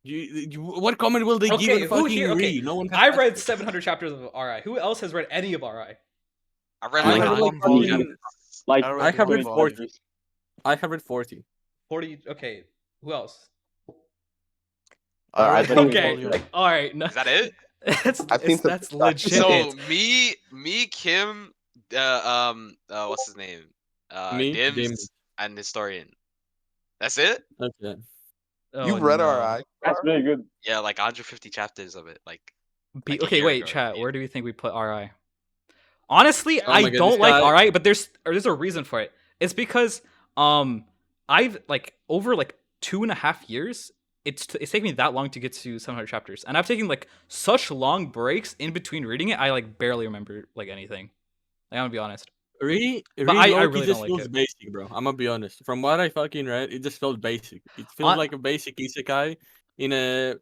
What comment will they give Okay, on who fucking here? Okay, Re? No one has I touched read it. 700 chapters of RI. Who else has read any of RI? I read I like have like like one volume. fucking. Like I have read 40. volumes. I have read 40. 40. Okay, who else? I I read think- one Okay, volume. all right. No, Is that it? that's legit. So it. me, Kim, what's his name? Me, Dims, Dims. and Historian. That's it? Okay. Oh, You've read no. RI. That's really good. Yeah, like 150 chapters of it. Like a Okay, year wait, ago, chat. yeah. Where do we think we put RI? Honestly, Oh my I God, don't this like guy- RI, but there's a reason for it. It's because I've like over like 2.5 years. It's taken me that long to get to 700 chapters, and I've taken like such long breaks in between reading it. I like barely remember like anything. Like, I'm gonna be honest. Re But I low-key really just don't like feels it. basic, bro. I'm gonna be honest. From what I fucking read, it just felt basic. It feels like a basic isekai in a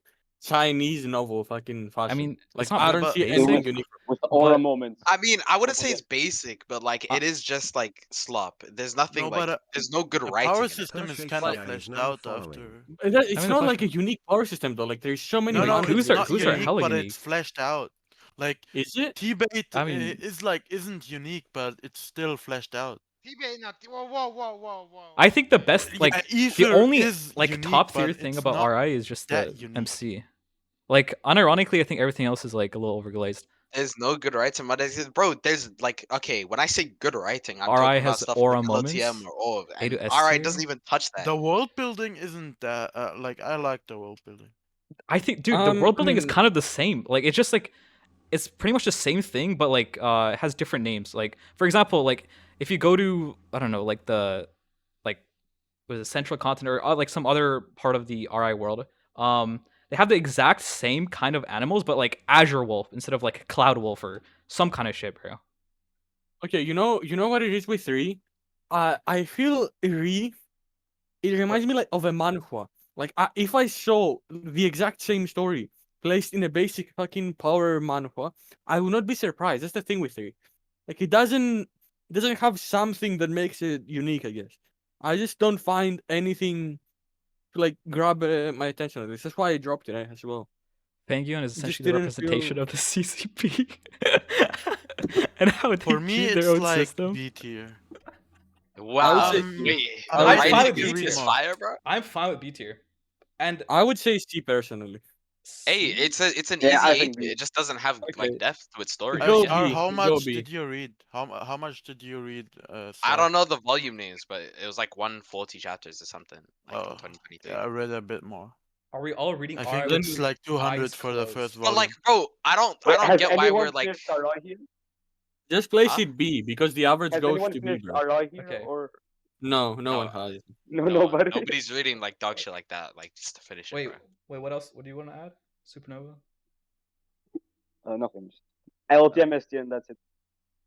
Chinese novel fucking fashion. I mean, like it's not I don't basic. see anything With- unique. With the aura But- moments. I mean, I wouldn't say Okay. it's basic, but like it is just like slop. There's nothing No, like but, there's no good The writing. power in it. system is Perfect kind of AI is fleshed now out following. after. It's I mean, not the like a unique power system though. Like there's so many. No, no, mechanics. who's it's are- not who's are unique, hella but unique? it's fleshed out. Like Is it? TBATE I mean- isn't unique, but it's still fleshed out. Whoa. I think the best like Yeah, the Ether only is like unique, top tier but thing it's about not RI is just the that unique. MC. Like unironically, I think everything else is like a little overglazed. There's no good writing, but bro, there's like okay, when I say good writing, I'm RI talking about has stuff aura like moments, LOTM or ORV, A and to S RI tier. doesn't even touch that. The world building isn't that like I like the world building. I think, dude, the world I building is mean- kind of the same. Like it's just like it's pretty much the same thing, but like it has different names. Like for example, like if you go to I don't know, like the like was it Central Continent or like some other part of the RI world, they have the exact same kind of animals, but like Azure Wolf instead of like Cloud Wolf or some kind of shit, bro. Okay, you know what it is with Re? I feel Re. It reminds me like of a manhwa. Like if I saw the exact same story placed in a basic fucking power manhwa, I would not be surprised. That's the thing with Re. Like it doesn't have something that makes it unique. I guess I just don't find anything to like grab my attention. That's why I dropped it as well. Penguin is Just essentially the didn't representation feel- of the CCP and how they For me, treat it's their own like system. B tier. Wow, say- wait, I'm fine writing with beats B is tier. fire, bro. I'm fine with B tier, and I would say C personally. Hey, it's an Yeah, I easy think A. It just doesn't have Okay. like depth to its story. Go Yeah. B. How go much B. did you read? How much did you read? I don't know the volume names, but it was like 140 chapters or something, like in Oh, 2023. Yeah, I read a bit more. are we all reading? I RI think with it's like 200 eyes for the closed? first But volume. like, bro, I don't Has get why anyone we're like. finished RI here? Just place Huh? it B because the average Has goes anyone to B, finished bro. RI here Okay. or No No, one has. no? No, Nobody. nobody's reading like dog shit like that, like just to finish it. Wait, Bro. what else? What do you want to add? Supernova? Nothing. Just LTM, STN. That's it.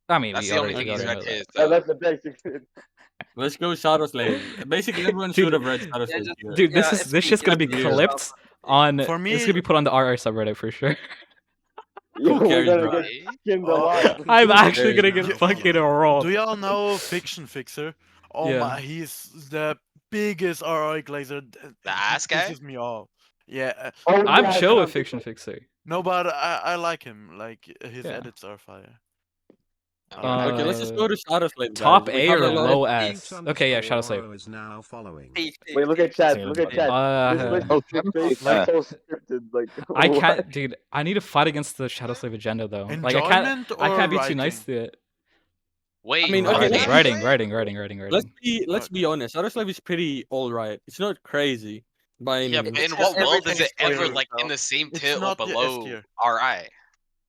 I mean, That's we the only already, thing we he's already read know is. that. Yeah, that's the basics. Let's go Shadow Slave. Basically, everyone Dude, should have read Shadow Slave. just- here. Dude, Yeah, this it's shit's gonna be weird. clipped on. For me- it's gonna be put on the RR subreddit for sure. Yo, Who cares, we're gonna bro? get skinned Oh. alive. I'm actually gonna cares, get bro? fucking rolled. Do y'all know Fiction Fixer? Oh Yeah. my, he's the biggest RI glazer. The ass guy? Pisses me off. Yeah. Oh, I'm yeah, chill with Tom, Fiction Fixer. No, but I like him. Like his Yeah. edits are fire. Okay, let's just go to Shadow Slave. guys. Top We A have or a lot low of- S? Okay, yeah, Shadow Slave. Is now following. Wait, look at chat. Look at chat. This list Oh, is Shadow based Slave. so scripted. Like I what? can't, dude. I need to fight against the Shadow Slave agenda though. Like I Enjoyment can't be or too nice writing? to it. Wait, I mean, okay, Writing, let's writing. let's be honest. Shadow Slave is pretty alright. It's not crazy by any Yeah, means. but in It's what just world is everything's it ever spoilers, like in though. the same It's tier or not the S below tier. RI?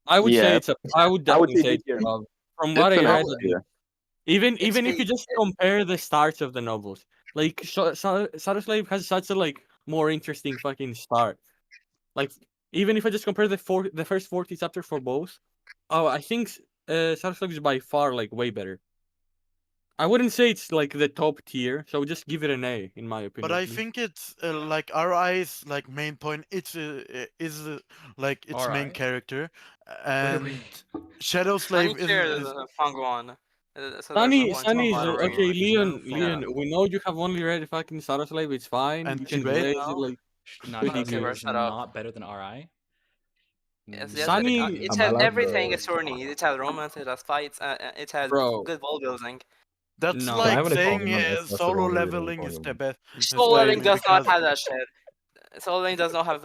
I would say Yeah. it's a. I would I would definitely say say B it's tier. above. From what It's I an read, S tier. even It's if you just compare the starts of the novels, like Shadow Slave has such a like more interesting fucking start. Like even if I just compare the first 40 chapters for both, oh, I think Shadow Slave is by far like way better. I wouldn't say it's like the top tier, so just give it an A in my opinion. But I think it's like RI's like main point. It's like its main RI? character, Wait, and wait. Shadow Slave is. Sunny is okay. Leon, Leon, we know you have only read fucking Shadow Slave. It's fine. And You can TBATE blaze it now? like Not Pretty Shiny good. is shut up. not better than RI. Yes, Mm, yes, Sunny- it I'm has allowed everything. to- It's horny. It has romance. It has fights. It has Bro. good wall building. That's No. So I like have an saying opinion on this, that's the solo wrong reading leveling for is him. the best. Solo leveling does not because- have that shit. Solo leveling does not have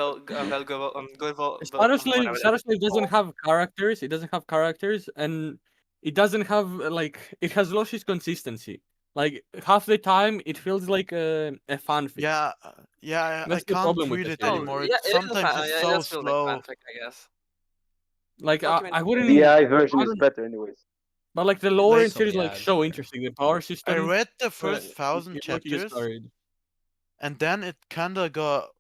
good Star Slave doesn't have characters. It doesn't have characters, and it doesn't have like it has lost its consistency. Like half the time, it feels like a fanfic. Yeah, yeah, I That's the can't problem with read the it series. anymore. Yeah, It's sometimes it's it so does feel slow. like fanfic, I guess. Like Document- I wouldn't. DI version I is don't- better, anyways. But like the lore Like- in series like Yeah, so sure. interesting. The power I system. read the but first it- 1,000 it low-key gets chapters, carried. and then it kinda got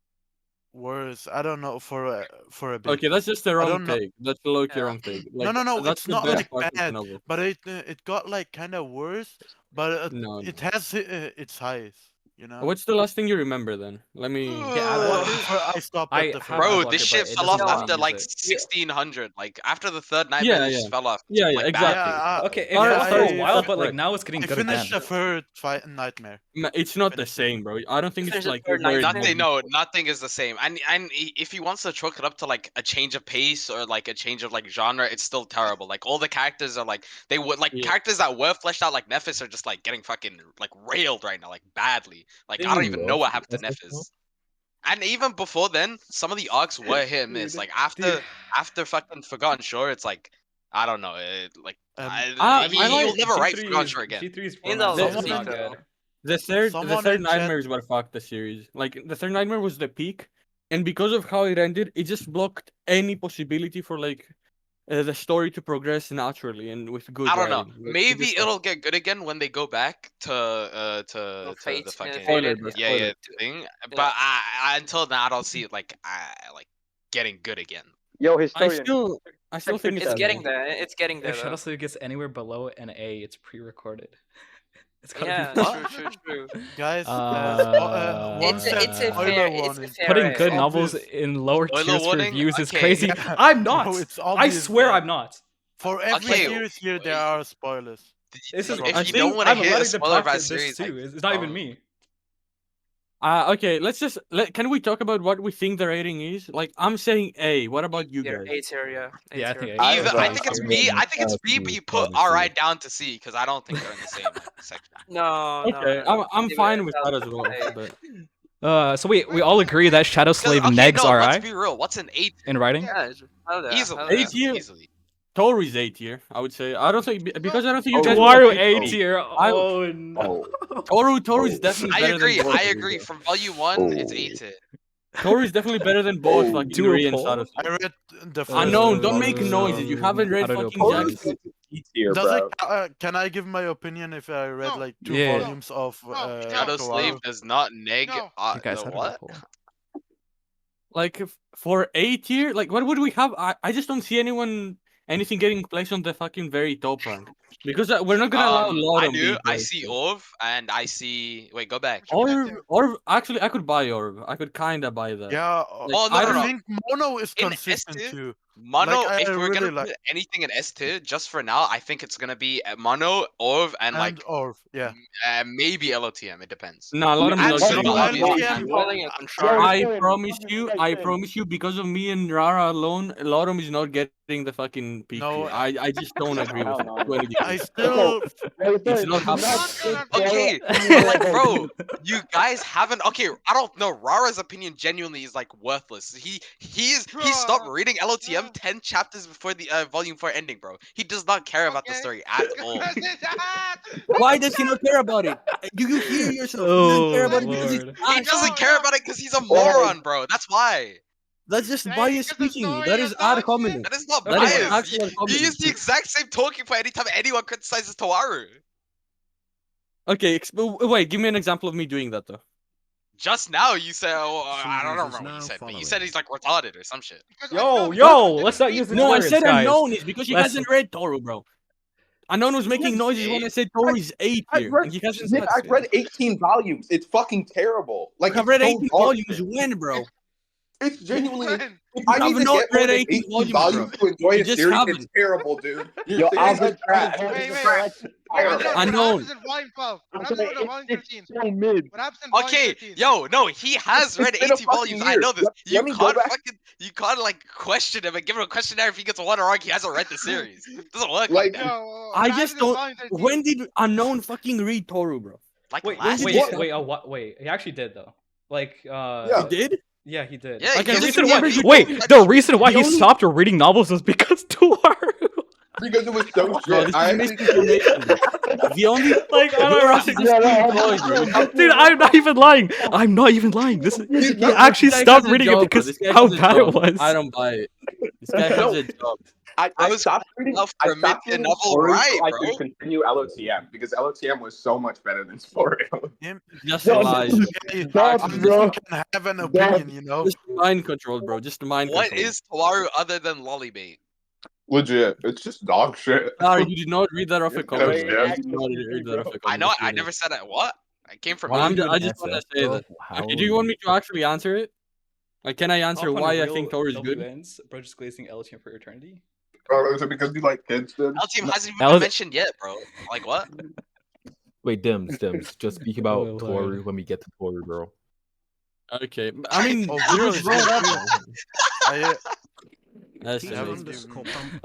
worse. I don't know for a bit. Okay, that's just the I wrong don't know- take. That's the low-key Yeah. wrong take. No, Like, no, that's it's the not best like part of the bad, novel. but it got like kind of worse. But No, it no. has its highs, you know. What's the last thing you remember then? Let me. Adblocker? I stopped I at the have first. Bro, Adblocker, this but shit it fell doesn't off let me after use like it. 1600. Like after the third nightmare, Yeah, it just yeah. fell off. Yeah, yeah, like, exactly. badly. Okay, it Alright, fell for a I- while, but like correct. now it's getting I good again. finished the third nightmare. It's not the Finished it. same, bro. I don't think it's Finish the like third where night. it's Nothing, more- no, nothing is the same. And if he wants to chalk it up to like a change of pace or like a change of like genre, it's still terrible. Like all the characters are like they would like Yeah. characters that were fleshed out like Nephis are just like getting fucking like railed right now, like badly. Like I don't even know what happened to Nephis. And even before then, some of the arcs were hit and miss. Dude, Like after fucking Forgotten Shore, it's like I don't know. Like I you'll like- never write G3 Forgotten is- Shore again. G3's He's romance a is low not seeker. good. the third Someone third in chat- nightmare is what fucked the series. Like the third nightmare was the peak, and because of how it ended, it just blocked any possibility for like the story to progress naturally and with good I don't know. writing. Like, it Maybe just- it'll get good again when they go back to Fate, the fucking Spoiler, bro, yeah spoiler. thing. But I until now I don't see it like getting good again. Yo, I historian. still think It's it's getting there. It's getting there. If Though. Shadow Slave gets anywhere below an A, it's pre-recorded. It's gotta Yeah, be true. Guys, one It's step a spoiler fair. It's a warning. fair. Putting A. good It's novels obvious. in lower Spoiler tiers for warning? reviews is Okay. crazy. Yeah. I'm not. No, it's I obvious swear that I'm not. For every Okay, series here, there are spoilers. This is. If I you think don't want to I'm hear a letting them spoiler talk about to this series, too. like, It's not even me. Okay, let's just can we talk about what we think the rating is? Like I'm saying A. What about you guys? A tier, yeah. Yeah, I think I- Even, I think it's I'm B. getting I think it's B, but you put RI down to C because I don't think they're in the same like, section. No, Okay, no. I'm Leave fine it with at that as well. A. But So we all agree that Shadow 'Cause, Slave okay, negs no, RI let's be real. What's an 8? in writing. Yeah, hell yeah, Easily, hell A yeah. tier. easily. Toru's A tier, I would say. I don't think because I don't think you Oh, guys. Toaru will pick A B. tier. I- Oh no. Toru is Oh. definitely I better agree. than both. I of agree. these, From volume 1, it's Oh. 8 tier. though. Toru is definitely better than both Oh. fucking Do a Ri and poll? Sarasu. I read the first. Unknown, don't make Uh, noises. You haven't how read to do a fucking poll? Jack's. Tier, Does bro. it? Can I give my opinion if I read like 2 Yeah. volumes of Shadow Toaru? Slave does not neg. You guys, how do What? a poll? Like for A tier, like what would we have? I just don't see anything getting placed on the fucking very top rank because we're not gonna allow I Lotm do. being I placed see there. Orv and I see. Wait, go back. Orv. Actually, I could buy Orv. I could kinda buy that. Yeah. Oh, no, I no, no. think Mono is In consistent S2? too. Mono, Like, if I we're really gonna like- put anything in S tier, just for now, I think it's gonna be Mono, Orv, and like Orv, yeah. maybe LOTM. It depends. Nah, Lotm And is not Subahibi, getting that. obviously. LOTM Feeling a Yo, control. I historian, promise what you, did I say? promise you, because of me and Rara alone, Lotm is not getting the fucking peak No, tier. I just don't agree with it. Hell no. to any degree. I still. Yo, It's historian, not do happening. put Okay, Toaru but on like, the bro, level. you guys haven't. Okay, I don't know. Rara's opinion genuinely is like worthless. He stopped reading LOTM 10 chapters before the volume 4 ending, bro. He does not care about the story at all. Why does he not care about it? Do you hear yourself? He doesn't care Oh, about it because Lord. it's He Ash. doesn't care about it because he's a moron, bro. That's why. That's just bias speaking. That is ad hominem. That is not That is bias. actual You comedy. use the exact same talking point anytime anyone criticizes Toaru. Okay, wait, give me an example of me doing that though. Just now you said, oh, I don't Series is remember what you now said, but you following. said he's like retarded or some shit. Yo, let's not use this No, I words, said guys. unknown is because he Let's- hasn't read Toru, bro. Unknown was making noises when I said Toru is 8 I've here, read, and he hasn't Nick, said I've read 18 volumes. It's fucking terrible. Like I've read it's 18 so volumes garbage. when, bro. It's genuinely. If You I need have to not get more read than 18 volumes, volumes to enjoy You a just series, haven't. it's terrible, dude. Your Yo, series I'll is read trash. 20 volumes Wait, before I Unknown. What happens in volume 12? I'm What happens saying in volume it's 13? so mid. What happens in volume Okay, 13? yo, no, he has read It's been a 80 volumes. fucking I year. know this. Let me go back. You can't like question him and give him a questionnaire if he gets one wrong. He hasn't read the series. It doesn't work like Like, that. Yo, I what just happens in don't. volume 13? When did Unknown fucking read Toaru, bro? Like Wait, last did wait, you year. stop? wait. He actually did though. Like, Yeah. He did? yeah, he did. Yeah, Like, he I the just reason remember why, he wait, told me the reason why the he only- stopped reading novels was because Toaru. because it was so Bro, shit. this I is actually misinformation, bro. The only Like, you're actually just employed, bro. dude, I'm not even lying. I'm not even lying. This is, he actually This guy stopped has a reading job, it bro. because This guy how has a bad it job. was. I don't buy it. This guy has a job. I stopped reading. Enough I for mid stopped to reading novel Toru right, so I bro. could continue LOTM because LOTM was so much better than Toru. Just Yo, lies. Okay, Dogs, I'm bro. just can have an opinion, you know. Just mind control, bro. Just mind What control. is Toaru other than Lollybait? Legit, it's just dog shit. Sorry, you did not read that off a No comment. shit. bro. You did not read that off a comment. I know. just so I you know. never said it. What? I came from. Well, you. I just want to say that. Okay, do you want me to actually answer it? Like, can I answer why I think Toaru is good? Bro, just glazing LTM for eternity. Oh, is it because you like kids? Then? LTM hasn't That even was- been mentioned yet, bro. Like what? Wait, Dims. Just speak about Oh, Lord. Toaru when we get to Toaru, bro. Okay, I mean, Oh, it Vero was is brought up. I, That's Yeah, amazing.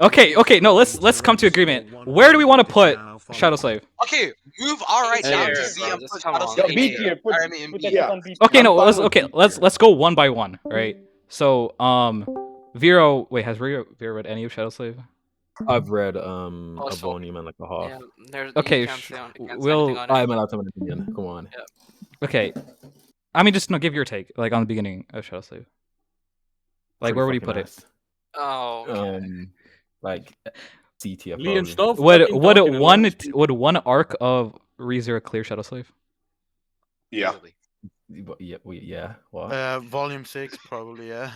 Okay, no, let's come to agreement. Where do we want to put Shadow Slave? Okay, move all right Hey, down here, to bro, Z and just put come Shadow on. Slave Yo, in B A. tier. Or, I mean, Put B. that shit on B tier. Okay, no, I'm let's fine with B tier. let's go one by one, right? So, Vero, wait, has Vero read any of Shadow Slave? I've read a Also- volume and like a half. Yeah, there's, Okay, you can't say, you can't say we'll- anything on it. I'm allowed to have an opinion. Come on. Okay, I mean, just no, give your take, like on the beginning of Shadow Slave. Like, Pretty where would you fucking put it? nice. Oh, okay. Like C tier. Lee and probably. stuff. Would fucking would talking and one let's see. would one arc of ReZero clear Shadow Slave? Yeah. Easily. Yeah. What? volume 6 probably, yeah.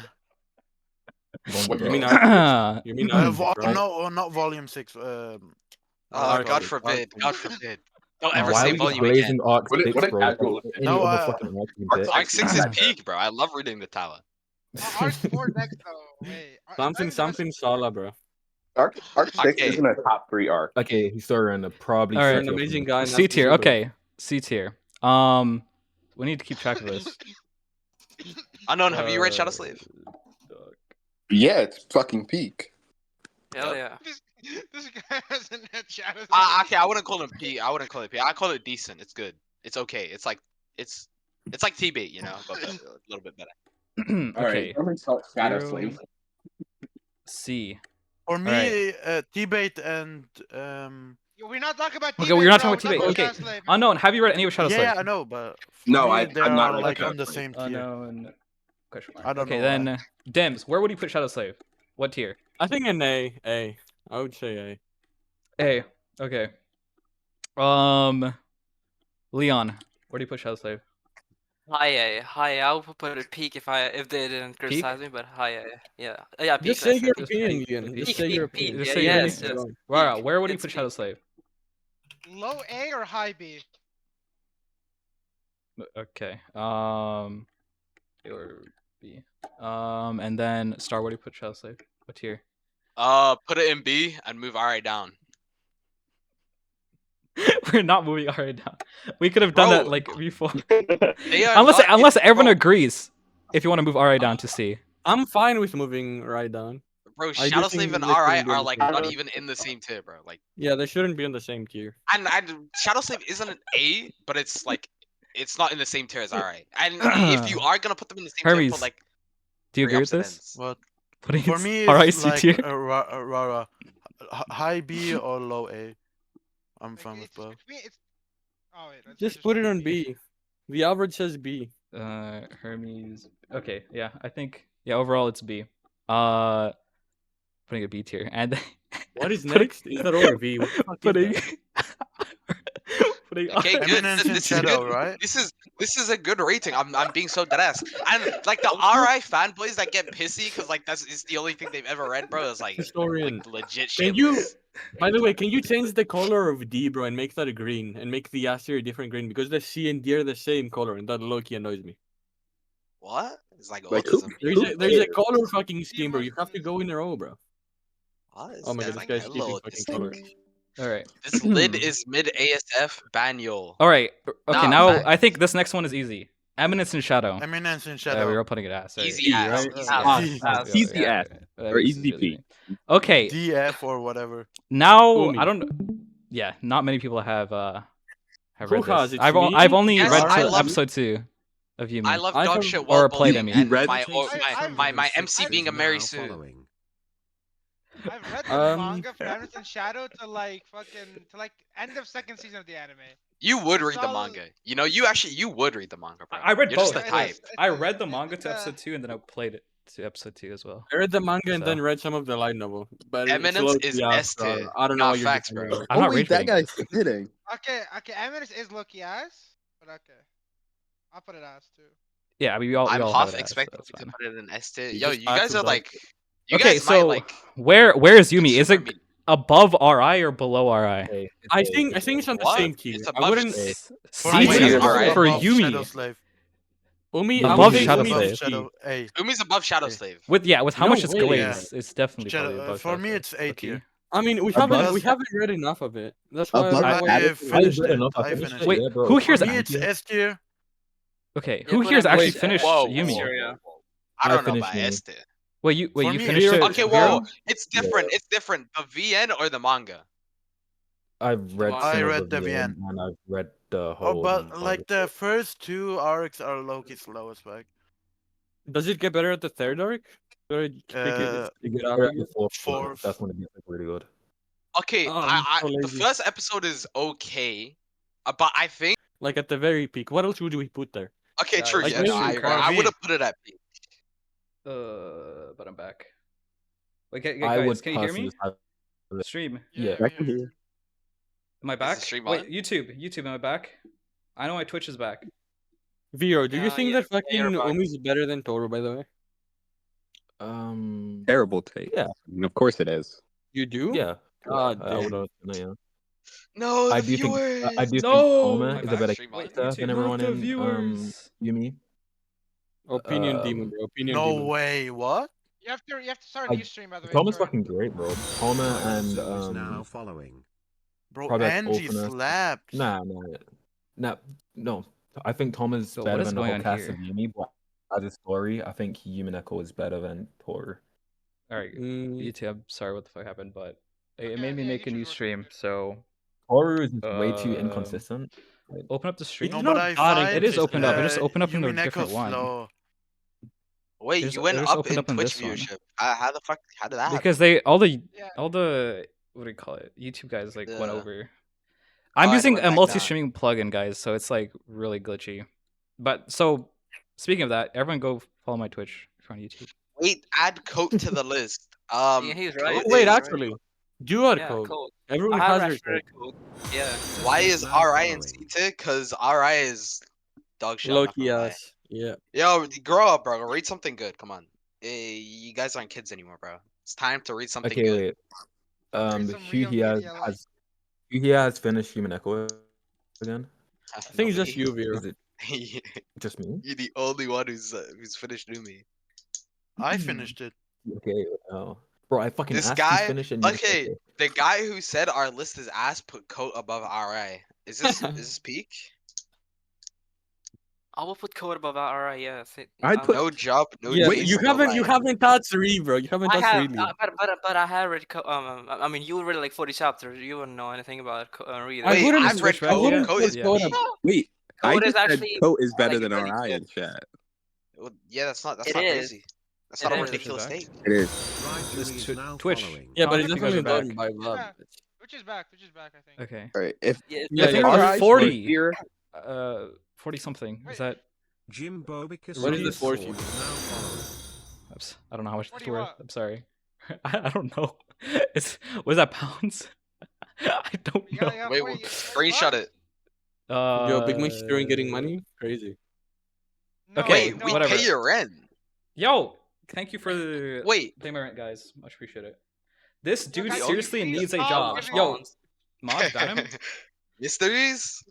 What You mean the- arc? You mean arc, right? No, not volume 6. God God forbid. forbid. God forbid. Don't ever Why say are we just volume again. glazing arc What it- 6, what it bro? casual Like, is. any No, other fucking arc you can Arc pick. Arc 6 is peak, bro. I love reading the tower. Arc 4 next though. Wait. Something Sala, bro. Arc 6 Okay. isn't a top 3 arc. Okay, historian, probably All C right. You're an tier. amazing guy. and C that's tier. easy, bro. Okay, C tier. We need to keep track of this. Unknown, have you read Shadow Slave? Yeah, it's fucking peak. Hell yeah. This guy hasn't had shadows. Okay, I wouldn't call it peak. I wouldn't call it peak. I call it decent. It's good. It's okay. It's like TBATE, you know, but a little bit better. Okay, I'm gonna start Shadow Zero. Slave. C. For me, Alright. TBATE and Yo, we're not talking about Okay, we're not bro. talking about We're TBATE. Okay, Shadow Slave. Unknown. Have you read any of Shadow Slave? yeah, I know, but for No, me, I- they I'm not are read like Shadow on the Slave. same tier. Unknown. Question mark. I don't okay, know then Dems, where would you put Shadow Slave? What tier? I think an A. A. I would say A. A. Okay. Leon, where do you put Shadow Slave? High A. High A. I would put it peak if they didn't criticize me, but high A. Yeah. Yeah, peak. Just say let's your peak. opinion, peak, Ian. peak, Just say your peak, opinion. peak, Just yeah, say your yes, opinion. yes. Rara, Peak. where would you It's put Shadow peak. Slave? Low A or high B? Okay. A or B. And then Star, where do you put Shadow Slave? What tier? Put it in B and move RA down. We're not moving RA down. We could have done that Bro. like before. They are unless not- unless everyone bro, agrees. If you want to move RA down to C. I'm fine with moving right down. Bro, I do Shadow think Slave and they RI shouldn't be are on the like same not tier. even in the same tier, bro. Like, Yeah, they shouldn't be on the same tier. and Shadow Slave isn't an A, but it's like it's not in the same tier as RI. And if you are gonna put them in the same tier, Hermes, put like do you three agree with opposite this? ends. What? Putting For me, RI it's C like tier. Rara, high B or low A. I'm fine with both. Oh, wait, let's Just put it on B. The average says B. Hermes. Okay, yeah, I think overall it's B. Putting a B tier and What is Putting- next? Is that ORV? What the fuck is putting that? putting Okay, good. Eminence and This is Shadow, good. right? This is a good rating. I'm being so deadass. And like the RI fanboys that get pissy because like it's the only thing they've ever read, bro. Is like Historian. legit shit. Can you, by the way, can you change the color of D, bro, and make that a green, and make the S tier a different green, because the C and D are the same color, and that low-key annoys me. What? It's like Like, who- autism. There's a color fucking scheme, bro. You have to go in a row, bro. What? Oh my god, this like guy's hella skipping fucking autistic. colors. All right. This lid is mid ASF Banyol. All right. Okay, Nah, now fact. I think this next one is easy. Eminence and Shadow. Eminence in We Shadow. were putting it ass. Right? Easy ass. right? Easy Ah, ass. ah, Easy ass. Or this is easy really P. me. Okay, DF or whatever. now Umi. I don't. Yeah, not many people have Who read has this. it? I've Me? I've only Yes, read I till love- episode 2 of Yumi. I love I dog have- shit or wall played bullying Emi. and read- my MC being a Mary Sue. I've read the manga for Eminence and Shadow to like end of second season of the anime. You would read the Solid- manga. You know, you would read the manga, bro. I read You're just both. a It type. is- I it's a- read the manga it's to a- episode 2 and then I played it to episode 2 as well. I read the manga and So- then read some of the light novel. But Eminence it's is low-key ass, S so tier. I don't know Nah, what you're facts, defending bro. it. I'm not wait, reading that guy's kidding. Okay, Eminence is Loki ass, but okay. I'll put it as too. Yeah, I mean, we all I'm have half it as, expecting so it's to fine. put it in S tier. You Yo, just you guys add are to like. You Okay, guys so might like. where is Yumi? Is it consider me- above RI or below RI? Okay, I okay, think okay. it's on the What? same tier. It's I above wouldn't. Okay. For C me, tier it's alright. for above Shadow Yumi. Slave. Umi, Above I would say Shadow Umi Slave. is Shadow A. Umi's above Shadow Okay. Slave. With how No much it's way. glazed, it's definitely Shadow- probably above for Shadow me, Slave. it's A Low-key. tier. I mean, we Above- haven't read enough of it. That's why Above I Shadow- finished read it. enough. I I finished finished it, Wait, yeah, bro. who here's For me, it's S tier. Okay, Yeah, who but here's I'm actually wait, finished whoa, Yumi? whoa. Yeah. I I don't know finished about Yumi. S tier. Wait, you For you me, finished it? Okay, Vero? whoa. It's different. It's different. The VN or the manga? I've read I some of read the VN, VN. and I've read the Oh, whole. but manga. like the first 2 arcs are low-key slow as fuck. Does it get better at the third arc? Or it pick Uh, it I up read again? the fourth. Fourth. That's when it gets like, really good. Okay, Oh, I'm so the lazy. first episode is okay, but I think Like at the very peak. What else would we put there? okay, Yeah, true. like Yeah, no, maybe I RV. would have put it at B. But I'm back. Wait, I guys, would can you hear me? personally have- Stream. Yeah, I can hear. Am I the back? stream Wait, on? YouTube, am I back? I know my Twitch is back. Vero, do you think yeah, that fucking you're back. Umi's better than Toaru, by the way? Terrible take. Yeah. I mean, of course it is. You do? Yeah. God I would damn. have. Yeah. No, the I do think. viewers. I do think No! Toma My is a bad, better stream on. character than everyone in Yumi. Opinion Um, demon, bro. Opinion No demon. way, what? You have to start a I- new stream, by the way. Toma's sorry. fucking great, bro. Toma and Bro, Probably like Angie openness. slaps. no. I think Toma's So better what is than the going whole on cast here? of Yumi, but as a story, I think Umineko is better than Toru. Alright, Mm, YouTube, I'm sorry what the fuck happened, but it Okay, made me yeah, make a YouTube new works stream, good. so Toru is just way too Um, inconsistent. open up the stream. It's No, not but I that find It is opened up, it is opened up in a Umineko's different one. slow. Wait, There's- you went there's up opened in up in Twitch this one. viewership. How the fuck? How did that happen? Because they all the Yeah. what do you call it? YouTube guys like went Yeah. over. Oh, I'm it using went a back multi-streaming plugin, guys, so it's like really glitchy. But so speaking of that, everyone go follow my Twitch if you're on YouTube. Wait, add Coat to the list. Yeah, he's right. Coat Oh, wait, is- actually. Duo Yeah, code. cool. Everyone I have has their actually code. cool. Yeah. Why is RI in C tier? Cause RI is dog shit. I'm not Low-key gonna lie. ass. Yeah. Yo, grow up, bro. Read something good. Come on. You guys aren't kids anymore, bro. It's time to read something Okay, good. wait. some Who real he has, media life. who he has finished Umineko again? I think it's just you, Vero. Is it just me? You're the only one who's finished Numi. I finished it. Okay. Oh, bro, I fucking This asked guy- you to finish and you just okay. said, The guy who said our list is ass put Coat above RI. Is this peak? I will put code above RI. Yeah. I'd put- No job, no. Yeah, jinx, you no haven't lie. touched 3, bro. You haven't I touched 3. have, Liam. but I have read. I mean, you read like 40 chapters. You wouldn't know anything about reading. I Wait, wouldn't I've read switch back, Code. yeah. Code is Yeah. Code peak. up. Wait, I Code is just said actually- Coat is I better like than it really RI good. in chat. Well, yeah, that's not It is. crazy. That's not It a is. ridiculous Back. take. It is. This Twitch. Yeah, How but many it's of you guys definitely are done back? by Yeah. blood. Which is back, I think. Okay. All right. If Yeah, Yeah, I think yeah. there's RI 40. here, 40 something. Wait. Is that? What is the force you? Oops, I don't know how much it's 40 worth. what? I'm sorry. I don't know. Was that pounds? I don't You know. got Wait, 40 screenshot it. Yo, Big Mike's doing getting money? Crazy. No, Okay, Wait, we whatever. pay your rent. Yo, thank you for the Wait, pay my rent, guys. Much appreciate it. This dude guys, seriously please needs a stop job. giving Yo, us- mod ban him. Mysteries?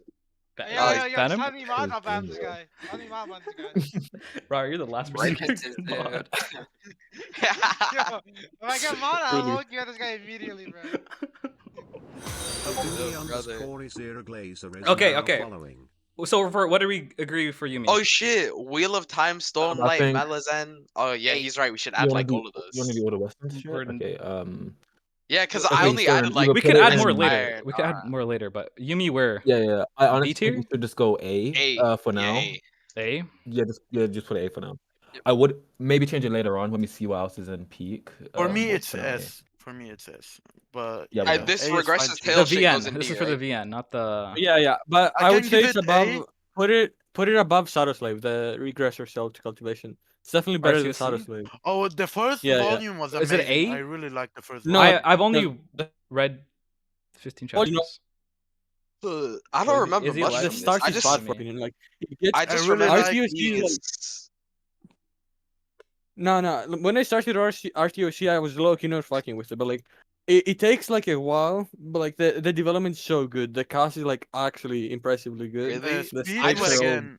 Yeah, ban yo, him. tell me mod, I'll ban this guy. Tell me mod on this guy. Bro, you're the last person. Repentance, to mod. Yo, if I get mod, I'll Really? look you at this guy immediately, bro. Okay. So for what do we agree for Yumi? Oh shit! Wheel of Time, Stormlight, think- Malazan. Oh yeah, Eight. he's right. We should You add wanna like do all of you wanna those. do all the Western shit? We're- Okay. Yeah, because Okay, I only so added like. we put could it add in- more Iron, later. We could add more later, but Yumi where? Yeah. I honestly think tier? we should just go A. A. For now. Yeah, A. A. Just put A for now. Yep. I would maybe change it later on when we see what else is in peak. For me, but it's for now, A. S. For me, it's S. But Yeah, yeah, but This A is fine Regressor's too. tail The shit goes VN. in This D, is for right? the VN, not the. Yeah, but I I would can say give it's it above. A. Put it above Shadowslave, the Regressor cell to Cultivation. It's definitely better than RCOC? Shadowslave. Oh, the first Yeah, yeah. volume was Is it amazing. A? I really liked the first No, volume. I've only the- read 15 Well, you know- chapters. I Is don't he- remember is he much live? the from this. start I is just, bad for opinion. Like it gets, I just really remember like RCOC being like, is- no. When I started RTOC, I was low-key not fucking with it, but like it takes like a while, but like the development's so good. The cast is like actually impressively good. Really? The I just- stakes are all-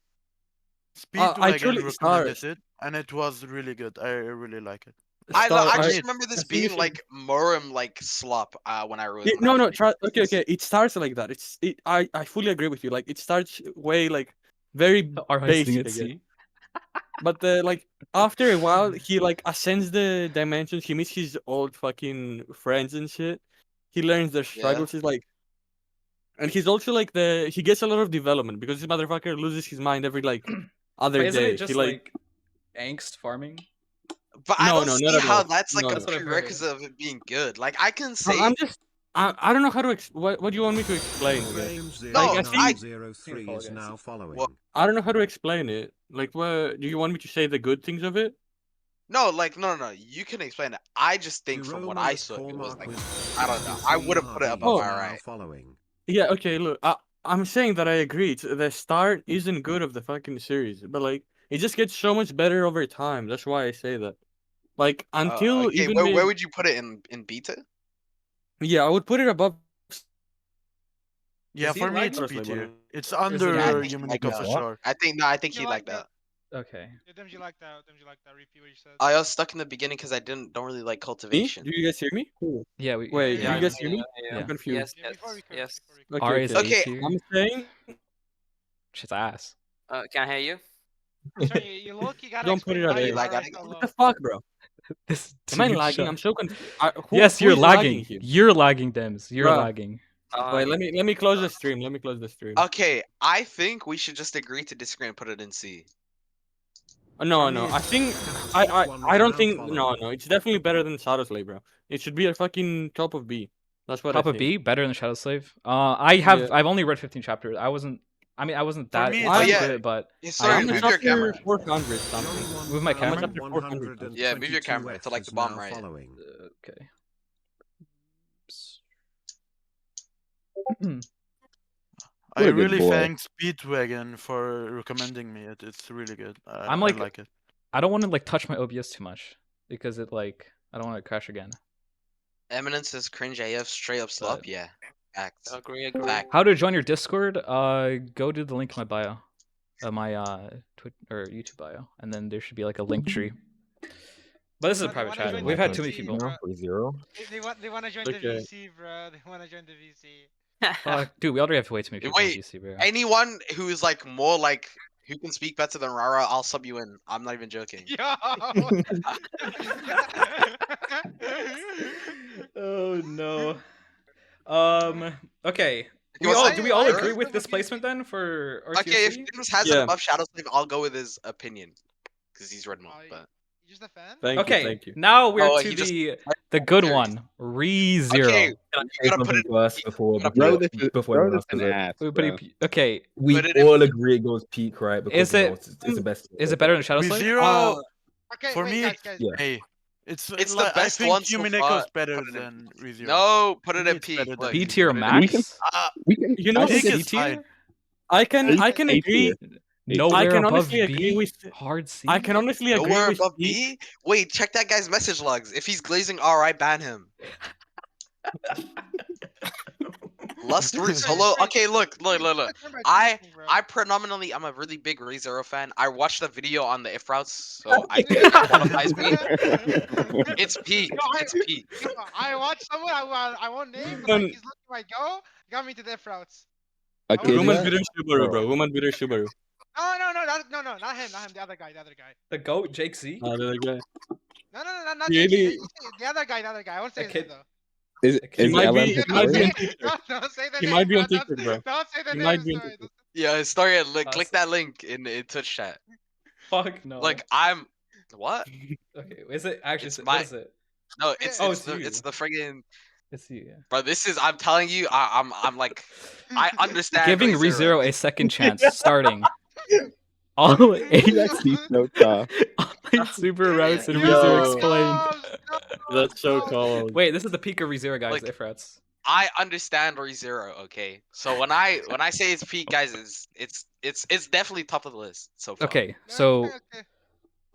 Speedwagon truly- recommended Stars. it, and it was really good. I really like it. I Star- just I- remember this I think you being should- like Murim like slop when I wrote. Yeah, no. Okay. It starts like that. I fully agree with you. Like it starts way like very Are I basic, seeing I it? guess. C? But like after a while, he like ascends the dimensions. He meets his old fucking friends and shit. He learns their struggles. He's like, and he's also like he gets a lot of development because this motherfucker loses his mind every like other But isn't day. it just he like angst farming? But I No, don't no, see not at how all. that's like No, a That's what I've heard. prerequisite of it being good. Like I can say, I'm just. I don't know how to what do you want me to explain? I guess? No, I think- What? I don't know how to explain it. Like, what do you want me to say the good things of it? no, like no. You can explain it. I just think from what I saw, it was like I don't know. I would have put it above Oh. alright. Yeah, okay, look, I'm saying that I agree. The start isn't good of the fucking series, but like it just gets so much better over time. That's why I say that. Like until Okay, even where would you put it in beta? yeah, I would put it above. Yeah, Is he for me, it's lagging? B tier. It's it under Yeah, I lagging? think Umineko like for that. sure. I think You he like liked that. Okay. Dims, you like that. Dims, you like that. Repeat what you said. I was stuck in the beginning because I don't really like Me? cultivation. Do you guys hear me? Cool. Yeah, we. Wait, Yeah, do you guys hear me? yeah. I'm confused. Yes, Yeah, before we could. yes. Before we could. R is Okay. A tier. I'm saying Shit's ass. Can I hear you? Sorry, you look. You gotta don't put it explain at why A. you Like, are I- so low. what the fuck, bro? This Am I dude lagging? shut- I'm so confused. Yes, Who you're is lagging. here? You're lagging, Dems. You're Bruh. lagging. Wait, let me close the stream. Let me close the stream. Okay, I think we should just agree to disagree and put it in C. No, For no. me, I think I don't think no. It's definitely better than Shadowslave, bro. It should be a fucking top of B. That's what Top I of think. B, better than Shadow Slave. I've Yeah. only read 15 chapters. I wasn't that me, into it's- yeah. it, but Yeah, I sorry, I'm am move on your chapter camera. 400 something. Move my I'm on camera? chapter 400. Yeah, move your camera to like the bottom right. Okay. I What a good really boy. thank Speedwagon for recommending me. It's really good. I like- like it. I don't want to like touch my OBS too much because it like I don't want to crash again. Eminence is cringe AF, straight up slop. But- Yeah, act. Agree. Fact. How to join your Discord? Go to the link in my bio, my or YouTube bio, and then there should be like a link tree. But this is a They private wanna chat. join We've the had too many VC, people. bro. ReZero. They want to join the Okay. VC, bro. They want to join the VC. Dude, we already have way too many people Wait, in DC, bro. Anyone who is like more like who can speak better than Rara, I'll sub you in. I'm not even joking. Yo. Oh no. Okay. You want Do we all I- agree I- with this placement then for RTOC? Okay, if Dims has it Yeah. above Shadow Slave, I'll go with his opinion because he's read more. Oh, But You just a fan? Okay, Thank you. now we're Oh, to he just- the good Here. one, ReZero. okay, Can you I say gotta put something it. first before gotta before, put before Throw everyone this else does an it? ass, Everybody, bro. okay, We Put it in- all agree it goes peak, right? Because Is you know, it- it's the best. is it better than Shadow Slave? ReZero, Okay, for wait, me, guys, guys. Yeah. hey, it's the like, best I think one so Umineko's far. better Put it in- than ReZero. No, put it Me, at it's peak. better than Look, B ReZero. tier put it in- max? We can. You know, I think C it's tier? fine. I can A agree. Nowhere can above honestly B. agree with- Hard C. I can honestly agree Nowhere with above B. B. Wait, check that guy's message logs. If he's glazing, alright, ban him. Lustrous solo. Okay, look. I predominantly, I'm a really big ReZero fan. I watched the video on the if routes, so I think that qualifies me. It's peak. It's peak. I watched someone I won't name, but Man. like he's looking my go, got me to diff routes. A I kid was- Woman that? beater Subaru, bro. Woman beater Subaru. No, not him, the other guy. The goat, Jake Z. The other guy. No, not Really? JK. The other guy. I won't say A his name kid- though. Is He is might LM be- he might be Victorian? on TikTok. Don't say the He name. might be on bro. TikTok, bro. Don't say the He name. might be on sorry. TikTok. Yeah, historian. Look, Us. click that link in Twitch chat. Fuck no. Like I'm. What? okay, is it actually? It's What my- is it? No, it's Oh, it's it's the it's you. the friggin'. It's you. Yeah. Bro, this is. I'm telling you. I'm like. I understand. Giving ReZero. ReZero a second chance, starting. All eight, He's actually so tough. all 8 super routes and Yo, ReZero Yo. explained. That's so cold. Wait, this is the peak of ReZero, guys. Like- If routes. I understand ReZero. Okay, so when I say it's peak, guys, it's definitely top of the list so far. Okay, so Okay.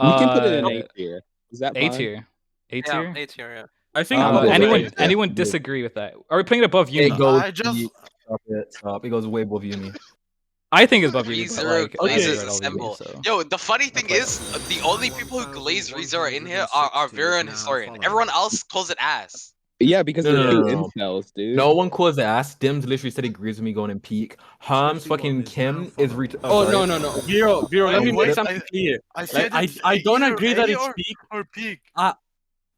We can put it in uh, A tier. Is that A fine? tier. A Yeah, tier. A tier, yeah. I think I'm above good with Anyone it. anyone Good. disagree with that? Are we putting it above It Yumi? goes. I just- Stop. It goes way above Yumi. I think it's above Yumi. but, ReZero like, I glazes read all the assemble. Yumi, so. Yo, the funny thing is, the only people who glaze ReZero in here are Vera and Historian. Everyone else calls it ass. Yeah, because No, they're no, two no, incels, dude. No one calls the ass. Dims literally said he agrees with me going in peak. Harms fucking Kim is Oh sorry. no. Vero, let me Wait, make something clear. I said I it's don't either agree A that it's or- peak. or peak.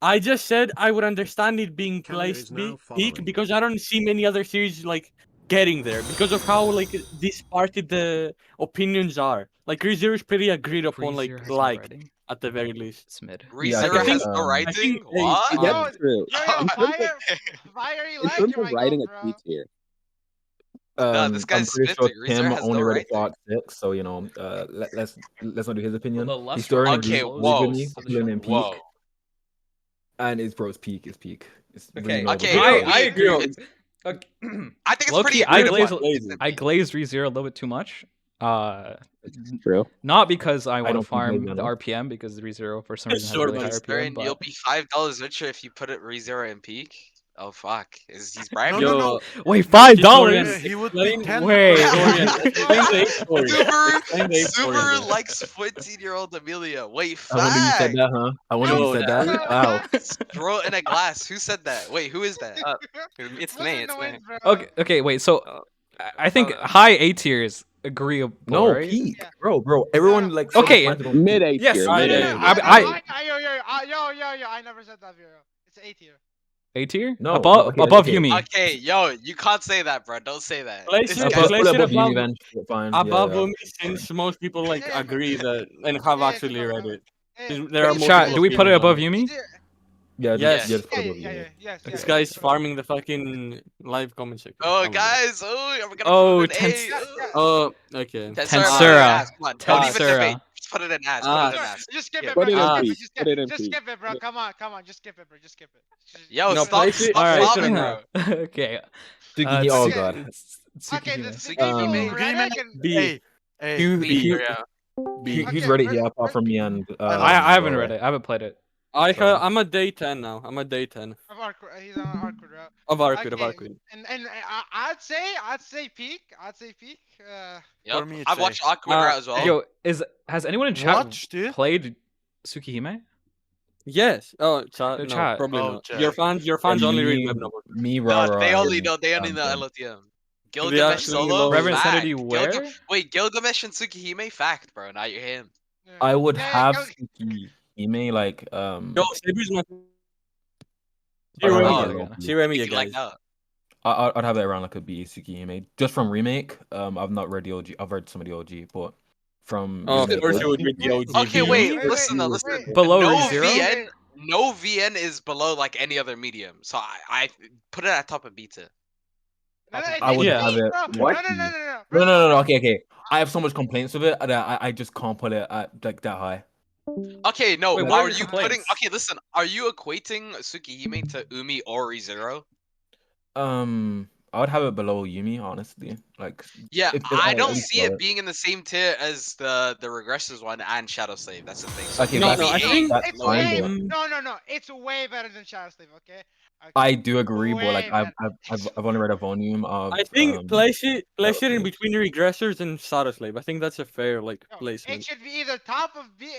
I just said I would understand it being Camera placed is to be now peak following. because I don't see many other series like getting there because of how like disparted the opinions are. Like ReZero is pretty agreed upon, ReZero like has no liked writing. at the very least. It's mid. Yeah, I ReZero think, has no I writing. think What? A- That's true. Yo, In terms fire, In like terms you of might writing go, a bro. C tier. No, this I'm guy's pretty sure spitting. Kim ReZero has only no read it writing. for 6, so you know, let's not do his opinion. Well, the Lustrous Historian one agrees Okay, is whoa. with me, so the putting show- in peak, Whoa. and it's peak. It's Okay, really Okay, notable. yo, I agree. Vero, with- okay. I think it's Low-key, pretty I agreed glaze- upon. I glazed ReZero a little bit too much. True. Not because I want to don't think farm they the know. RPM, because ReZero for some reason has Sure, really but high Historian, RPM. you'll But be $5 richer if you put it ReZero in peak. Oh fuck, he's bribing? No, Yo, no. wait, Historian, $5? He would explain- be 10. Wait. Historian, explain the age story. Explain the age story, Subaru bro. likes 14-year-old Amelia. Wait, I wonder you said fact. that, huh? I wonder you Yo, said that. Wow. Throw it in a glass. Who said that? Wait, who is that? It's What's me, the it's me. noise, bro? Okay, wait. So Oh. I think Oh. high A tiers agreeable. No, right? peak, Yeah. bro. Everyone like so Okay. planted on Mid A Yes, tier. I- Mid I- A. I never said that, Vero. It's A tier. A tier? No, above okay, above okay. Yumi. Okay, yo, you can't say that, bro. Don't say that. Place It's it- got- place Put it above Yumi above- then. Fine. Yeah, Above yeah. Umi, since most people like Yeah, agree that and have yeah, actually no, read no. it. Hey, There are Vero, multiple Chat, do we put it opinions on above Yumi? Yeah, Yes. just put Yeah, above Yumi. yes. This Okay. guy's farming the fucking live comment section. Oh, my God. guys. Oh, we're gonna Oh, put it in A. Oh, okay. Tensura, Tensura. put it in ass. Come on, don't even Tensura. debate. Just put it in ass. Put it in ass. Just skip Yeah. it, bro. Put it in Just peak. skip Put it in Just peak. skip it, bro. Come on. Just skip it, bro. Just skip it. Yo, No, stop place it- Alright. flopping, bro. Okay. Tsukihime, oh god. Okay, Tsukihime. the Um, Tsukihime and B. He, B he, tier, yeah. B. he's Okay, read it where- here apart from me and. I haven't read it. I haven't played it. I'm a day 10 now. I'm a day 10 of Arcwood. He's on Arcwood, bro. of Arcwood. Okay, And I'd say peak. Yep. For me, it's I've A. watched Aqua Route as well. Yo, has anyone in chat Watched it? played Tsukihime? Yes. Oh, chat. The No, chat. probably Oh, not. chat. Your fans only read web novels. Me, No, rah, they rah, only yeah. know. They only know Damn. LOTM. They Gilgamesh actually solo. know- Reverend fact. Sanity where? Wait, Gilgamesh and Tsukihime. Fact, bro. Now you're him. I would Yeah, have go- Tsukihime like Yo, Sabu's my. I don't Oh, know. See where me, You like guys. that? I'd have it around like a B Tsukihime just from remake. I've not read the OG. I've read some of the OG, but from Oh, of remake, course you would read the OG. Okay, Wait, wait. wait, Listen, wait, listen. wait. Below no ReZero? VN. No VN is below like any other medium. So I put it at top of beta. I would Yeah. have it. What? No. Okay. I have so much complaints with it that I just can't put it at like that high. Okay, no. Wait, what are are your you putting? complaints? Okay, listen. Are you equating Tsukihime to Umi or ReZero? I would have it below Yumi, honestly. Like, Yeah, I I at don't least see love it being in the same tier as the Regressors one and Shadow Slave. That's the thing. So Okay, maybe no, I eight, think It's lower fine, way but no. It's way better than Shadow Slave. Okay. I do agree. But like, Way better. I've only read a volume of. I think place it in Slave. between Regressors and Shadow Slave. I think that's a fair like No, it placement. should be either top of B,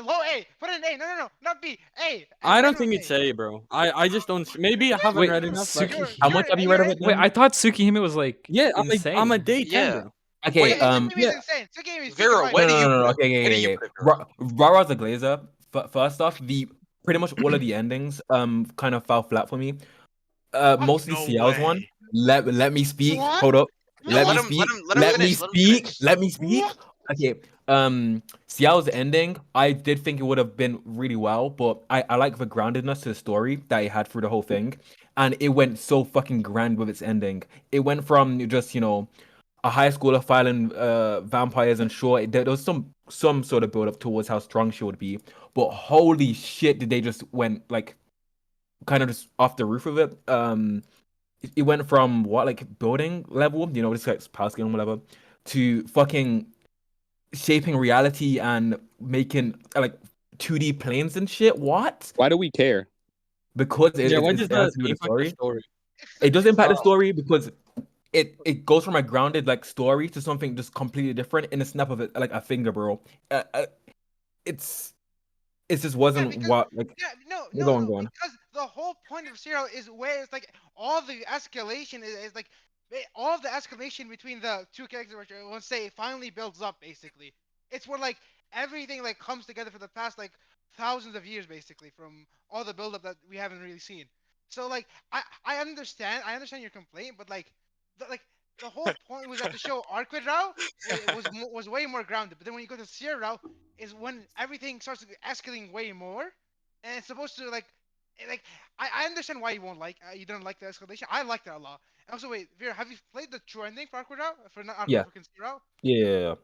low A. Put an A. No, not B. A. I don't minimum think it's A, bro. I just don't. Maybe I haven't Wait, read enough. But How much have you read of it? Wait, Then? I thought Tsukihime was like yeah, insane. I'm a day 10, Yeah. bro. Okay, Wait, Tsukihime yeah. is insane. Tsukihime is Vero, right. where do you no. put it? Okay, Where do you put it, bro? Rara the Glazer. First off, pretty much all of the endings kind of fell flat for me. Mostly no CL's one. way. Let me speak. What? Hold up. No, Let let me him- speak. let him Let me finish, let him speak. finish. Let me speak. What? Okay. CL's ending, I did think it would have been really well, but I like the groundedness to the story that it had through the whole thing, and it went so fucking grand with its ending. It went from just a high schooler fighting vampires, and sure, there was some sort of build up towards how strong she would be, but holy shit, did they just went like kind of just off the roof of it. It went from what, like, building level, just like power scaling, whatever, to fucking shaping reality and making like 2D planes and shit. What? Why do we care? Because Yeah, why it does has that to do with the impact the story. story? It does impact the story because it goes from a grounded like story to something just completely different in a snap of it, like a finger, bro. It's it just wasn't because- what like. Go on. Because the whole point of Zero is where it's like all the escalation is like all of the escalation between the two characters, which I want to say finally builds up. Basically, it's where like everything like comes together for the past like thousands of years, basically from all the build up that we haven't really seen. So like I understand your complaint, but like the whole point was that the show Arquid Rao was way more grounded. But then when you go to Zero, is when everything starts escalating way more, and it's supposed to like I understand why you won't like you don't like the escalation. I liked it a lot. And also, wait, Vera, have you played the true ending for Arquid Rao? For not Arquid, Yeah. for Zero? Yeah. You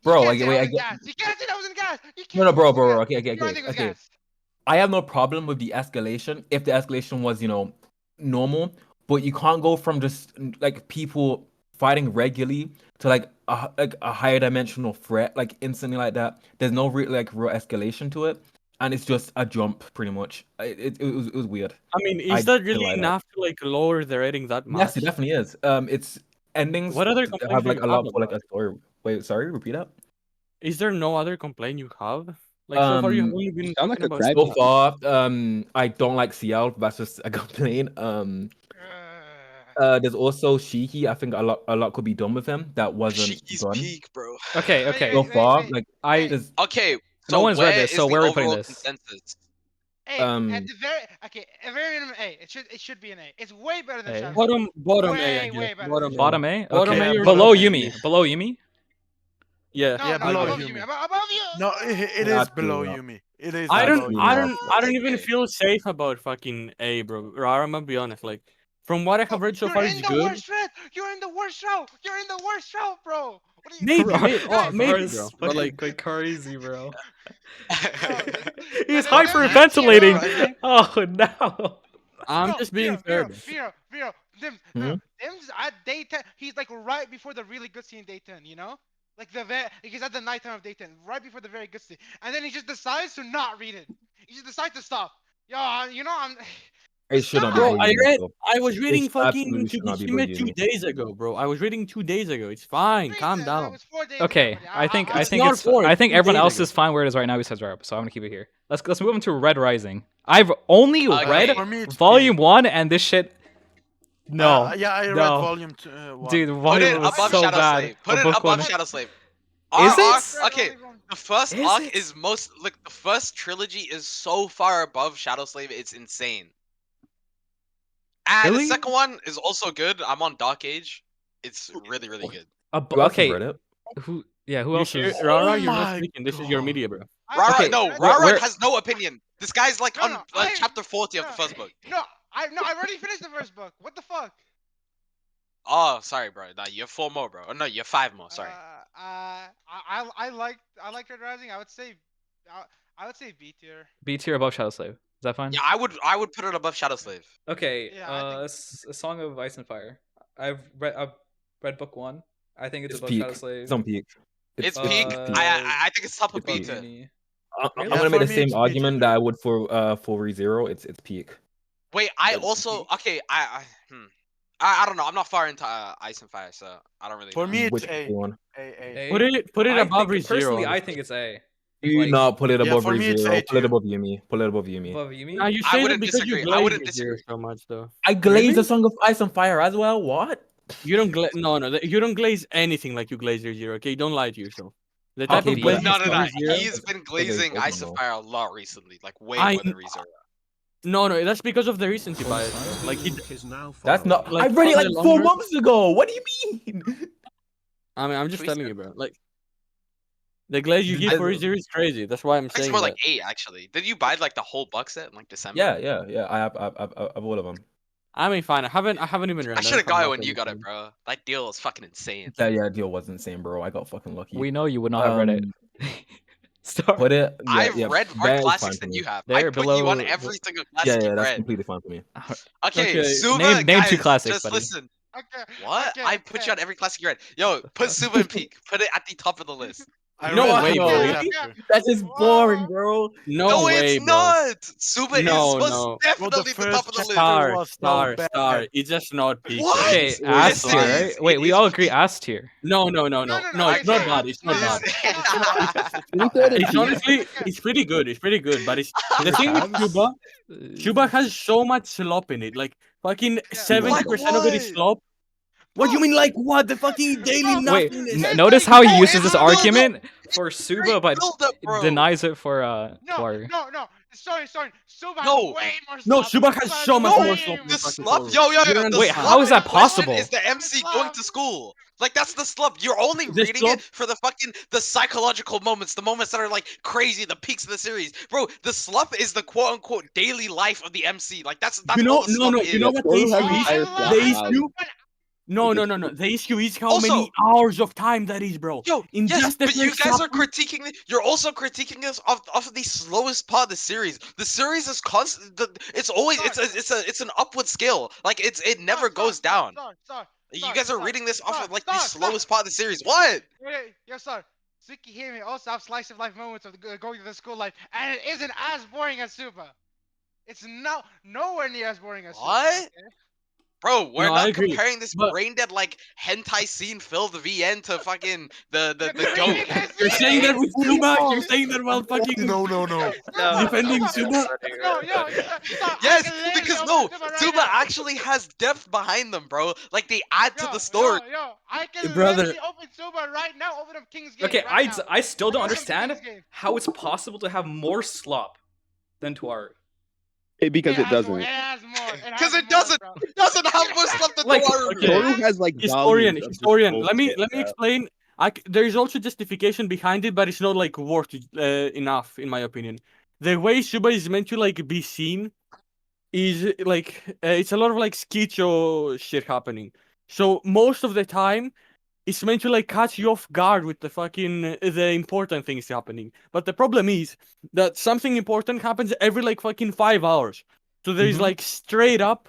Bro, can't like, say wait, that I was in get. gas. You can't say that was in gas. You can't No, say that bro, was in gas. okay. True ending was gas. I have no problem with the escalation if the escalation was, normal, but you can't go from just like people fighting regularly to like a higher dimensional threat like instantly like that. There's no real escalation to it, and it's just a jump pretty much. It was weird. I mean, I is that didn't really like that. enough to like lower the rating that much? Yes, it definitely is. It's endings What other that complaints have do like you a have lot for like about a story. Wait, sorry, repeat that. Is there no other complaint you have? Like so far, you have only You been sound like talking a about. crack- So far, I don't like CL. That's just a complaint. There's also Shiki. I think a lot could be done with him that wasn't Shiki's done. peak, bro. Okay. Wait, So far, wait. like I Okay, so no one's read where this, is so the where are we putting overall this? consensus? Hey, at the very minimum A. It should be an A. It's way better than A. Shadow. Bottom A, I Way, guess. way better. Bottom A. Bottom A. Bottom Okay. A or Below top A. Yumi. Below Yumi. Yeah. No, Yeah, no, below above Yumi. Yumi. Above you. No, it is Absolutely below not. Yumi. It is I below don't Yumi. even feel safe about fucking A, bro. I'm gonna be honest. Like, from what I have read so You're far, in it's the good. worst route. You're in the worst route. You're in the worst route, bro. What are you? Maybe, bro. But like, going crazy, bro. He's hyperventilating. Oh no. I'm just being fair. bro. Vero, Dims, Hmm? no, Dims at day 10. He's like right before the really good scene day 10. You know, like he's at the nighttime of day 10, right before the very good scene, and then he just decides to not read it. He just decides to stop. Yo, I'm. It should not be Bro, below Yumi, bro. I was reading fucking absolutely should not be below Tsukihime 2 Yumi. days ago, bro. I was reading 2 days ago. It's fine. Calm It down. was 4 days Okay, ago, buddy. I think It's not it's four, I it's think 2 everyone days else ago. is fine where it is right now besides Rob. So I'm gonna keep it here. Let's move on to Red Rising. I've only Okay. read For me, it's volume B. 1, and this shit. No. Yeah, I read no. volume 1. Dude, Put volume it was above so Shadow bad. Slave. Put But it book above one. Shadow Slave. Is Our it? arc, okay, the first Is arc it? is most like the first trilogy is so far above Shadow Slave, it's insane. And Really? the second one is also good. I'm on Dark Age. It's really, really good. Who else has Okay. read it? Who? Yeah. Who You else hear, is? Rara, Oh you're not my speaking. This is your God. media, bro. Rara, Okay, no, where- Rara has no opinion. This guy's like on I- chapter 40 of the no, first book. No, I already finished the first book. What the fuck? Oh, sorry, bro. No, you have 4 more, bro. Oh, no, you have 5 more. Sorry. I liked Red Rising. I would say B tier. B tier above Shadow Slave. Is that fine? Yeah, I would put it above Shadow Slave. Okay. Yeah, I think- A Song of Ice and Fire. I've Red Book 1. I think it's It's about peak. Shadow Slave. It's on peak. It's Uh, peak. I think it's top of It's peak. beta. Uni. I'm Really? gonna Yeah, make for the me, same it's argument PG. that I would for ReZero. It's peak. Wait, I It's also okay. I don't know. I'm not far into Ice and Fire, so I don't really For know. me, it's Which A. one? A. Put it I above think, ReZero. personally, I honestly. think it's A. Do Like, not put it Yeah, above for me, it's ReZero. A Put it tier. above Yumi. Put it above Yumi. Above Yumi? Now you I say that wouldn't because you disagree. I wouldn't glaze disagree. ReZero so much, though. I glazed Really? the Song of Ice and Fire as well. What? You don't you don't glaze anything like you glaze ReZero. Okay, don't lie to yourself. The type Okay, of but glaze you No, see no, no. ReZero. He's been glazing Ice and Fire a lot recently, like way I more than kn- ReZero. No, that's because of the recency bias. Bro. Like That's not. like, I read it for like the 4 longer- months ago. What do you mean? I mean, I'm just Please telling don't. you, bro. Like the glaze you get for ReZero is crazy. That's why I'm It's saying more that. like 8 actually. Did you buy like the whole box set in like December? Yeah. I have all of them. I mean, fine. I haven't even read. I it. should have don't got it have when you anything. got it, bro. That deal is fucking insane. Yeah. Deal was insane, bro. I got fucking lucky. We know you would not have read it. Start. Put it. Yeah, I've yeah, read more that is fine classics for than me. you have. There, I put you on below- every single classic Yeah, you've that's read. completely fine for me. Okay, Okay, Suba, name guys, two classics, just buddy. listen. Okay. What? Okay, I put okay. you on every classic you read. Yo, put Suba in peak. Put it at the top of the list. I No read way, the bro. first Really? chapter. That is boring, bro. No, No, way, it's bro. not. Suba No, is most no. definitely the top first of the list. chapter was so Star. bad. It's just not peak. What? Okay, It's ass Yes, it tier, is. right? Wait, It we is all agree peak. Oh, ass tier. No, it's not okay, bad. It's not bad. It's It's honestly, it's pretty good. It's pretty good, but it's the thing with Cuba has so much slop in it. Like fucking Yeah. 70% of it is what? slop. What do you mean, like what? The fucking daily Wait, nothingness. notice how he No, uses it's this build up. argument for Suba, Great but build up, bro. denies it for No, Toaru. no. Sorry. Suba has No. way more No, slop. Suba has so much No, more slop than the fucking slump, Toaru. yo, You don't the Wait, understand. how is that slump in question possible? is the MC going to school. Like that's the slump. You're only The reading slump- it for the psychological moments, the moments that are like crazy, the peaks of the series, bro. The slump is the quote unquote daily life of the MC. Like that's You know, all the slump is. you know what the Toaru has issue is? entire plot The about issue? it. No. The issue is how Also- many hours of time that is, bro. Yo, In yes, just the but you first guys are chapter? critiquing. You're also critiquing us off of the slowest part of the series. The series is constant. It's always it's an upward scale. Like it never goes down. You guys are reading this off of like the slowest part of the series. What? Yes, sir. Tsukihime also have slice of life moments of going to the school life, and it isn't as boring as Suba. It's nowhere near as boring as Suba. What? Okay? Bro, we're No, I not agree, comparing this but- brain dead like hentai scene filled VN to fucking the goat. You're saying that with Suba? You're saying that while fucking No. defending Suba? No, Yes, because no, Suba actually has depth behind them, bro. Like they add to the story. Yo, I can Brother. literally open Suba right now. Open up King's Gate. Okay, right now. I still don't Open up understand King's Gate. how it's possible to have more slop than Toaru. Because it has more, doesn't. It has more. Because has it more, doesn't. bro. It doesn't have more stuff than Like, Toaru. okay. Toaru has like Historian. volumes of just Let me bullshit, bro. explain. There is also justification behind it, but it's not like worth enough in my opinion. The way Suba is meant to like be seen is like it's a lot of like schizo shit happening. So most of the time, it's meant to like catch you off guard with the fucking the important things happening. But the problem is that something important happens every like fucking 5 hours. So there is like straight up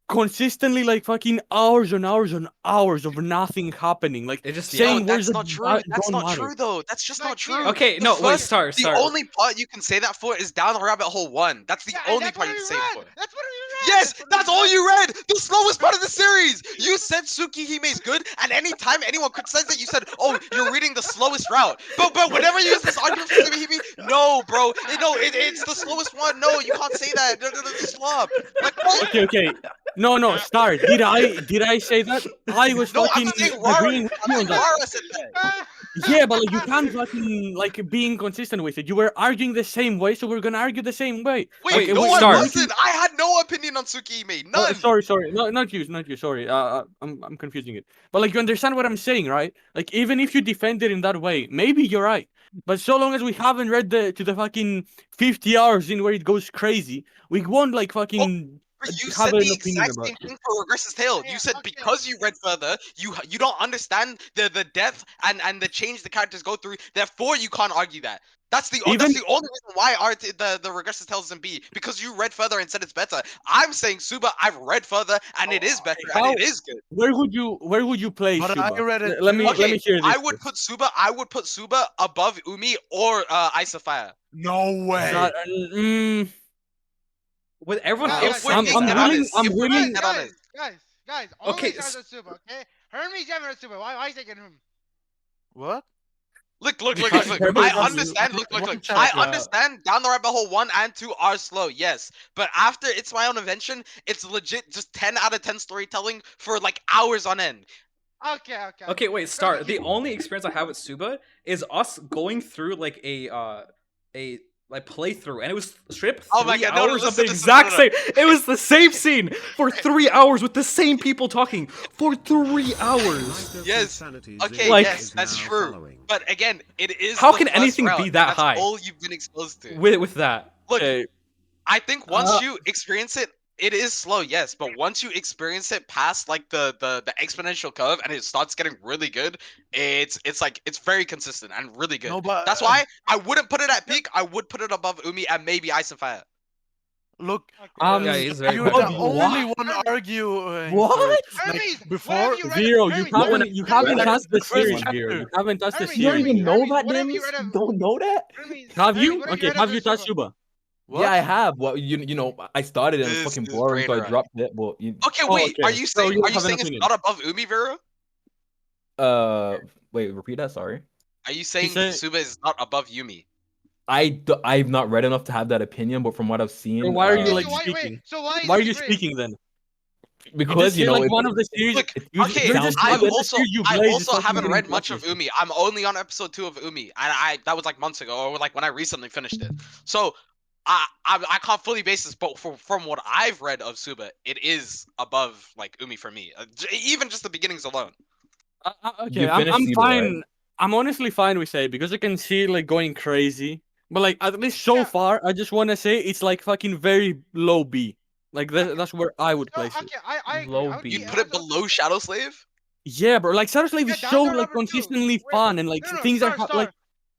consistently like fucking hours and hours and hours of nothing happening. Like It just- saying No, words that's that not true. That's don't not matter. true though. That's just not true. Okay, The no, wait, first- start. The only part you can say that for is down the rabbit hole 1. That's the only that's part what you we can say it read. for. That's what we read. Yes, what that's we all read. you read. The slowest part of the series. You said Tsukihime is good, and anytime anyone criticizes it, you said, "Oh, you're reading the slowest route." But whenever you use this argument for Subahibi, no, bro, it's the slowest one. No, you can't say that. The slop. Like what? Okay. No, Star. Did I say that? I was No, I'm fucking saying Rara. agreeing with you on that. Rara said that. Yeah, but like, you can't fucking like be inconsistent with it. You were arguing the same way, so we're gonna argue the same way. Wait, Okay, no, wait, I Star. wasn't. I had no opinion on Tsukihime. None. Sorry. No, not you. Sorry. I'm confusing it. But like, you understand what I'm saying, right? Like, even if you defend it in that way, maybe you're right. But so long as we haven't read to the fucking 50 hours in where it goes crazy, we won't like fucking You have said an the opinion exact about same it. thing for Regress's Tale. Yeah, You said okay. because you read further, you don't understand the depth and the change the characters go through. Therefore, you can't argue that. That's the only reason why the Regress's Tale is in B, because you read further and said it's better. I'm saying Suba, I've read further and it is better and it is good. Where would you place But I Suba? read it Let me too. let me hear this. I would put Suba above Umi or Ice of Fire. No way. That, With everyone Guys, else If we're saying being that, dead honest, I'm if we're willing- being dead honest. Guys, Okay, only stars at Suba, okay? Hermes never at Suba. Why is it getting him? What? Look. Because I Hermes- understand. Look. One I chapter. understand. Down the rabbit hole 1 and 2 are slow, yes. But after It's My Own Invention, it's legit just 10 out of 10 storytelling for like hours on end. Okay, wait, Star. The only experience I have with Suba is us going through like a like playthrough, and it was straight up 3 Oh my God, no, hours of the listen, exact no. same. It was the same scene for 3 hours with the same people talking for 3 hours. Yes. Okay, Like- yes, that's true. But again, it is. How the can first anything route, be and that that's high? all you've been exposed to. With that. Look, Okay. I think once you experience it, it is slow, yes. But once you experience it past like the exponential curve and it starts getting really good, it's very consistent and really good. No, but That's why I wouldn't put it at peak. I would put it above Umi and maybe Ice and Fire. Look, Yeah, he's very you're good. the only one arguing. What? For it. Hermes, Like, before Zero, you haven't touched the First series, chapter. Zero. You haven't touched the Hermes, You don't series. even yet. know Hermes, that, what have you Dames? read of- You don't know that? Hermes, Have Hermes, you? what Okay, read have of you touched Suba? Suba? What? Yeah, I have. Well, you know, I started and it was This fucking is boring, so I brain rot. dropped it. But you, Okay, Oh, wait. okay. Are you So saying you are you have an saying it's opinion. not above Umi, Vera? wait, repeat that. Sorry. Are you saying said- Suba is not above Yumi? I've not read enough to have that opinion, but from what I've seen, So why are you Okay, like so why, speaking? wait, so why is Why are this you great? speaking then? You because just you say know like it, one of the series. Look, You okay, just I the also series you I blaze is also fucking haven't getting read much of buffers. Umi. I'm only on episode 2 of Umi, and I that was like months ago, or like when I recently finished it. So I can't fully base this, but from what I've read of Suba, it is above like Umi for me. Even just the beginnings alone. Okay, You I'm finished Sibo, fine. right? I'm honestly fine with it because I can see it like going crazy. But like at least so Yeah. far, I just want to say it's like fucking very low B. Like that's where I would No, place it. okay, I agree. Low I would B. be You'd put it also- below Shadow Slave? Yeah, bro. Like Shadow Slave Yeah, is down so there, like number 2. consistently Wait, fun and like No, things Star, that have Star, like.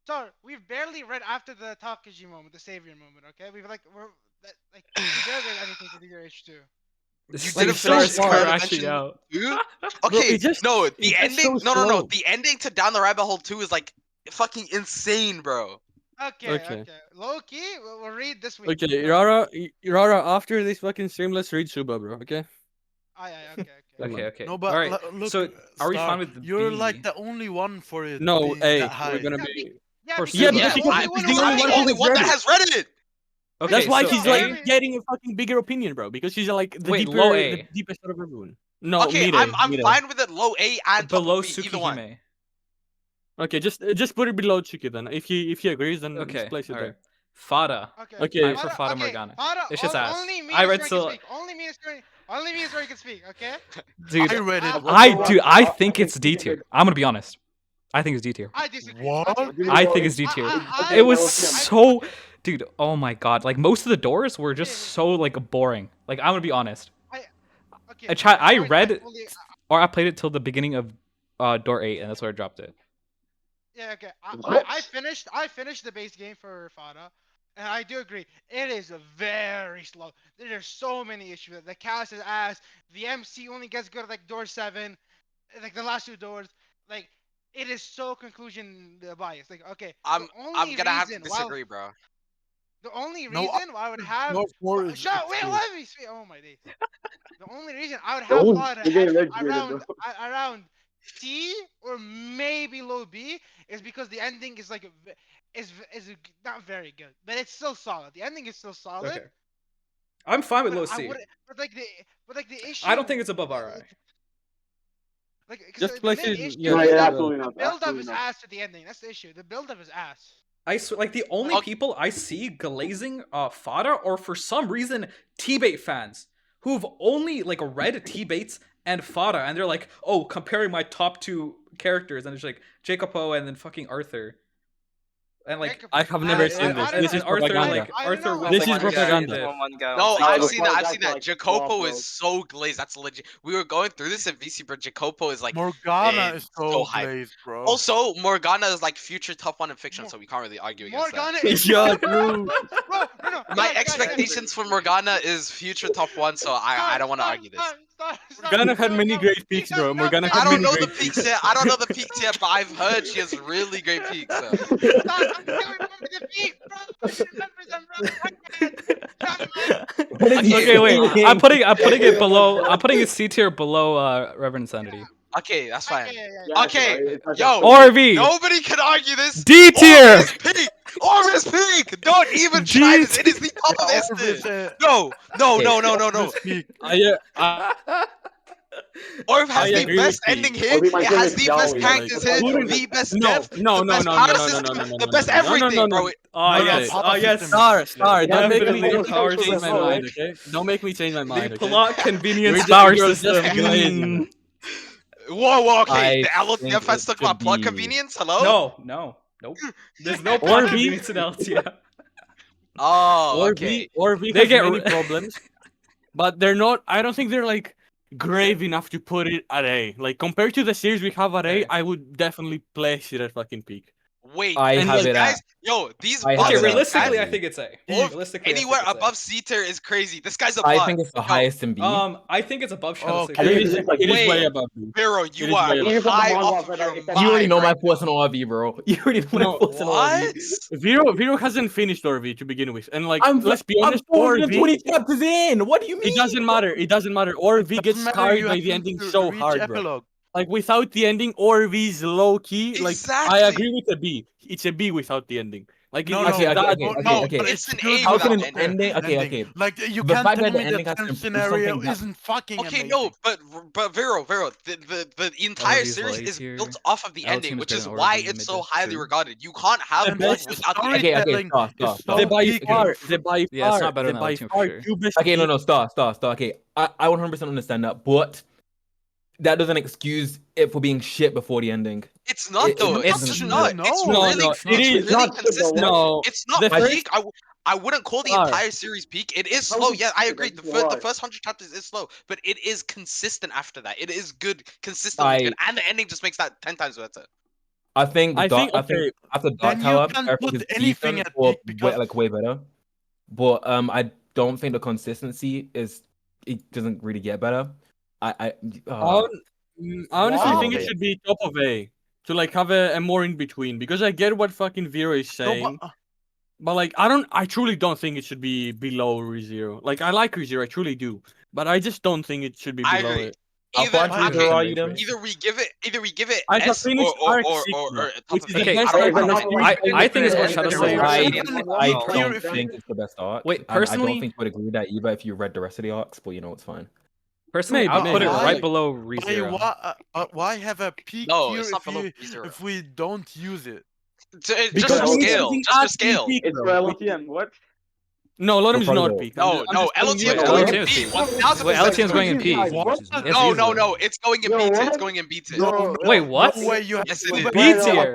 Star, we've barely read after the Takaji moment, the savior moment. Okay, we're we barely read anything for the year H2. You Like, didn't so finish far. crashing out. Two? Bro, Okay, it just- no, it's the just ending. so No. slow. The ending to Down the Rabbit Hole 2 is like fucking insane, bro. Okay. Low key, we'll read this week. Okay, Rara, after this fucking stream, let's read Suba, bro. Okay. Okay. Okay. No, but All right. look, So are we Star, fine with the you're B? like the only one for it. No, being A. that high. We're gonna Yeah, be. Yeah, For because Yeah, Suba. because he's he the can- only he's one the who only read one it. who that has read it. Okay, That's why so he's A? like getting a fucking bigger opinion, bro. Because he's like the Wait, deeper, low the A. deepest out of everyone. No, Okay, mid A, I'm mid A. fine with it low A and top below of B, either one. Tsukihime. Okay, just put it below Chuki then. If he agrees, then Okay. just place it All there. right. Fada. Okay. Time for Fada Morgana. It's just ass. Only me I and read Story so. can speak. Only me and Story can speak. Okay. Dude, I read it. I think it's D tier. I'm gonna be honest. I think it's D tier. I disagree. What? Okay. I think it's D tier. I- It was I- so, dude. Oh my god! Like most of the doors were just so like boring. Like I'm gonna be honest. Okay. I Story, read fully- or I played it till the beginning of door 8, and that's where I dropped it. Yeah. Okay. What? I finished the base game for Fada, and I do agree. It is very slow. There's so many issues. The cast is ass. The MC only gets good at like door 7, like the last 2 doors. Like it is so conclusion biased. Like okay. I'm the only gonna have to reason why- disagree, bro. The only No, reason why I would have North Four is shut wait, excellent. let me speak. Oh my days. The only reason I would have Don't Fada get electrocuted, around bro. around C or maybe low B is because the ending is like is not very good, but it's still solid. The ending is still solid. Okay. I'm fine with But low I C. would, but like the issue. I don't think it's above RI. Like, 'cause Just the place main it- issue yeah, is yeah, that absolutely the not, build up absolutely is not. ass to the ending. That's the issue. The build up is ass. I swear, like the only people I see glazing Fada are for some reason TBATE fans who've only like read TBATEs and Fada, and they're like, oh, comparing my top 2 characters, and it's like Jacopo and then fucking Arthur. And like I have never seen this. This is Arthur, propaganda. like Arthur was This is like propaganda. No, Yeah, I've but seen that. I've that's seen that. like Jacopo flop, is bro. so glazed. That's legit. We were going through this in VC, but Jacopo is like Morgana is so hype. glazed, bro. Also, Morgana is like future top one in fiction, so we can't really argue against Morgana that. is Yeah, true. Bro, no. My guys, expectations for Morgana is future top one, so I don't want to argue this. Morgana had many great peaks, bro. Morgana I had don't many know the great peaks yet. I don't know the peaks yet, but I've heard she has really great peaks. So. I remember the peak, bro. I remember them, bro. Okay, wait. I'm putting it below. I'm putting it C tier below Reverend Sanity. Okay, that's fine. Yeah, Okay, it's not yo, that ORV. nobody can argue this. D tier. Orv is peak. Orv is peak. Don't even try this. It is the top of S tier. No. Orv has I the agree best with ending you. here. Orv, my It has thing the is best Yaoi, characters like, here, wouldn't- the best No, depth, no, the no, best no, power no, no, system, no, no, the no, best no, no, no, everything, no, no. bro. Oh No, yes, power oh yes. system. Star, don't make me Definitely power change my system. mind, okay? Don't make me change my mind, The okay? plot convenience You're power just system. glazing. Whoa, okay. I The LOTM think fans it talk should about plot be- convenience. Hello? Nope. There's no plot ORV? convenience in LTM. Oh, okay. ORV They has get many problems, but they're not. I don't think they're like grave enough to put it at A. Like compared to the series we have at A, Okay. I would definitely place it at fucking peak. Wait, I And have like, it guys, at. yo, these I have Okay, it at realistically, A. I think it's A. Orv, Realistically, anywhere I think above it's C tier is crazy. This guy's a I plot. think it's the Yo, highest in B. A. I think it's above Shadow Okay. it Six. is, It's like- it is way Wait. above B. Vero, It you is are way above. high It's off of like- your it's like- You already mind know my right thoughts on ORV, bro. You already know my No. thoughts on What? ORV. Vero hasn't finished ORV to begin with, and like, I'm let's be I'm honest, 420 ORV. chapters in. What do you mean? It doesn't matter. It doesn't matter. ORV Doesn't gets matter, carried you by have the ending to so reach hard, bro. epilogue. Like without the ending, ORV's low key. Like I Exactly. agree with a B. It's a B without the ending. Like No, it's no, that No, okay. it's an good A How without can the an ending. ending? Okay. Like you The can't fact tell that the me ending that has to Tenth improve scenario something that- isn't fucking Okay, amazing. no, but Vero, the entire ORV's series low is tier. built off of the LTM ending, is which better is than why ORV it's so mid-depth highly too. regarded. You can't have The one best without the Okay, ending. Storytelling stop. is so the by peak far, and the by Yeah, it's far, not better the than by LTM for far sure. two best. Okay, no, stop. Okay, I 100% understand that, but that doesn't excuse it for being shit before the ending. It's not though. it's It's not. not. It's No, really, no, it's it is. really Not good, though. consistent. No, It's not the first- peak. I wouldn't call the Star. entire series peak. It is How slow. is it Yeah, I peak? agree. That's The why. first 100 chapters is slow, but it is consistent after that. It is good, consistently good, and the ending just makes that 10 times better. I think I think after Dark Then you Tower, can't everything put is anything decent at or peak because- way better. But I don't think the consistency it doesn't really get better. I honestly think it Wow. should be top of A to like have a more in between because I get what fucking Vero is No, saying, but like I truly don't think it should be below ReZero. Like I like ReZero, I truly do, but I just don't think it should be I below agree. it. How Either, far into okay, ReZero are you then? either we give it I have S finished or Arc 6, top which of is it. the Okay, best I- arc I- in the I- series. I think it's what Shadow Slayer. I Peak tier don't if you- think it's the best arc. Wait, and I personally- don't think you would agree with that either if you read the rest of the arcs, but you know it's fine. Personally, Maybe, I'll put it maybe. right Like- below Why, ReZero. why have a peak No, tier it's not if, below you, ReZero. if we don't use it? Just Because for we need scale. something Just for at scale. peak, It's for bro. LOTM. What? No, LOTM is probably not don't. peak. No, I'm no, just telling you LOTM is Wait, going LOTM in is B. peak. 1000%. Wait, LOTM is going in B. P. What? Yes, No, easily. no, it's going in Yo, B. It's what? going in B. No, Wait, what? No way you have Yes, it is. Suba- B tier.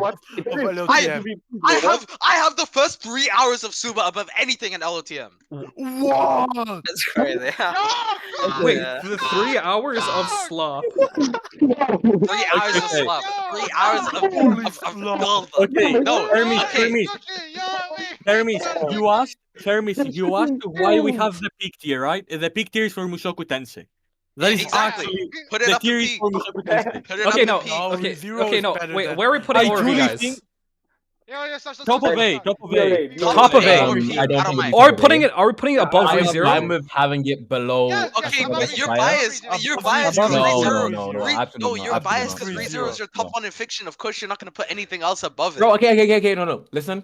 LOTM. I have the first 3 hours of Suba above anything in LOTM. What? That's crazy. Wait, Yeah. the 3 hours of slop. 3 hours of Okay. slop. 3 hours of slop. gold. Okay, No, Hermes, okay. you asked why we have the peak tier, right? The peak tier is for Mushoku Tensei. That is Exactly. actually Put it the up tier in is P. for Mushoku Tensei. Put it Okay, up no, in P. No, okay, ReZero okay, is no. better Wait, than- where are we putting I ORV, truly guys? think Stop, top of A, top of A. Top of A. I don't I don't think mind. Are we putting it above I'm ReZero? with having it below. Yes, Okay, yes, but above you're ReZero. biased. You're biased Above because ReZero. ReZero. No, absolutely No, not, you're absolutely biased not. because ReZero is your top one in fiction. Of course, you're not gonna put anything else above it. Bro, okay, no. Listen,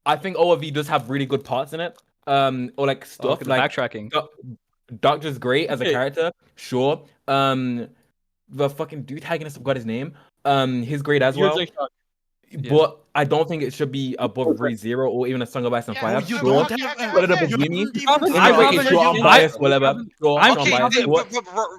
I think ORV does have really good parts in it. Or like Oh, stuff look at the like backtracking. Doctor's great as a Okay. character, sure. The fucking dude antagonist, I forgot his name. He's great as well. But I don't think it should be above ReZero or even A Song of Ice and Yeah, Fire. no, you Sure, don't have- put it above you Uni. haven't In even my said rating, it. sure, I'm You biased, haven't- whatever. Sure, I'm Okay, biased. What?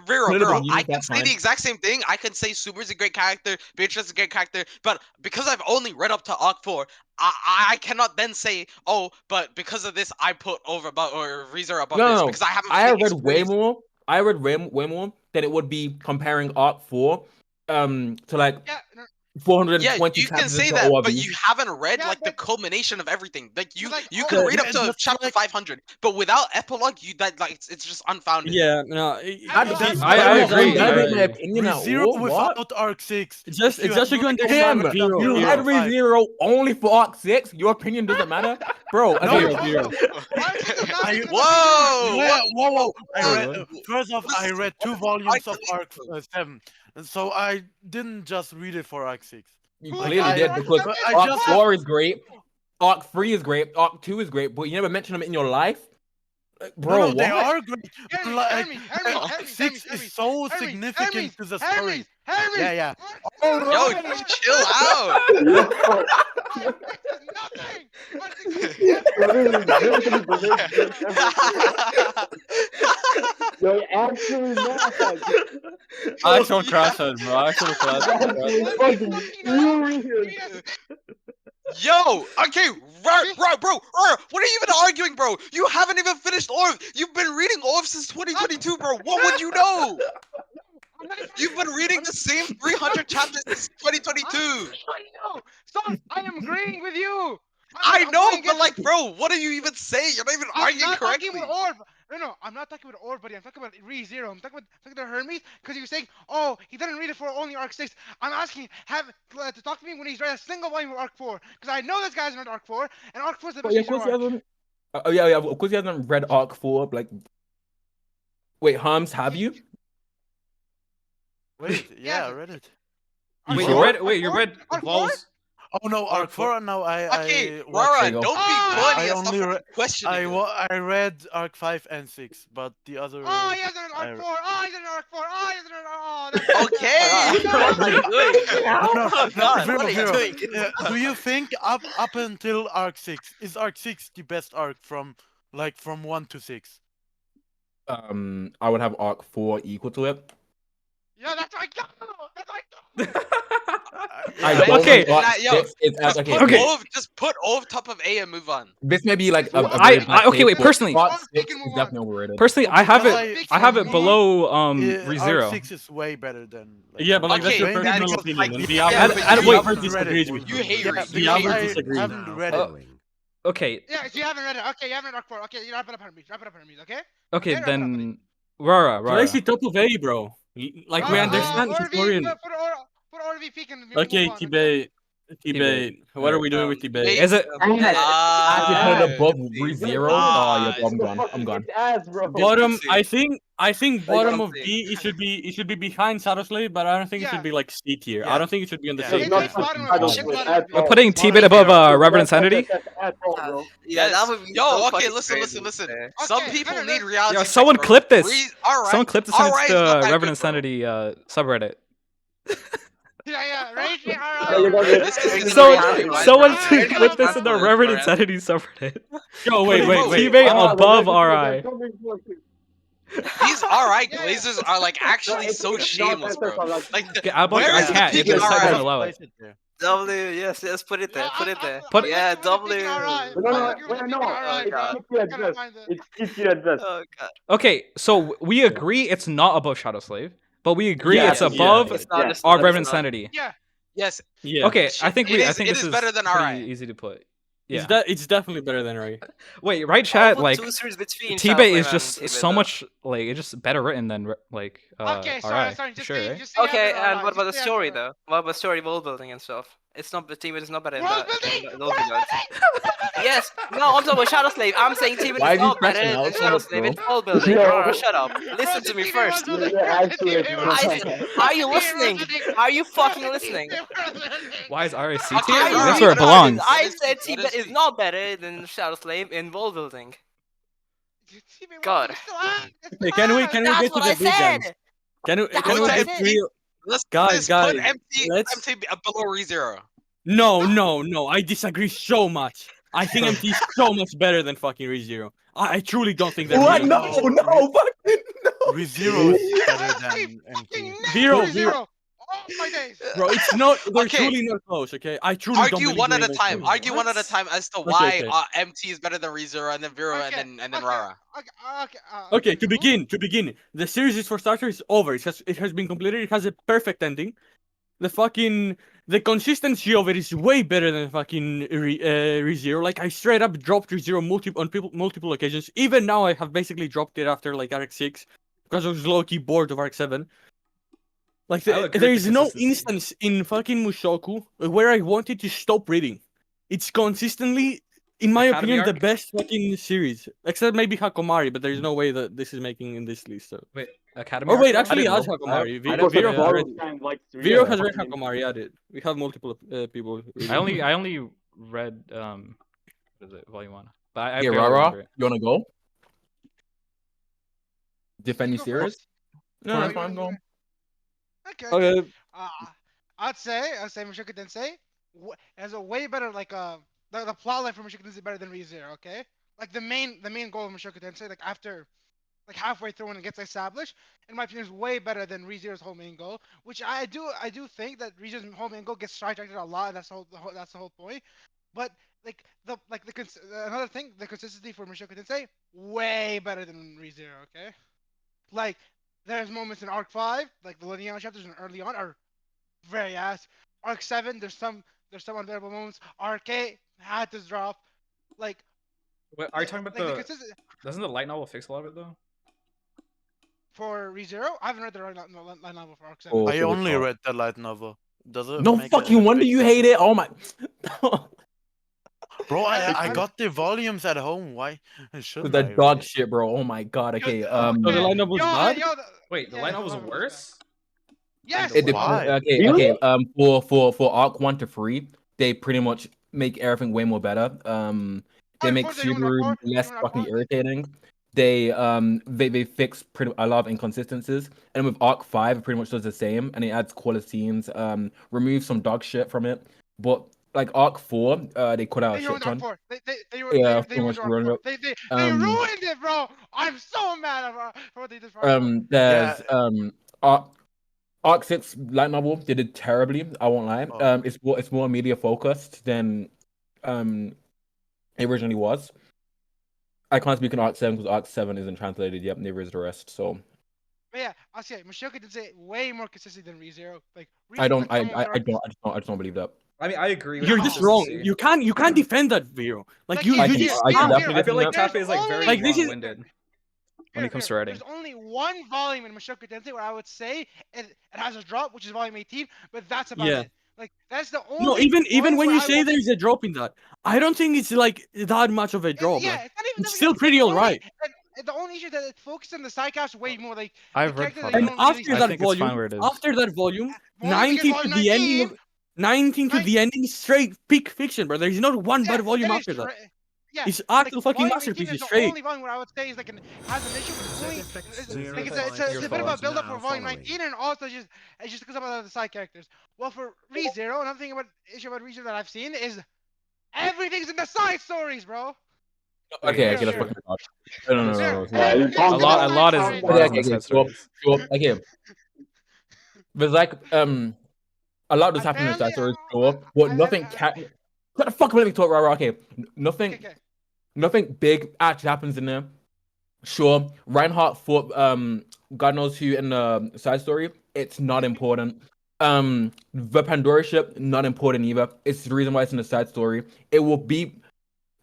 Vero, Put it above I Uni, can that's say the fine. exact same thing. I can say Subaru's a great character, Beatrice is a great character, but because I've only read up to Arc 4, I cannot then say, oh, but because of this, I put over above or ReZero above this No. because I haven't. I have fully read way experienced- more. I read way more than it would be comparing Arc 4 to like Yeah, no, 420 you can chapters say into that, ORV. but you haven't read Yeah, like the but- culmination of everything. Like you oh, can read up yeah, to just chapter like- 500, but without epilogue, it's just unfounded. Yeah, no. That's I agree. That is I- my opinion at ReZero all. What? without Arc 6. It's just If you so you had understand read Vero. up to You Arc had 5. ReZero only for Arc 6? Your opinion doesn't matter? Bro, No, Vero. Whoa! First off, I read 2 volumes of Arc 7, and so I didn't just read it for Arc 6. you clearly did because I Arc just- 4 is great, Arc 3 is great, Arc 2 is great, but you never mention them in your life? Like, bro, no, what? they are great. Hermes, Like, Hermes, Hermes, Arc Hermes, 6 Hermes, is so Hermes, significant Hermes, to the story. Hermes, Yeah. Yo, chill out. nothing. Yo, actually not. Actual crashers, bro. Actual crashers. Fucking furious. Yo, okay, right, bro. What are you even arguing, bro? You haven't even finished ORV. You've been reading ORV since 2022, bro. What would you know? You've been reading the same 300 chapters since 2022. I know. Stop. I am agreeing with you. I I'm know, going but against- like, bro, what are you even saying? You're not even I'm arguing not correctly. talking about Orb. No, I'm not talking about Orb, buddy. I'm talking about ReZero. I'm talking about Hermes because you're saying, oh, he didn't read it for only Arc 6. I'm asking to talk to me when he's read a single volume of Arc 4 because I know this guy's read Arc 4 and Arc 4 is the Oh, best yeah, of course he arc. hasn't. Yeah, of course he hasn't read Arc 4. Like, wait, Harms, have you? Wait, yeah, I read it. Arc Wait, four? you read Arc Vols? Oh no, Arc 4. No, Okay, I Rara, There you go. don't be Ah, funny I and only stop read- questioning. I read Arc 5 and 6, but the other. Oh, he hasn't read I- Arc 4. Oh, he hasn't read Arc 4. Oh, he hasn't read. Oh, that's Okay. No, Vero, What are you Vero, doing? do you think up until Arc 6 is Arc 6 the best arc from 1 to 6? I would have Arc 4 equal to it. Yeah, that's right. That's right. I Yeah, don't Okay. think Arc Nah, yo, 6 is as okay. Okay. Just put ORV top of A and move on. This may be like a I- very bad okay, take, wait, but personally- Arc Oh, 6 we is can move on. definitely overrated. Personally, I have Because it. I have it below Arc ReZero. 6 is way better than. Yeah, but like that's your Okay, personal that's opinion. like- and the yeah, average, but the you- average you read disagrees it. with You you. hate Yeah, Reed. The You average hate I Reed. disagrees. haven't read it. Okay, Yeah, so you haven't read it. Okay, you haven't read Arc 4. Okay, you wrap it up, Hermes. Wrap it up, Hermes. Okay. okay, wrap it up, then Rara. Place it top of A, bro. Like we understand Orv, historian. put ORV peak and Okay, move on, TBATE. TBATE. What are we doing with TBATE? Is it? I put it above ReZero. Ah, Oh, yeah, I'm gone. It's ass, bro. Bottom, see. I think bottom of see. B it should be behind Shadow Slave, but I don't think it Yeah. should be like C tier. Yeah. I don't think it should be on the Yeah. same It's not tier. just bottom I of don't it. It's play bottom at of it. all. We're putting T-Bit above Reverend Sanity. That's all, bro. Yeah, Yes. that would be Yo, so okay, fucking listen. crazy. Some Okay, people no, need no. reality. Yo, checks, someone bro. clip this. Alright. Someone clip this and it's Alright, it's not the that Reverend good, bro. Insanity subreddit. Yeah, right. Yeah, you're gonna This is get- So, reality, right? someone Yeah, to yeah, clip this in the yeah. Reverend Insanity subreddit. Yo, wait. T-Bait Ah, above the RI. These RI Yeah. glazers are like actually so shameless, bro. Like, Okay, I where is the can't. peak If in the site doesn't RI? allow it. Place it there. W, yes, put it there, put it there. Put- Yeah, W. No, it's easy address. Oh god. Okay, so we agree it's not above Shadow Slave, but we agree Yeah, it's yeah, above It's not, Yeah. it's our not, Reverend it's not. Sanity. Yeah. Yes, Yeah. Okay, I think It I is- think it this is is better than pretty RI. easy to put. It's Yeah. it's definitely better than Ray. Wait, right I'll chat, put like two series between T-Bait Shadow is Flame just and T-Bait, so though. much like it's just better written than like Okay, RI. sorry. Just Sure, say, right? just say Okay, after and RI, what about the just say story after RI. though? What about story, world building and stuff? It's not the T-Bait is not better than World that. building! than World those building! guys. Yes, no, I'm talking about Shadow Slave. I'm saying T-Bait Why is is he not better crashing out than so Shadow much, Slave. bro? It's world building. Yo. Shut up. Listen to me first. Are you listening? Are you fucking listening? Why is RI C Okay, tier? Rara, That's where it what is- belongs. what I is said T- T-Bait what is T? not better than Shadow Slave in world building. God. Hey, can we That's get to what the I big guns? said. Can we That's get what I to said. real? Let's Guys, put let's- empty below ReZero. No. I disagree so much. I think MT is so much better than fucking ReZero. I truly don't think that. What? ReZero- No, fucking no. ReZero is better than MT. Vero, Zero. All my days. Bro, it's not. They're Okay. truly not close. Okay, I truly don't Argue believe one they're at a even time. close. Argue one at a time as to Okay, why okay. MT is better than ReZero, and then Vero, Okay, and then okay, Rara. Okay, to begin, the series is for starters over. It has been completed. It has a perfect ending. The consistency of it is way better than fucking ReZero. Like I straight up dropped ReZero multiple occasions. Even now, I have basically dropped it after like Arc 6 because I was low key bored of Arc 7. Like I'll agree there with is the no consistency. instance in fucking Mushoku where I wanted to stop reading. It's consistently, in my Academy opinion, the arc? best fucking series. Except maybe Hakamori, but there's no way that this is making in this list. So. Wait, Academy Oh arc, wait, bro? actually, didn't as know. Hakamori, I Vero didn't has know. read. Like Vero has read Hakamori. Added. We have multiple people. Reading. I only read what is it, volume 1. But I Hey, barely Rara, remember it. you wanna go? Defend your Go series? first. No, That's no. fine, go. Okay. Okay. I'd say Mushoku Tensei has a way better the plot line for Mushoku Tensei is better than ReZero. Okay, like the main goal of Mushoku Tensei, like after like halfway through when it gets established, in my opinion, is way better than ReZero's whole main goal. Which I do think that ReZero's whole main goal gets sidetracked a lot. And that's the whole point. But another thing, the consistency for Mushoku Tensei way better than ReZero. Okay, like there's moments in Arc 5, like the linear chapters and early on are very ass. Arc 7, there's some unbearable moments. Arc 8 had to drop. Like, Wait, are you talking about like doesn't the light novel fix a lot of it though? for ReZero? I haven't read the light novel for Arc 7. Oh, I so only it's read the light novel. Does it no make fucking a wonder you hate it. Oh my. Bro, I got the volumes at home. Why shouldn't The I read dog it? shit, bro. Oh my god. Okay. So the light novel is bad. Wait, the light novel's worse? Yes. It depends. Why? Okay. Really? For Arc 1 to 3, they pretty much make everything way more better. They Arc make 4, they ruined Subaru Arc 4, less they ruined Arc fucking 4. irritating. They fix pretty a lot of inconsistencies, and with Arc 5, it pretty much does the same, and it adds cooler scenes, removes some dog shit from it. But like Arc 4, they cut out a They shit ruined Arc ton. 4. They Yeah, ruined pretty much Arc ruined 4. it. They ruined it, bro. I'm so mad for what they did for Arc 4. There's Arc 6 light novel. They did terribly. I won't lie. Oh. It's more media focused than it originally was. I can't speak on Arc 7 because Arc 7 isn't translated yet. Neither is the rest. So But yeah, I'll say Mushoku Tensei way more consistent than ReZero. Like I don't. like, I just don't believe that. I mean, I agree with You're the just wrong. consistency. You can't defend that, Vero. Like you here, you here, just I can can't. definitely I feel like defend that. Tappe is like very Like, this is- long-winded when it comes to writing. There's only one volume in Mushoku Tensei where I would say it has a drop, which is volume 18, but that's about Yeah. it. Like that's the only. No, even volume when where you I say will- there's a drop in that, I don't think it's like that much of a drop. yeah, Like, it's not even. it's still pretty alright. The only issue is that it focuses on the sidecast way more. Like I've the read characters that Fun. you And don't really after see. that think it's fine volume, where it is. Volume 19 to volume the ending 19, of 19 to the ending, straight peak fiction, bro. There's not one bad volume it is after that. tra- Yeah, It's actual fucking volume 18 masterpieces is the straight. only one where I would say is like has an issue with it's a bit of a build up for volume 19, and also just because of the side characters. Well, for ReZero, another thing about issue about ReZero that I've seen is everything's in the side stories, bro. Okay, Here, that's here. fucking hard. No. A lot is Sorry. in the side Sure. stories. Okay. There's like a lot does happen in the side stories, sure, but nothing can. What the fuck? Let me talk, Rara. Okay, nothing. Okay. Nothing big actually happens in there. Sure, Reinhardt fought God knows who in the side story. It's not important. The Pandora ship, not important either. It's the reason why it's in the side story. It will be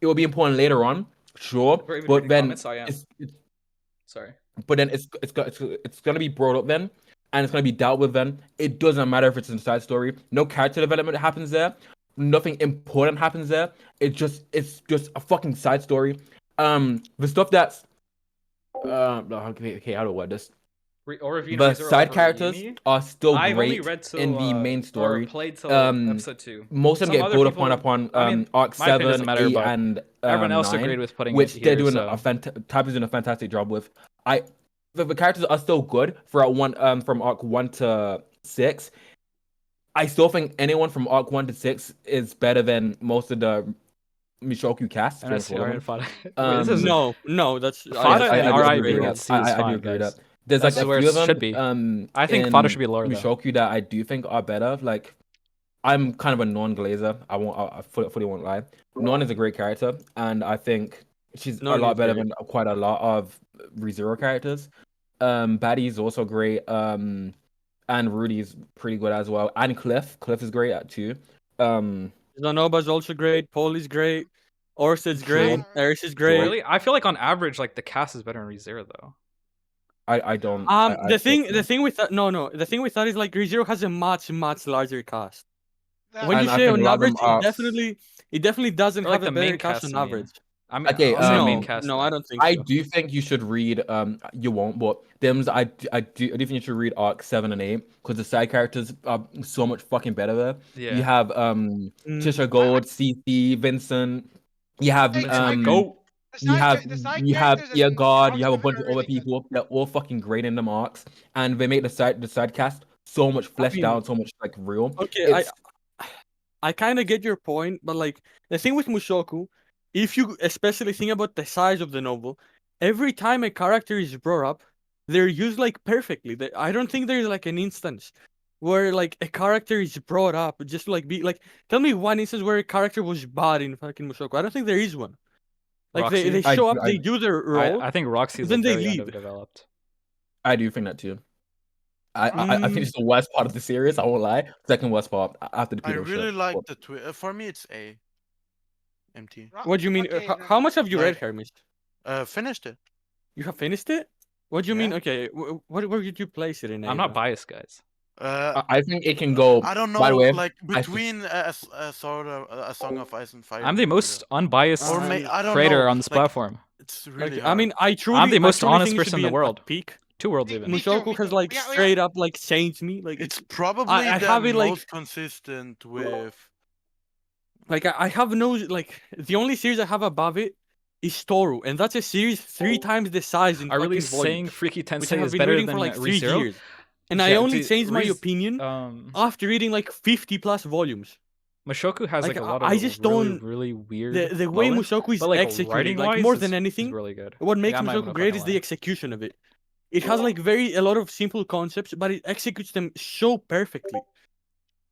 important later on, sure, Before even but reading then comments, I am. Sorry. but then it's gonna be brought up then, and it's gonna be dealt with then. It doesn't matter if it's in the side story. No character development happens there. Nothing important happens there. It's just a fucking side story. The stuff that's okay, how do I word this? ORV The ReZero side over characters Uni? are still I've only great read till, in the main or story. played till Um, episode 2. Most of them Some get other built people- upon I mean, Arc my opinion 7, doesn't matter, 8, but and everyone else 9, agreed with putting which it they're here, doing so. Type is doing a fantastic job with. The characters are still good for from Arc 1 to 6. I still think anyone from Arc 1 to 6 is better than most of the Mushoku cast. And I just see all of Ari them. and Fada. Wait, this is No, that's Fada I and do Ari agree being with at that. C is I do fine, agree with guys. that. There's That's like a where few it of them should be. I think in Fada should be lower though. Mushoku that I do think are better. Like, I'm kind of a non-glazer. I fully won't lie. Non is a great character, and I think she's Non a lot is better great. than quite a lot of ReZero characters. Baddie is also great. And Rudy's pretty good as well. And Cliff is great at too. Zanoba's also great. Paul is great. Orsed's Sure. great. Eris is great. Really? I feel like on average, like the cast is better in ReZero though. I don't. The thing with that, the thing with that is like ReZero has a much larger cast. When And you I say think a on lot of average, them are- it definitely doesn't Or, like, have a the main better cast cast, on I mean. average. I mean, Okay, I'll say no, main cast. no, then. I don't think I so. do think you should read. You won't, but Dims. I do think you should read Arc 7 and 8 because the side characters are so much fucking better there. Yeah. You have Tisha Gold, CC, Vincent. You have Go. you have characters Ear in God. Arc You have a 7 bunch are of other really good. people. They're all fucking great in them arcs, and they make the side cast so much fleshed mean, out, so much like real. Okay, It's- I kind of get your point, but like the thing with Mushoku, if you especially think about the size of the novel, every time a character is brought up, they're used like perfectly. I don't think there's like an instance where like a character is brought up just to, like be like. Tell me one instance where a character was bad in fucking Mushoku. I don't think there is one. Like Roxy? they show up, they do their role, I think Roxy is then like, they very leave. underdeveloped. I do think that too. I think it's the worst part of the series. I won't lie. Second worst part after the I pedo really shit. like But- the twist. For me, it's A. MT. What do you mean? Okay, How much have you read, Like- Hermes? Finished it. You have finished it? What do you mean? Yeah. Okay, where did you place it in? I'm not biased, guys. I think it can go. I don't know, By the way, like I- between a sort of a Song of Ice and Fire. I'm the most unbiased Or I don't creator know, on this like, platform. It's really Like, hard. I mean, I truly. I'm the most truly honest think it should person in be the an world. at peak. 2 worlds even. Me too, Mushoku me has too. like Yeah, straight up like changed me. Like it's probably I the have it, like- most consistent with. like I have no like the only series I have above it is Toaru, and that's a series 3 times the size in Are really fucking saying volumes, Freaky which I Tensei have is been better reading than for like 3 ReZero? years, and I Yeah, only dude, changed my opinion after reading like 50 plus volumes. Mushoku has like Like, a lot I of just really, don't- really weird. The way moments, Mushoku is but, like, executed, writing-wise, like more is- than is anything, really good. what makes I'm not even Mushoku gonna great fucking is the lie. execution of it. It has like a lot of simple concepts, but it executes them so perfectly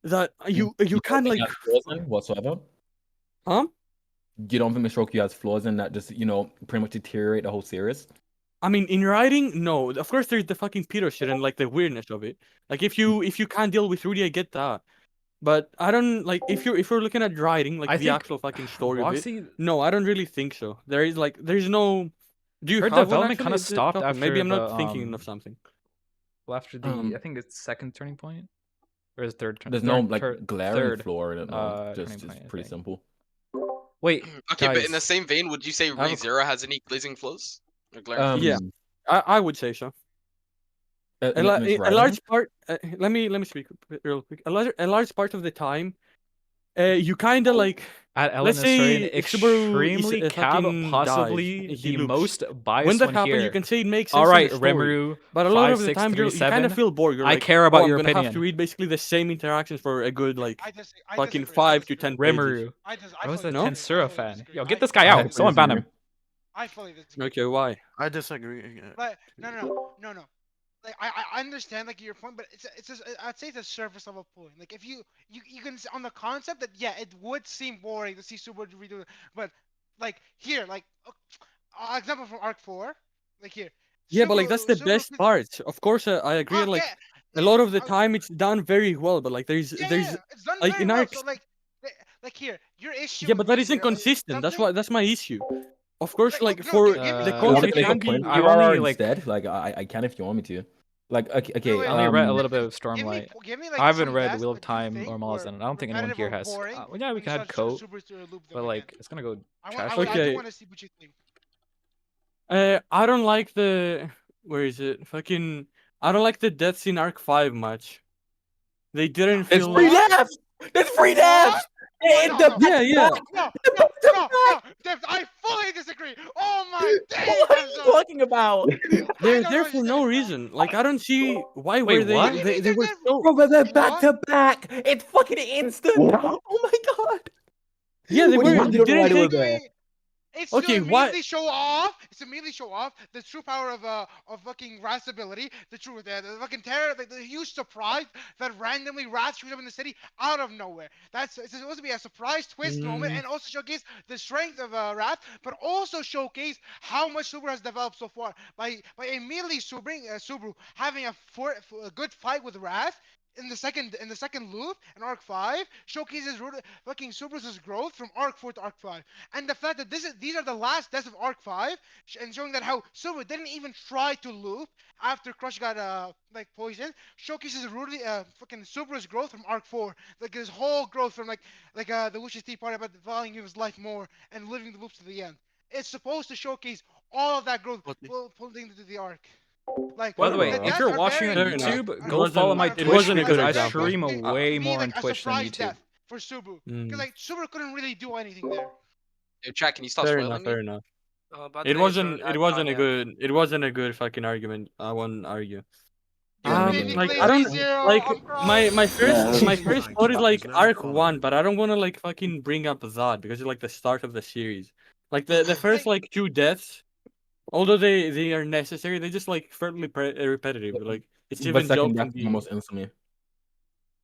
that you don't can't think like, it has flaws in whatsoever. huh? You don't think Mushoku has flaws in that just pretty much deteriorate the whole series? I mean, in writing, no. Of course, there's the fucking pedo shit and like the weirdness of it. Like if you can't deal with Rudy, I get that. But I don't like if you're looking at writing, like I the think actual fucking story of Roxy, it. No, I don't really think so. There's no. Do you her have one development actually? kinda Is it stopped topic? after Maybe I'm not the, thinking of something. well, after the I think it's second turning point, or is third turn? There's no like glaring third, flaw in it. No. turning Just point, I it's pretty think. simple. Wait, Okay, but in the guys, same vein, would you say have a- ReZero has any glazing flaws? Or glaring Yeah. flaws? I would say so. A large part. Let me speak real quick. A large part of the time, you kind of like. at Ellen let's Historian, say Subaru is extremely a cab, fucking possibly dies, he the loops. most biased When that one happens, here. you can say it makes sense. All right, in the story, Remuru, but a lot of the time you kind 5637, of feel bored. You're I like, care about oh, your I'm gonna have to opinion. read basically the same interactions for a good like I fucking disagree, 5 to 10 pages. Remuru. I I was a fully No? disagree. I Tensura fully fan. disagree. Yo, get this guy out. Someone ban him. I fully disagree. Okay, why? I disagree. But no. Like I understand like your point, but I'd say it's a surface level point. Like if you can on the concept that yeah, it would seem boring to see Subaru redo it, but like here, like example from Arc 4, like here. Yeah, but like that's the Subaru best part. Of course, I agree. Like a lot of the time, it's done very well. But like there's it's done like very in well. Arc. So like here, your issue. Yeah, with but that ReZero isn't is consistent. something- That's my issue. Of course, Like, like no, for give me- the Uh, You want me concept to make a can be. point? I've You are only, like- instead. Like I can if you want me to. Like okay. wait, I only read a um, little bit of Give me, Stormlight. give me, like, I haven't some read best Wheel that of you Time think or were Malazan. I don't think anyone repetitive here or has. boring Yeah, we when you can add saw Coat, Subaru to loop them but like again. it's gonna go trash. I do Okay. want to see what you think. I don't like the where is it? Fucking I don't like the deaths in Arc 5 much. They didn't There's feel free like deaths. There's free deaths. It- the- Yeah, yeah. No, Devs, I fully disagree. Oh my days, What are you Devs, talking about? They're don't there for no understand, bro. reason. Like I don't see why Wait, were they what? they were so Bro, but they're What? back to back. It's fucking instant. What? Oh my god. yeah they What do you were mean they you don't know why didn't they were take there? It's Okay, to why- immediately show off. It's to immediately show off the true power of fucking Wrath's ability, the fucking terror, like the huge surprise that randomly Wrath shows up in the city out of nowhere. It's supposed to be a surprise twist moment, and also showcase the strength of Wrath, but also showcase how much Subaru has developed so far by immediately Subaru having a good fight with Wrath. In the second loop in Arc 5 showcases fucking Subaru's growth from Arc 4 to Arc 5, and the fact that these are the last deaths of Arc 5, and showing that how Subaru didn't even try to loop after Crush got like poisoned, showcases fucking Subaru's growth from Arc 4, like his whole growth from the Lucius Tea Party about valuing his life more and living the loops to the end. It's supposed to showcase all of that growth pulled into the arc. Like, By the way, the if deaths you're are watching on very Fair enough. YouTube, unique. go follow my It Twitch wasn't a because good I example. stream To way me, more like on a Twitch than surprise YouTube. death for Subaru, because like Subaru couldn't really do anything there. Yo, Jack, can you stop Fair spoiling enough, me? fair enough. By the It way, wasn't so it I wasn't a found good it wasn't a good fucking argument. I won't argue. You Yeah, made me Like play I don't ReZero. like I'm crying. my first my first Thank thought you. is like Never arc follow. 1, but I don't want to like fucking bring up that because it's like the start of the series. Like the first like two deaths, although they are necessary, they just like fairly repetitive. Like it's But even second jokes death in the almost instantly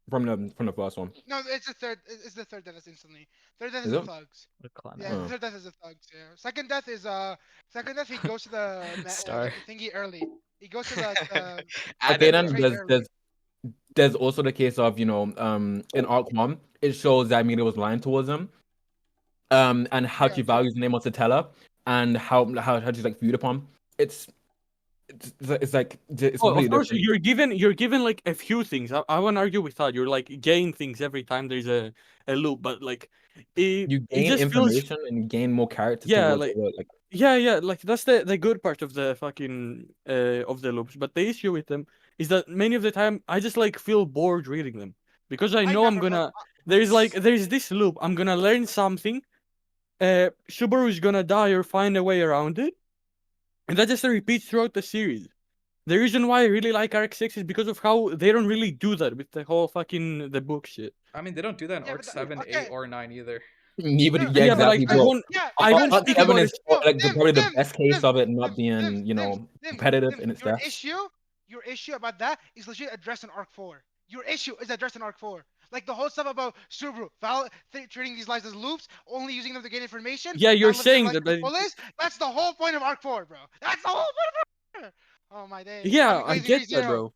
from the first one. No, it's the third. It's the third death that's instantly. Third death is Is the it? thugs. The Clannad. Yeah, the Oh. third death is the thugs. Yeah. Second death is he goes to the Star. thingy early. He goes to the Okay, Added, then bro. trade early. there's also the case of in Arc 1 it shows that Amelia was lying towards him, and how Yeah, she true. values the name of Satella, and how she's like viewed upon. It's like it's Oh, completely of course, different. you're given like a few things. I won't argue with that. You're like gain things every time there's a loop, but like You it gain just feels information and you gain more characters yeah towards like the like. yeah like that's the good part of the fucking of the loops. But the issue with them is that many of the time I just like feel bored reading them because I know I'm never gonna felt- there's this loop. I'm gonna learn something. Subaru is gonna die or find a way around it, and that just repeats throughout the series. The reason why I really like Arc 6 is because of how they don't really do that with the whole fucking the book shit. I mean, they don't do that in Yeah, Arc but 7, okay. 8, or 9 either. Yeah, Yeah, but like exactly, I bro. don't Yeah, I don't Arc speak 7 about is it. No, like Dim, probably the Dim, best case Dim, of it not Dim, being Dim, competitive in its your deaths. issue about that is legit addressed in Arc 4. Your issue is addressed in Arc 4. Like the whole stuff about Subaru treating these lives as loops, only using them to gain information. Yeah, you're not living their saying life that, to the but fullest. That's the whole point of Arc 4, bro. That's the whole point of Arc 4. Oh my days. yeah, I'm I crazy get that, ReZero. bro.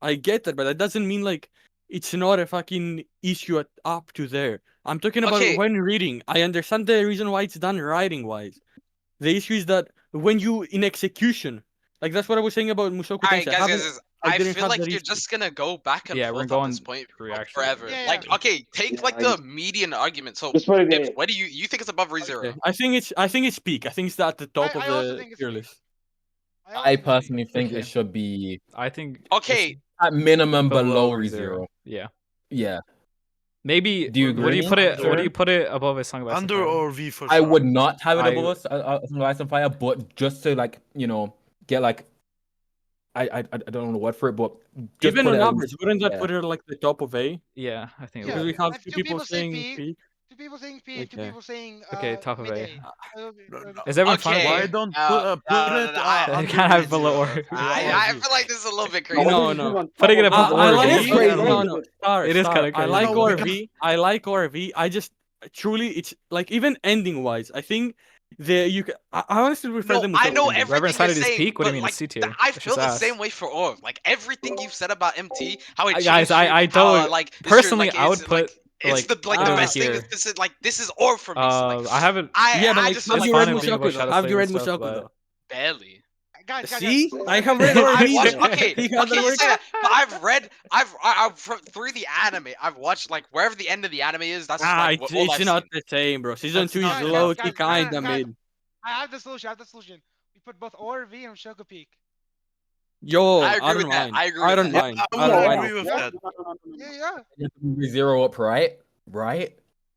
I get that, but that doesn't mean like it's not a fucking issue up to there. I'm talking about Okay. when reading. I understand the reason why it's done writing wise. The issue is that when you in execution, like that's what I was saying about Mushoku Alright, Tensei. guys, I didn't feel have like that you're issue. just gonna go back and Yeah, we're forth going on this point through for actually. forever. Yeah, Like, yeah. okay, take Yeah, like I the get- median argument. So, Just put it Dibs, in. what do you think it's above ReZero? Okay. I think it's peak. I think it's at the top of I also the think it's tier peak. list. also I think it's personally think Okay. it should be I think Okay, at minimum below below ReZero. Yeah. Yeah. Maybe. Do you What do you agree, put it? What do Sharon? you put it above a song about? Under or V for I sure. would not have it I- above some Lights on Fire, but just to like get like I don't know the word for it, but just Even put on it at average, wouldn't that yeah. put it like the top of A? Yeah, I think it Yeah. Because would. we have If two two people people say saying peak, peak. Two people saying P, two Okay. people saying Okay, top of A. Is Is everyone fine Okay. with Why it? don't no, put no, it no, I- under Can't have below ReZero. or- I feel like this is a little bit crazy. No, no. Putting it above I ORV. like It's crazy. no. Star, It is Star. kinda I like crazy. No, ORV. I like ORV. I just truly, it's like even ending wise. I think I honestly prefer No, them. I without know ending. everything Reverend you're cited his saying, peak. What do but you mean, like it's C tier? I It's feel just the ass. same way for Orv. Like everything you've said about MT, how it Guys, changed you, I how, don't like this personally. Like, I would it's, put it's the like the over best thing. here. This is like this is Orv for me. So, like, I haven't. Yeah, but I like, just have feel you like read fine with being Mushoku? about Though? Shadow Have you read Slayer stuff, Mushoku but- though? barely. Guys, See, guys, I have read I ORV. watched. though. Okay, He has okay, the you word- say that, but I've read. I've through the anime. I've watched like wherever the end of the anime is. That's like it's, all it's I've not seen. the same, bro. Season That's 2 is not the low same. key kinda mid. I have the solution. We put both ORV and Mushoku Peak. Yo, I agree don't with that. mind. I agree I with don't that. mind. I'm I don't gonna mind. agree with Yeah. that. Yeah. ReZero up, right? Right?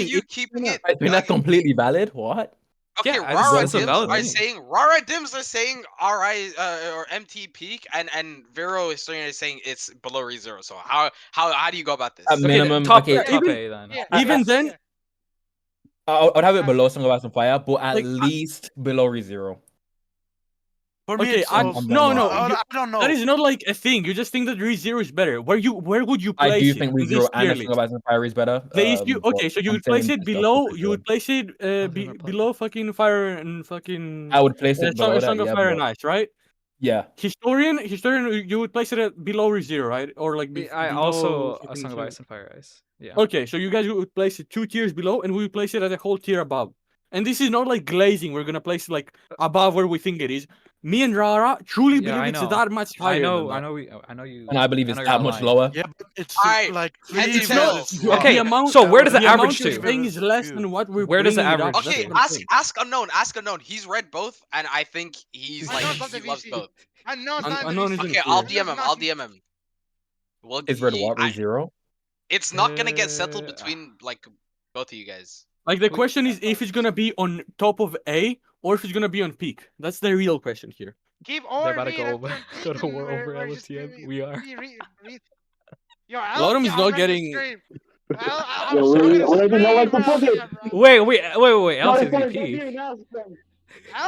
saying you it- keeping it? I mean, that's completely valid. What? Okay, Yeah, Rara that's a Dims valid are thing. saying RI or MT peak, and Vero is saying it's below ReZero. So how do you go about this? At Okay, minimum, top okay, top even- A then. Yeah, even yeah, then, yeah. I'd have it below Song of Ice and Fire, but at least below ReZero. For me, Okay, it's I'm also, no, I don't know. That is not like a thing. You just think that ReZero is better. Where would you I place do it think in this ReZero and tier Song of list? Ice and Fire is better. Okay, so you I'm would place saying it just below. for You would place it below fucking Fire and fucking. I would place it below that. Song of Yeah, Fire and Ice, right? yeah. Historian, you would place it at below ReZero, right? Or like I below also a fucking Song of Zero. Ice and Fire Ice. Yeah. Okay, so you guys would place it 2 tiers below, and we would place it at a whole tier above. And this is not like glazing. We're gonna place it like above where we think it is. Me and Rara truly Yeah, believe I it's know. that much higher. I know. than that. I know you. And I believe it's know that you're much lying. lower. Yeah, but it's Alright, like heads or really tails? good. Okay, The amount, so where does the the amount average you're to? saying is less than what we're Where does the bringing it average up. That's Okay, what I'm ask saying. ask unknown. Ask unknown. He's read both, and I think he's I like know it's not he the loves VC. both. I know it's not the Unknown VC. isn't Okay, here. I'll DM him. I'll DM him. Well, Is Red what ReZero? it's not gonna get settled between like both of you guys. Like the question is if it's gonna be on top of A or if it's gonna be on peak. That's the real question here. Keep They're about to ORV go and over, LTM go to peak, war and over we're just LOTM. We are. Yo, LOTM is LTM not read the getting. stream. I'm Yeah, so we gonna don't know what scream to for put it. LTM, bro. Wait. No, LTM it's fine, VP. don't do it,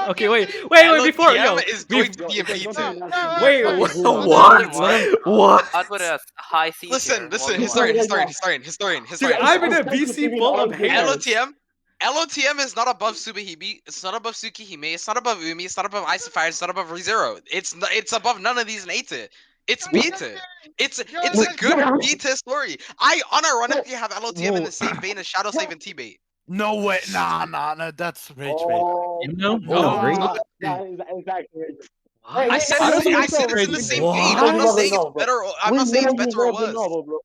Okay, LTM wait. is- Before LOTM is going to Yo, be a it's pizza. like, No, Wait, wait, what? What? I'd put it at high C Listen, tier. listen, Volume one. historian. Dude, I'm in a VC full of haters. LOTM is not above Subahibi. It's not above Tsukihime. It's not above Umi. It's not above Ice and Fire. It's not above ReZero. It's above none of these in A tier. It's B tier. It's a good B tier story. I unironically have LOTM in the same vein as Shadow Save and TBATE. No way, nah, that's rage bait. No, Oh, great. I said it's in the same vein. I'm not saying it's better. I'm not saying it's better or worse.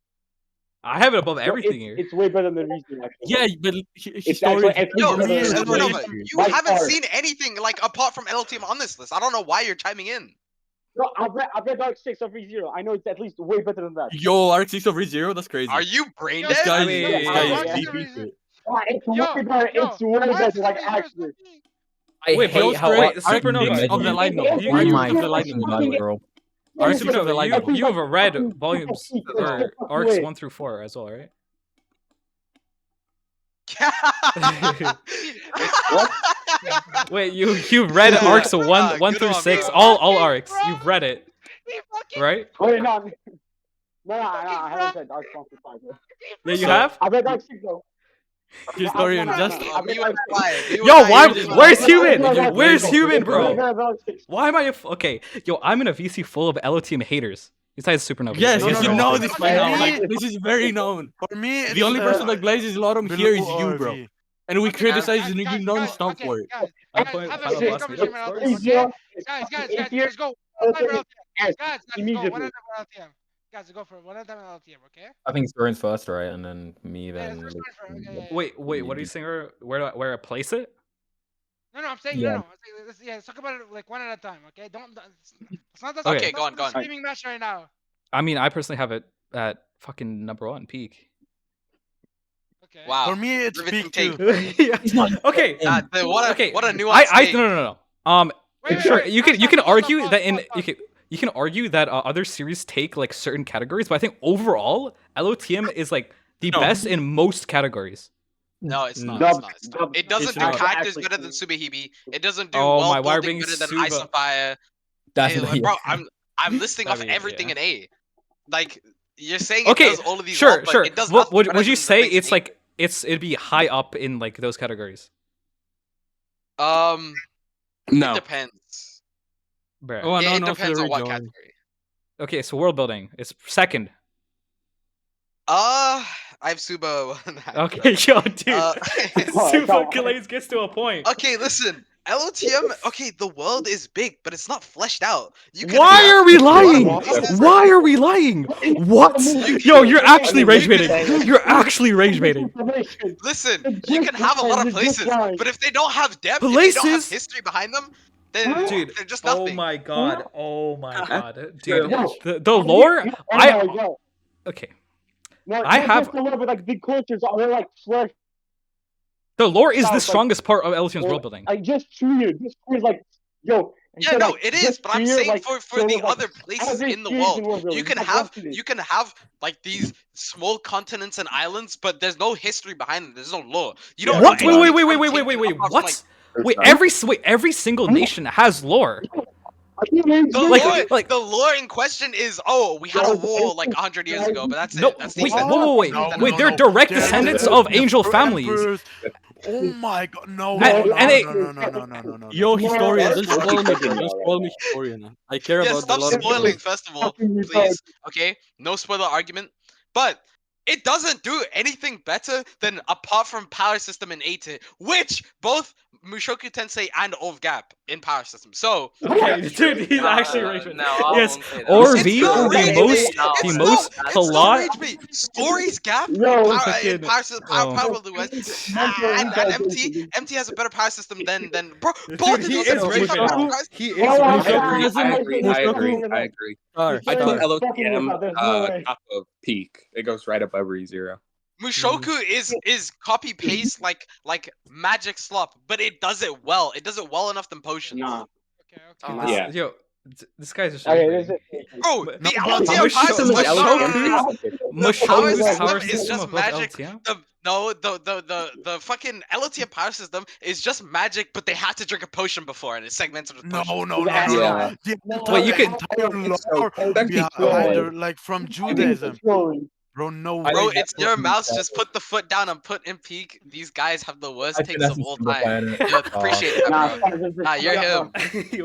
I have it above everything here. It's way better than Reason, actually. Yeah, but It's actually historians. Yo, me, Supernova, me, you by haven't far. seen anything like apart from LOTM on this list. I don't know why you're chiming in. No, I've read Dark 6 of ReZero. I know it's at least way better than that. Yo, Arc 6 over 0, that's crazy. Are you brain Yo, dead? This guy, Wait, this guy is wait, deep wait. into it. It's way better. It's way better, like, actually. I Wait, hate how wait, Arc Supernova. 6 of the light novel. You- Arc you- 6 of the light novel. bro. Arc 6 of the light novel. You have read volumes or arcs 1 through 4 as well, right? Wait, you've read arcs one Good through on, 6, bro. all arcs. You've read it, right? Wait, no, I haven't read Dark 1 through 5. Yeah, you have. I've read Dark 6 though. Historian, just. Where's human? No, Where's no, human, no, bro? no, no, no. Why am I okay? Yo, I'm in a VC full of LOTM haters. Besides Supernova. Yes, No, yes, you no, know no. this For by now. me- Like, this is very known. For me, The only person that blazes LOTM here is you, bro. And we criticize you non-stop for it. I'm playing have a Final serious Boss Meter. conversation about LTM, okay? Guys, let's go. One time LTM. Guys, let's go. Immediately. One time LTM. Guys, go for it. One time LTM, okay? I think Soren's first, right? And then me, Yeah, then. let's go for it. Okay, yeah. Wait, what are you saying? Where I place it? No, I'm saying Yeah. no. Let's talk about it like one at a time, okay? It's not the Okay, go on. streaming match right now. I mean, I personally have it at fucking number 1 peak. Okay. Wow. For me, it's Riveting peak take. too. Okay. What a nuanced I take. no. Wait, Sure, wait, you can stop, argue stop, that in stop. you can argue that other series take like certain categories, but I think overall LOTM is like the No. best in most categories. No, it's not. Dub- It's not. It doesn't It's do not. characters Actually, better than Subahibi. It doesn't do Oh my, world why are building we better than Suba- Ice and Fire. That's Hey, the bro, I'm listing I off mean, everything yeah. in A. Like you're saying it Okay, does all of these sure, well, but sure. it does What nothing better would you than the say things in it's A. like it'd be high up in like those categories? It No. depends. Bruh. Oh, no, It no, depends on what Joey. category. Okay, so world building. It's second. I have Suba. on that. Okay, yo, dude. Uh, Super Calais gets to a point. okay, listen. LOTM. Okay, the world is big, but it's not fleshed out. You can Why have are we a lot of lying? places- Why are we lying? What? Yo, you're actually rage baiting. You're actually rage baiting. Listen, you can have a lot of places, but if they don't have depth, if they don't have Places? history behind them, then Dude, they're just nothing. Oh my god. Oh my god. Dude, Dude, the lore okay. No, I have- just the lore with like big cultures are like flesh. The lore is the Sounds like- strongest part of LOTM's world building. Like just true, like yo, Yeah, So, no, like, it is, just but I'm fear, saying like, for sort the of, like, other places every in the experience world, in World War, you can have have destiny. you can have like these small continents and islands, but there's no history behind them. There's no law. You don't know What? Wait, anything wait, from wait, Tintin apart from, what? like, Wait, every single nation has lore. the lore in question is, oh, we had a war like 100 years ago, but that's No, it. That's the wait, extent. wait, No, wait, no, they're no. direct There's descendants the- of the angel fr- families. emperors. Oh my god, no, And- no, no, and no, it- no, no, no, no, no, no, no. Yo, No, historian, that's don't spoil me, bro. fucking Don't right spoil now. me, historian. I care Yeah, about a stop lot of spoiling, things. first of all, Fucking please. Okay, no spoiler argument. But it doesn't do anything better than apart from power system in 8, which both Mushoku Tensei and ORV Gap in power system. So Okay, dude, he's actually rage bait. No, I Yes, won't say that. ORV it's not are the rage most, bait. No, the It's most not. It's not Clannad. rage bait. Stories Gap Yo, in power, fucking- power system, oh. power of the West, and MT has a better power system than bro. Dude, Both of he these is systems rage have bait. better Mushoku- power He is Oh, rage I bait. agree, I agree. Star, I Star. put Fucking LOTM about, there's no way. top of peak. It goes right above ReZero. Mushoku is copy paste like magic slop, but it does it well. It does it well enough than potions. Nah. Okay. Oh, This, Yeah. Yo, this guy's just Okay, rage this baiting. is. Bro, But- the No, but LOTM power system. Mushoku's power power system is system just above magic. LTM? The fucking LOTM power system is just magic, but they had to drink a potion before, and it segments of the No, potion. no, no, no, Yeah. no. The Wait, you entire, could- entire So, lore it's actually behind good. her, like from Judaism, bro. No I Bro, think it's that's your what mouse. he Just put the foot down and put in peak. These guys have the worst I think takes that's of all super time. bad. Yo, appreciate that, Nah, bro. Nah, you're him.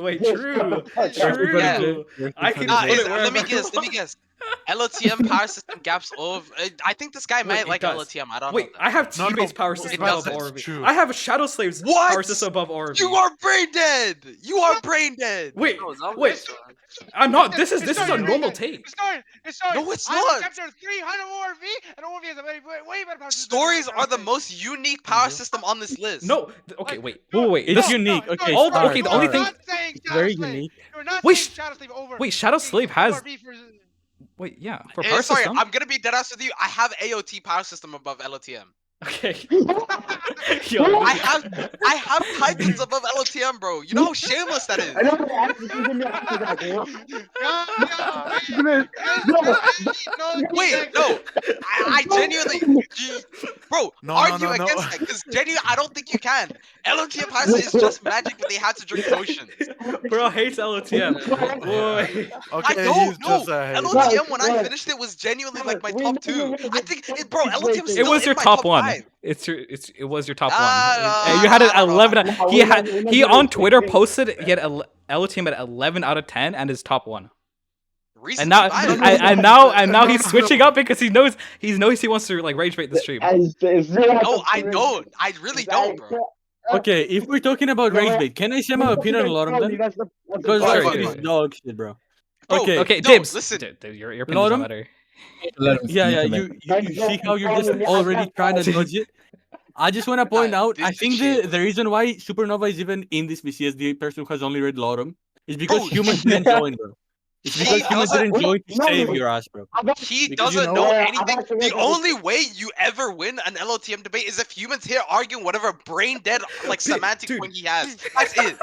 Wait, Just true. fuck that. True. Yeah. I can Nah, put it let wherever me I guess. Let me want. guess. LOTM power system gaps of. I think this guy Wait, might it like does. LOTM. I don't Wait, know. I have No, T-Bate's no, power it system does, above that's ORV. true. I have Shadow Slave's What? power system above ORV. You are brain dead. You are brain dead. Wait, No, it's not wait. this one. I'm not. This is It's a starting, normal it's take. starting. No, it's I'm in not. chapter 300 ORV, and ORV has a way better power system. Stories are the most unique power system on this list. No. Okay, Like, wait. no, Wait. It's No, unique. Okay, all- Star, okay, the Star. only You're thing- not saying It's Shadow very Slave. unique. You're not Wait, saying Shadow Slave over. wait, Shadow fucking Slave has- ORV for- Wait, yeah. For power Sorry, system. I'm gonna be dead ass with you. I have AOT power system above LOTM. Okay. Yo. I have Titans above LOTM, bro. You know how shameless that is. I know the answer. You give me an answer that, bro. Wait, no. I genuinely, bro, No, argue no, no. against that because genuinely, I don't think you can. LOTM power system is just magic, but they had to drink potions. Bro hates LOTM. Wait. I Okay, don't he's know. just a hater. LOTM when I Right. finished it was genuinely like my We top know 2. you're I think, bro, LOTM is It still was in your my top one. 5. It was your top Ah, one. You had it I don't know. 11. No, He we had know he you're on the Twitter same. posted he had LOTM at 11 out of 10 and his top one. Recency And now bias. and now he's switching up because he knows he wants to like rage bait the stream. No, I don't. I really don't, bro. Okay, if we're talking about rage bait, can I say my opinion on a lot of them? Because Go that for shit is it. dog shit, bro. Bro, Okay, Okay, no, Dibs. listen. Dude, your opinion's Lodem? not better. Let him Yeah, speak, yeah. man. You see how you're just already trying to dodge it. I just want to point Nah, out. this I is think shit. the reason why Supernova is even in this VC as the person who has only read Lodem is because Bro, humans didn't join, bro. It's He because humans doesn't- didn't join to No, save no. your ass, bro. He Because, doesn't you know, know I've anything. actually The read that only way you ever win an LOTM debate is if humans here arguing whatever brain dead like semantic dude. point he has. That's it.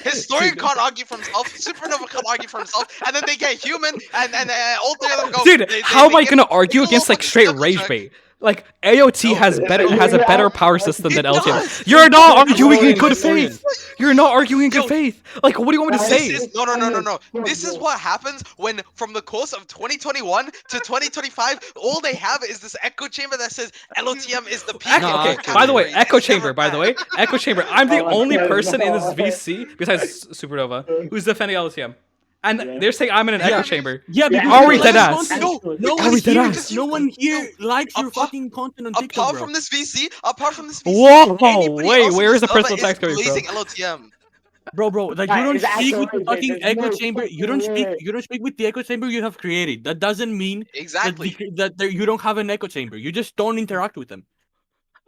Historian can't argue for himself. Supernova can't argue for himself, and then they get human, and all three of them go. Dude, how am I get gonna a argue little against like fucking straight circle rage jerk. bait? Like AOT No, has a better power system than It LTM. does. You're not arguing in Historian, good historian. faith. You're not arguing in Yo, good faith. Like, what do you want me to This say? This is no. This is what happens when, from the course of 2021 to 2025, all they have is this echo chamber that says LOTM is the peak. Nah, Okay, okay. by the way, It's Echo never Chamber, by the bad. way, Echo Chamber. I'm the Oh, only okay, person in this no. VC besides Supernova who's defending LTM. And they're saying I'm in an Yeah. Echo Chamber. Yeah, because Are we you like dead this ass? content. No Are one we dead here, ass? no one here likes your Apart- fucking content on TikTok, Apart bro. from this VC, Whoa, anybody wait, else where on is the server personal tax coming from? blazing LOTM. Bro, like Right, you don't it's speak with the actually- fucking there's echo no chamber. You fucking don't speak. way. You don't speak with the echo chamber you have created. That doesn't mean Exactly. that you don't have an echo chamber. You just don't interact with them.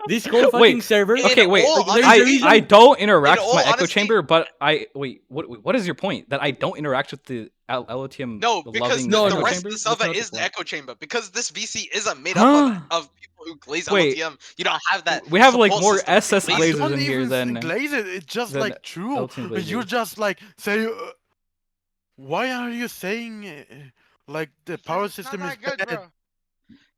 This whole fucking Wait, server. Okay, wait. all Like, there's a reason- I don't interact with all my echo honesty- chamber, but wait. What is your point? That I don't interact with the LOTM? No, because loving No, the echo rest chamber? of the That's server not is the point. echo chamber. Because this VC isn't made Huh. up of people who glaze Wait. LOTM. You don't have that. We have like support more system to SS glaze glazers it. Don't in here even than glaze it. It's just than like true. L-team But you glazers. just like say, why are you saying like the power It's system not is that good, bad? bro.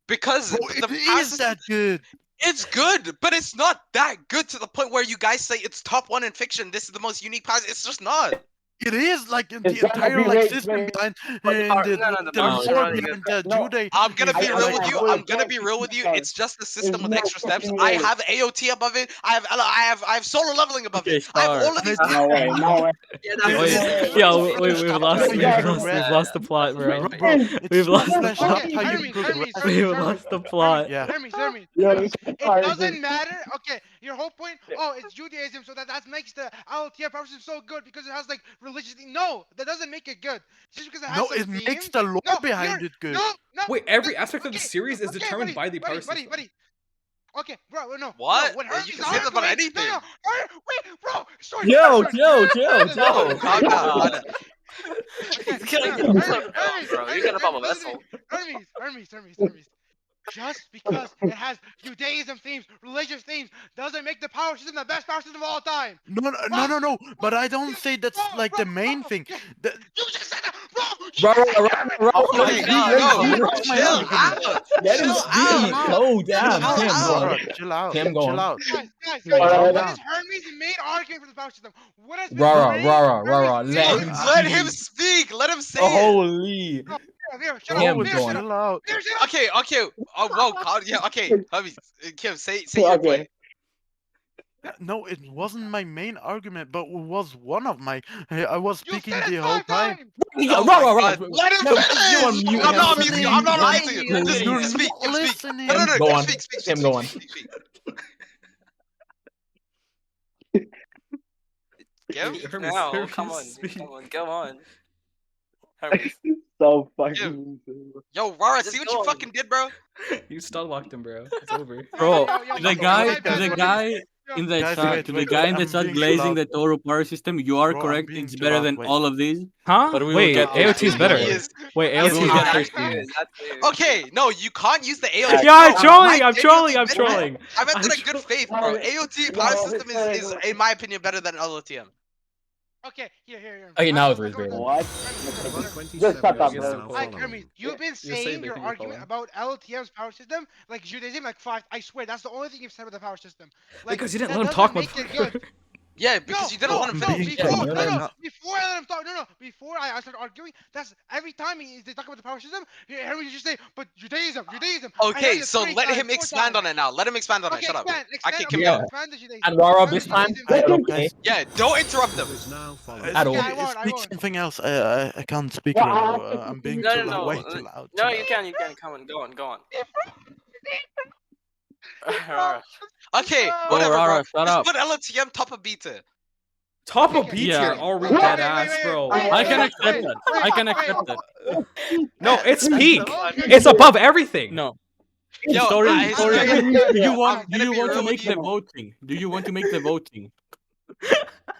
Because Bro, the it power is system- that good. It's good, but it's not that good to the point where you guys say it's top 1 in fiction. This is the most unique power. It's just not. It is like the It's gonna entire be like wait, system wait. behind But and no, the no, the lore power behind system- the no, Jude. I'm gonna be I- real I- with you. I- I'm gonna be real with you. It's just the system There's with no extra steps. fucking I way. have AOT above it. I have solo leveling above Okay, it. I have Star. all of these. No way, no way. Yeah, Wait, that's Yo, we've Stop lost, saying we've that. lost, we've lost the plot, bro. Bro, it's We've lost the fleshed plot. out how you Hermes, progress. Hermes, We've Hermes, lost the plot. Yeah. Hermes. Yo, It this card is doesn't matter. Okay, your whole point. Oh, it's Judaism, so that makes the LTF power system so good because it has like religious. No, that doesn't make it good. Just because it has No, some it makes themes- the lore No, behind you're- it good. No. Wait, every no, aspect of the okay, series is okay, determined by the power buddy, system. buddy. Okay, bro, no. What? No, when You Hermes can say that about arguing- anything. No, wait, bro. Sorry, Yo, sorry. No, calm down. Calm down. He's killing the bro. You're gonna bubble vessel. Hermes. Just because it has Judaism themes, religious themes, doesn't make the power system the best power system of all time. No. But I don't say that's like the main thing. The, You just said that, bro. Okay, no, chill out. Let him Chill speak. out. Oh, damn. Chill Tim, out. bro. Bro, chill out. Tim, go chill on. out. Guys, Calm what down. is Hermes' main argument for the power system? What has been Rara, Hermes- rara, Hermes' rara, main let argument- him Let him speak. Let him say it. Holy. Here, shut Cam, up. go Here, on. shut up. Chill out. Here, shut up. Okay. Oh, whoa, calm. Yeah, okay. Hermes, Kim, say your Okay. point. No, it wasn't my main argument, but it was one of my. I was You speaking said the it whole 5 time. times. Oh Rara, my rara. God. Let him No, finish. you on mute, I'm not Kim. muting you. I'm not lying to you. You're Just You're speak. not Speak. listening. No, Go on. Speak. Tim, go on. Speak. Kim? Hermes, No, Hermes, come on, speak. go on. Hermes. So fucking. Yo, Rara, Just see what go you on. fucking did, bro? You stun locked him, bro. It's over. Bro, Yo, the yo, guy, my bad, the bro. guy Yo, in the Guys, chat, wait, the wait, guy in the I'm chat being too glazing loud. the Toaru power system, you are Bro, I'm correct. being It's too better loud, than wait. all of these. Huh? But we will Wait, get there. AOT is better. He is- Wait, He AOT is is not. better. Okay, no, you can't use the AOT. Yeah, Yeah, I'm I trolling. I'm genuinely trolling. I'm meant trolling. I meant I'm that in good faith, bro. trolling. AOT No, power no, system it's is, better. in my opinion, better than LOTM. Okay, here. Okay, now it's I'll go ReZero. with What? Hermes. Just shut up, Yes, bro. now Like Hermes, you've been You're saying saying they your can be argument following. about LTM's power system like Judaism like 5. I swear that's the only thing you've said about the power system. Like, Because you didn't that let him doesn't talk, make it motherfucker. good. Yeah, because you didn't no, want him no, to finish. before, Yeah, you're no, not- before I let him talk, before I started arguing, that's every time they talk about the power system, Hermes just say, but Judaism. I Okay, heard it so 3 let times, him 4 expand times. on it now. Let him expand on it. Okay, Shut up. expand, I can okay, keep Yeah. going. expand the Judaism. And Rara, Expand this the time, Judaism. I don't Guys, okay. Yeah, don't interrupt him. At all. Yeah, I won't, I Speak won't. something else. I can't speak right now. I'm being No, too no, loud. no. Way too loud. No, Chill you out. can. Come on, go on. Alright. Okay, Oh, whatever, Rara, bro. shut Just up. put LOTM top of beta. Top of B Yeah. tier. I'll read Wait, that wait, ass, wait, bro. wait, I can wait, accept wait, that. wait, I can wait. accept that. No, it's peak. Okay. It's above everything. No. Yo, Historian, I- historian, historian, do you I'm want gonna be to real make with the you. voting? Do you want to make the voting?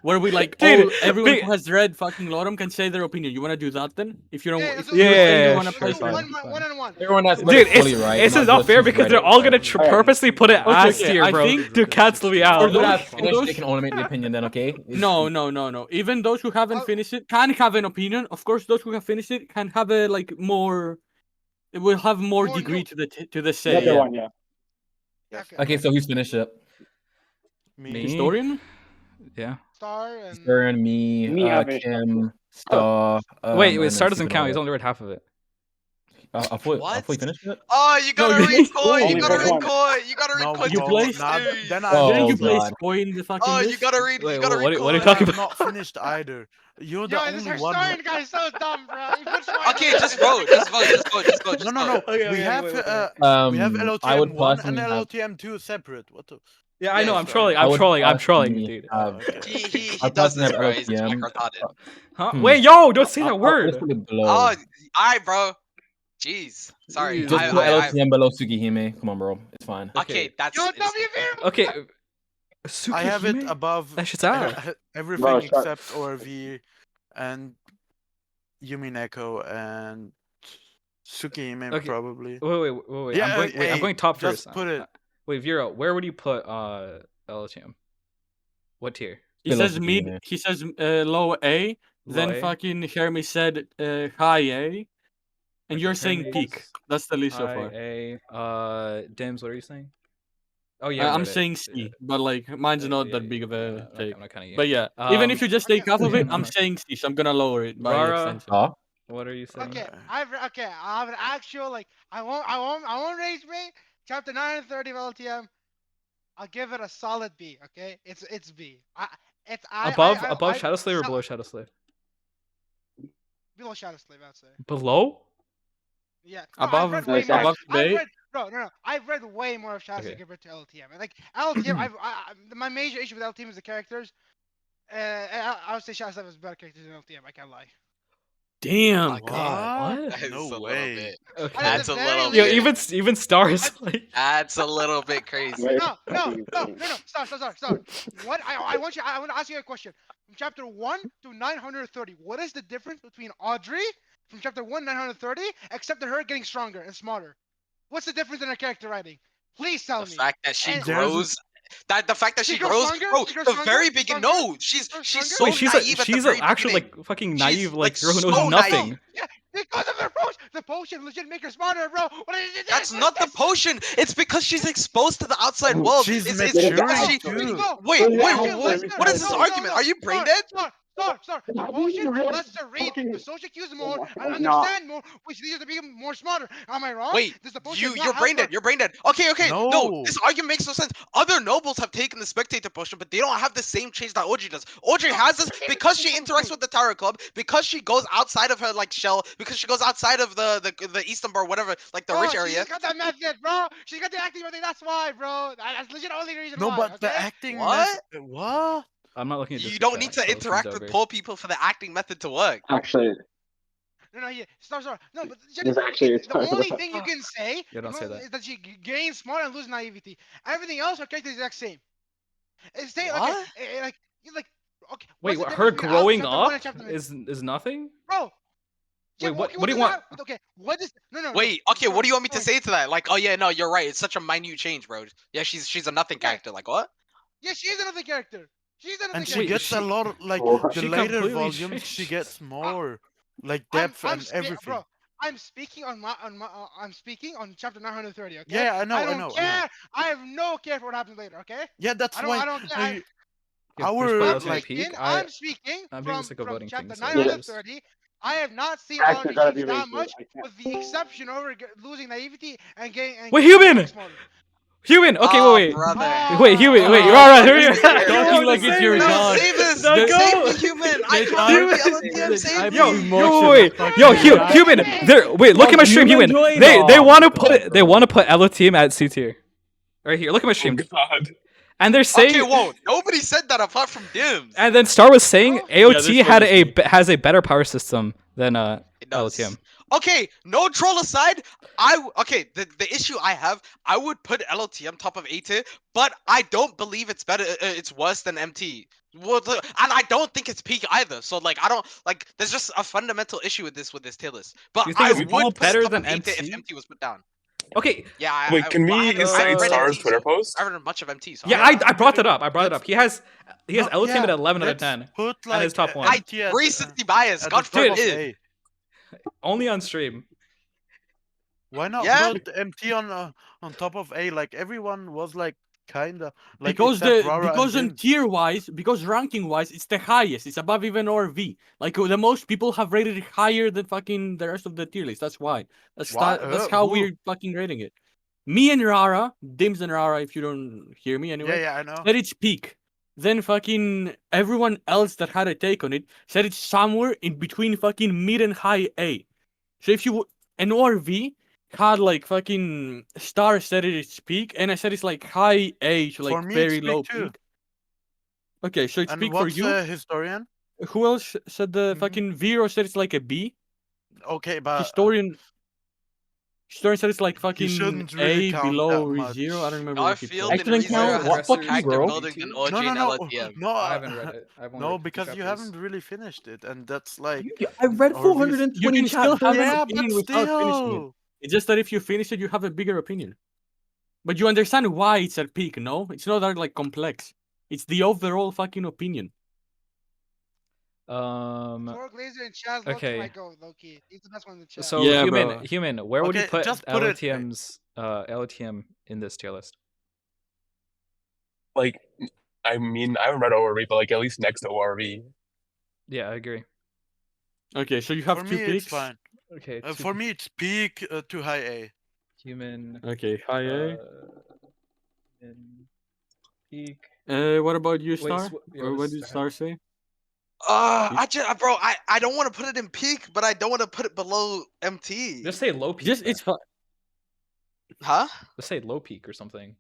Where we like Dude, everyone big- who has read fucking Lorem can say their opinion. You want to do that then? If you don't, Yeah, if let's you're do Yeah, saying yeah, you want to sure, play, it's fine. fine. One on one. Everyone has read Dude, it fully, right? this is Not not fair just because read they're it, all right? gonna purposely put it ass okay, tier, I bro, think- to cancel me For out. Those that those- have for finished, those- they can only make the opinion then, okay? It's- No. Even those who haven't finished it can have an opinion. Of course, those who have finished it can have a like more. It will have more More degree no- to the say. Another Yeah. one, yeah. Okay, so who's finished it? Me? Historian. Yeah. Star and Stern, me, Me haven't Kim, Star. Wait, and Star then doesn't count. He's Supernova. only read half of it. I thought What? you finished it. Oh, you gotta you read missed Koi. You only gotta for read one. Koi. You gotta read No, Koi. You no, placed- nah, series. then Oh, Didn't you I play God. Koi in the fucking Oh, you list? gotta read. Wait, You gotta what read are you Koi. talking I'm about? not finished either. You're the yo, this only her one. starting guy is so dumb, bro. He puts my Okay, just vote. Just vote. No. Okay, we okay, have wait. we have I would LOTM 1 and personally have. LOTM 2 separate. What the? Yeah, I know. Yeah, I'm sorry. trolling. I I'm would trolling. I'm trolling, personally dude. have- He I does personally this, have bro. He's LOTM. like retarded. Huh? Hmm. Wait, yo, don't say that I'll word. put it below. Oh, alright, bro. Jeez. Sorry. Just put LOTM below Tsukihime. Come on, bro. It's fine. Okay, that's. Yo, it's- WV! Okay. I have it Tsukihime? above That shit's out. everything Bro, shut- except ORV and Umineko and Tsukihime Okay. probably. Wait. Yeah, I'm hey, going top just first. put it- Wait, Vero, where would you put LTM? What tier? He Below says mid. Tsukihime. He says low A. Low Then A? fucking Hermie said high A. And you're saying Hermes, peak. That's the list so far. A. Dims, what are you saying? Oh yeah, I'm right, saying C, but like mine's not that big of a take. I'm not counting it. But yeah, even if you just take half of it, I'm okay. saying C, so I'm gonna lower it by Rara? extension. Huh? What are you saying? Okay, I have an actual like I won't raise me. Chapter 930 of LTM. I'll give it a solid B. Okay, it's B. Above Shadow Slave or below Shadow Slave? Below Shadow Slave, I'd say. Below? Yeah. Above- I've read way Above more. Today? I've read way more of Shadow Slave Okay. compared to LTM. And like LTM, my major issue with LTM is the characters. I would say Shadow Slave has better characters than LTM. I can't lie. Damn. Okay. What? That is No a little way. bit. Okay. That's a very little Yo, least- bit. even stars like That's a little bit crazy. Wait. No. Stop. What I want to ask you a question. From chapter 1 to 930, what is the difference between Audrey from chapter 1 930, except that her getting stronger and smarter? What's the difference in her character writing? Please tell The me. fact that she And- grows. The fact that She she grows grows, stronger? bro. She grows The stronger? very beginning. Stronger? No, she's Stronger? so Wait, she's naive at the a very actual beginning. like fucking She's, naive like, girl who knows so nothing. naive. Yeah, because of the potion. The potion legit make her smarter, bro. What is it? That's not the potion. It's because she's exposed to the outside Oh, world. she's It's because maturing she. too. Wait. No, What is this no, argument? Are you brain dead? Stop. The Have potion you read lets her read fucking- the social cues more my and God, understand more, which leads her to be more smarter. Am I wrong? Wait, Does the potion not you're help brain her? dead. You're brain dead. Okay. No, No. this argument makes no sense. Other nobles have taken the spectator potion, but they don't have the same change that Audrey does. Audrey No, has this she because she doesn't. interacts with the Tower Club, because she goes outside of her like shell, because she goes outside of the Eastern Bar, whatever, like the Bro, rich area. She's got that method, bro. She's got the acting method. That's why, bro. That's legit only reason No, why. but okay? the acting. What? What? I'm not looking at You this don't chat, need to so it seems interact with over. poor people for the acting method to work. Actually, No, yeah. Stop. No, but It's actually- the only thing you can say Yeah, don't say that. is that she gains smart and lose naivety. Everything else, her character is the exact same. It's say like, What? like, okay. Wait, what's the her difference between growing chapter one up and chapter- is nothing? bro. Yeah, Wait, what- okay, what do you does want- that- Okay, what is no? Wait, okay, what do you want me to point. say to that? Like, oh yeah, no, you're right. It's such a minute change, bro. Yeah, she's a nothing Okay. character. Like what? Yeah, she's another character. She's another And she character. gets a lot of like Oh. the She later completely volumes. She changed. gets more like I'm- depth I'm and spe- everything. Bro, I'm speaking on I'm speaking on chapter 930. Okay. Yeah, I know, I I don't know, I know. care. I have no care for what happens later. Okay. Yeah, that's I why. don't care. I- Yeah, our Chris Bell's like peak. I'm speaking I'm being from, sick of from voting chapter things, so 930. I have not seen Actually, Audrey gotta change be that raised, much, I can't. with the exception over losing naivety and getting. Wait, Human! Human. Okay, Oh, wait. brother. Wait, Human. Wait, Oh, Rara, hurry you're up. talking like it's your No, god. save us! No, Save go. me, human! I Let can't us- be LTM, save let me! Yo, me yo, motion wait, the yo, fucking guy. Human. There. Wait, look at my stream, Human. Human join They off. want to God, put they bro. want to put Elo team at C tier. Right here. Look at my stream. God. And they're saying. Okay, whoa, nobody said that apart from Dims. And then Star was saying Oh. Yeah, AOT this had was a the- has a better power system than It does. LOTM. Okay, no troll aside, the issue I have, I would put LOTM top of A tier, but I don't believe it's better. It's worse than MT. Well, and I don't think it's peak either. So like, I don't like. There's just a fundamental issue with this tier list. But You think I it's would put better it top than of A tier if MT? MT was put down. Okay. Yeah. Wait, can we I cite read Star's MT, Twitter so post? I read much of MT. So Yeah, I brought it up. I brought it up. He has No, LOTM at yeah, 11 out of let's 10. Put and like his top one. I MT at, recency bias. at God the top of forbid. A. Only on stream. Why not Yeah. put MT on top of A? Like everyone was like kinda like Because except Rara and because in Dims. tier wise, because ranking wise, it's the highest. It's above even ORV. Like the most people have rated it higher than fucking the rest of the tier list. That's why. Why? That's how Who? we're fucking rating it. Me and Rara, Dims and Rara, if you don't hear me anyway, Yeah, I know. said it's peak. Then fucking everyone else that had a take on it said it's somewhere in between fucking mid and high A. So if you an ORV had like fucking Star said it's peak, and I said it's like high A to like For me, very it's low peak too. peak. Okay, so it's And peak for what's you. historian? Who else said the Mhm. fucking Vero said it's like a B? Okay, but Historian. Story said it's like You fucking shouldn't really A count below that much. ReZero. I don't remember I what he feel told. that Excellent count? ReZero What? has Fuck you, character bro. building than OG No, no, and no, LOTM. no. I haven't read it. I've only No, read two because you chapters. haven't really finished it, and that's like. I read RVs 420 You can still chapters. have an Yeah, but opinion without finishing it. still. It's just that if you finish it, you have a bigger opinion. But you understand why it's at peak, no? It's not that like complex. It's the overall fucking opinion. Torg, Laser, and Chaz. Loki okay. might go. Loki. He's the best one in the chat. So Yeah, human, bro. human. Where would you Okay, put just put it- LOTM's LOTM in this tier list? Like, I mean, I haven't read ORV, but like at least next to ORV. Yeah, I agree. Okay, so you have For two me, picks. it's fine. Okay. For me, it's peak to high A. Human. Okay, high A. In peak. What about you, Wait, Star? yeah, Or what what does did Star Star say? Bro, I don't want to put it in peak, but I don't want to put it below MT. Just say low peak. Just it's fine. Huh? Just say low peak or something.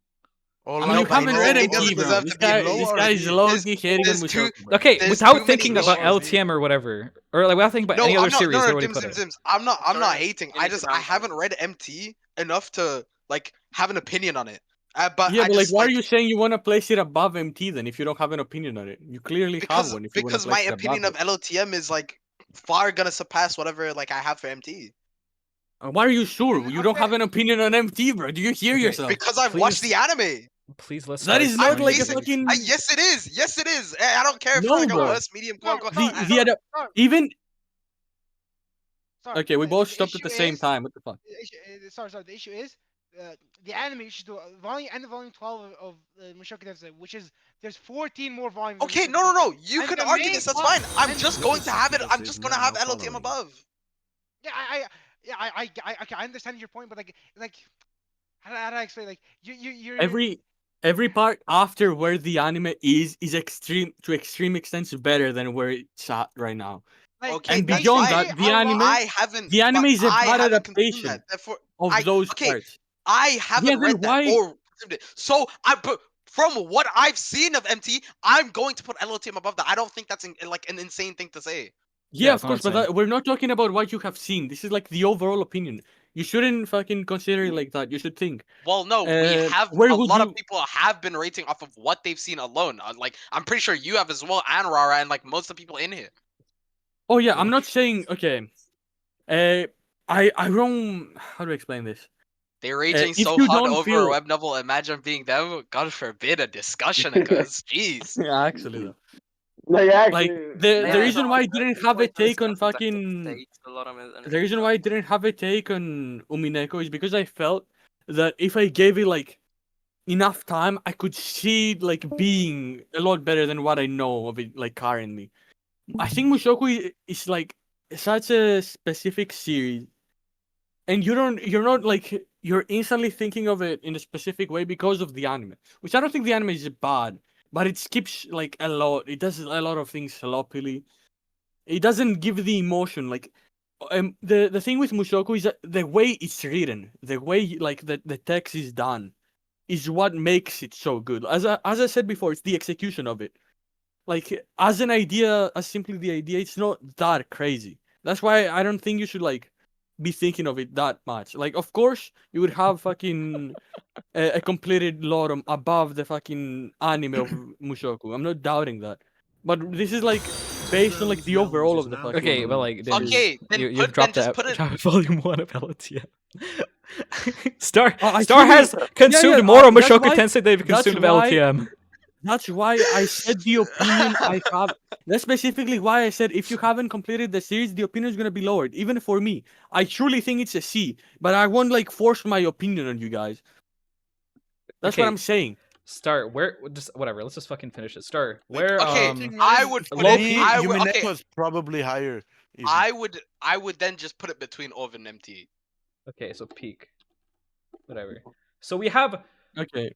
Or I I mean, know, you but haven't it read doesn't MT, bro. deserve This to be guy, low this guy is RV. low-key hating on there's two- Mushoku, bro. Okay, There's without too thinking many about issues. LTM or whatever, or like without thinking about any other series, where would you put it? Dims. I'm not Sorry, hating. you need to I balance it. haven't read MT enough to like have an opinion on it. But Yeah, I but like, just why are you saying you want to place it above MT then if you don't have an opinion on it? You clearly have one if you want to because place my it opinion above of LOTM is like far gonna surpass whatever like I have for MT. it. Why are you sure? And You don't okay. have an opinion on MT, bro. Do you hear Okay, yourself? Because I've watched Please- the anime. Please let's That start is not explaining like a these. fucking. Yes, it is. Yes, it is. I don't care if No, it's like bro. a worst, medium, quote unquote. The other even. Sorry, Okay, we both the stopped at the issue same is- time. What the fuck? the issue- sorry. The issue is the anime. You should do volume 12 of Mushoku Tensei, which is there's 14 more volumes. of Okay, Mushoku no. Tensei. You And can the argue main this. That's plot- fine. I'm and- just What going is to have it. this? I'm just gonna have Now LOTM following. above. Yeah, okay, I understand your point, but like how do I explain? Like you're Every part after where the anime is extreme to extreme extents better than where it's at right now. like, Okay, And that's beyond fine. that, the anime, I haven't. the anime but is a I bad haven't consumed adaptation that. Therefore, of those okay, parts. I haven't then read why- that or consumed it. So but from what I've seen of MT, I'm going to put LOTM above that. I don't think that's like an insane thing to say. Yeah, Yeah, of that's what course, I'm but saying. we're not talking about what you have seen. This is like the overall opinion. You shouldn't fucking consider it like that. You should think. Well, no, we have where a would lot of you- people have been rating off of what they've seen alone. Like I'm pretty sure you have as well, and Rara, and like most of the people in here. Oh yeah, I'm not saying okay. I don't. How do I explain this? They're raging if so you hard don't over feel- a web novel. Imagine being them. God forbid a discussion occurs. Jeez. Yeah, actually, though. No, yeah, Like actually. the Yeah, reason why I I didn't think have a like take on discussing that fucking. takes a lot of it, The reason why I didn't have a take on Umineko is because I felt that if I gave it like enough time, I could see it like being a lot better than what I know of it like currently. I think Mushoku is like such a specific series, and you're not like you're instantly thinking of it in a specific way because of the anime, which I don't think the anime is bad, but it skips like a lot. It does a lot of things sloppily. It doesn't give the emotion like. The thing with Mushoku is that the way it's written, the way like the text is done, is what makes it so good. As I said before, it's the execution of it. Like as an idea, as simply the idea, it's not that crazy. That's why I don't think you should like be thinking of it that much. Like, of course, you would have fucking a completed LOTM above the fucking anime of Mushoku. I'm not doubting that, but this is like based on like the overall of the fucking. Okay, but like then Okay, then you've dropped just that put it. volume 1 of LOTM. Star I Star truly- has consumed yeah, more of that's Mushoku why- Tensei than you've that's consumed of why- LOTM. That's why I said the opinion I have. That's specifically why I said if you haven't completed the series, the opinion is gonna be lowered. Even for me, I truly think it's a C, but I won't like force my opinion on you guys. That's what Okay. I'm saying. Star, where just whatever. Let's just fucking finish it. Star, where Okay, I I would for put it. me, I would, Umineko okay, is probably higher. even. I would then just put it between ORV and MT. Okay, so peak. Whatever. So we have Okay.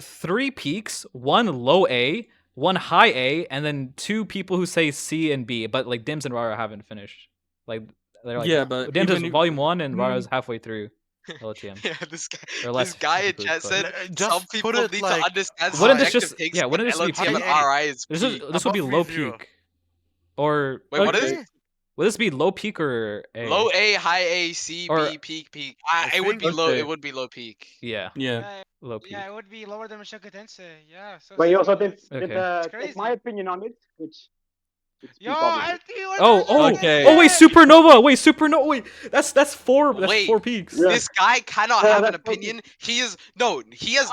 3 peaks, 1 low A, 1 high A, and then 2 people who say C and B, but like Dims and Rara haven't finished. Like they're like Yeah, but Dims is even if- volume 1 and Rara's halfway through LOTM. Yeah, this guy. Or less This guy in technically, chat but- said Just some put people it need like to understand Wouldn't this subjective just- takes, yeah, but wouldn't this be LOTM and peak? RI is This peak. will be Above low ReZero. peak. Or Wait, what is Okay. it? Will this be low peak or A? Low A, high A, C, Or- B, peak, peak. I It would think- be low. Okay. It would be low peak. Yeah, Yeah. low peak. Yeah, it would be lower than Mushoku Tensei. Yeah. So But you also similar. did Okay. take my opinion on it, which. Yo, obviously. LT, what Oh, the oh, fuck okay. is oh! Wait, this? Supernova! Wait, Supernova! Wait, that's four. That's Wait. 4 peaks. Yeah. This guy cannot Yeah, have an that's what opinion. He has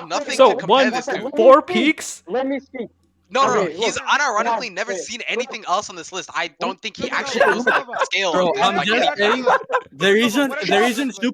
nothing So to compare one, this to. 4 peaks. Let me speak. No, no, no. Okay, He's look, unironically yeah, never yeah. seen anything else on this list. I don't think he No, no, actually no, knows no, the no. scale Bro, of I'm like just anything. saying the reason What the about reason this, like-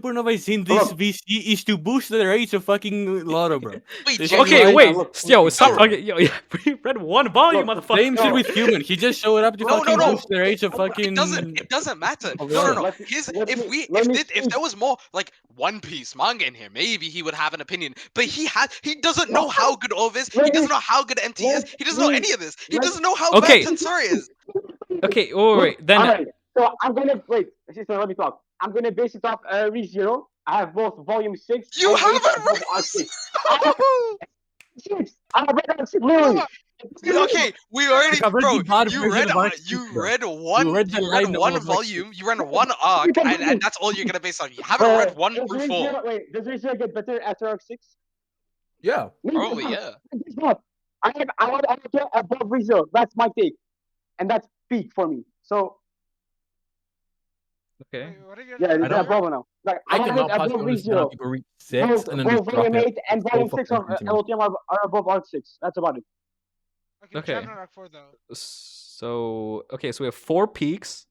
Supernova is in this VC is to boost the rates of fucking Lotto, bro. Wait, This Jimmy, is Okay, why- wait. look, Yo, stop no. talking. Yo, we read 1 volume, Look, motherfucker. Same shit with Human. He just showed up to No, no, fucking no. boost the rates of fucking. It doesn't matter. Of No, no, Lotto. no. Let- His let if me- we let if me this, if speak. there was more like One Piece manga in here, maybe he would have an opinion. But he doesn't know how good ORV is. He Let me- doesn't know how good MT is. He doesn't know let- any of this. He let- doesn't know how Okay. bad Tensori is. Okay, wait. Then Alright, so I'm gonna wait. Sister, let me talk. I'm gonna base it off ReZero. I have both volume 6. You and haven't 8 above R6. I have read R6, literally. Okay, we already, I've read bro. the bad You version read, of Arc you 6, bro. read one, read the you read line one of Arc 6. volume, you read one arc, and that's all you're gonna base on. You haven't read 1 Does through 4. ReZero, wait, does ReZero get better after Arc 6? Yeah. Probably, yeah. I have get above ReZero. That's my take, and that's peak for me. So okay. Wait, what are you yeah, gonna it's do? above now. Like I I have cannot it above possibly understand how ReZero. people reach 6 and then Both just drop volume it. 8 and It's so volume 6 of fucking confusing. LOTM are above Arc 6. That's about it. Okay, Okay. chapter arc 4 though. So we have 4 peaks,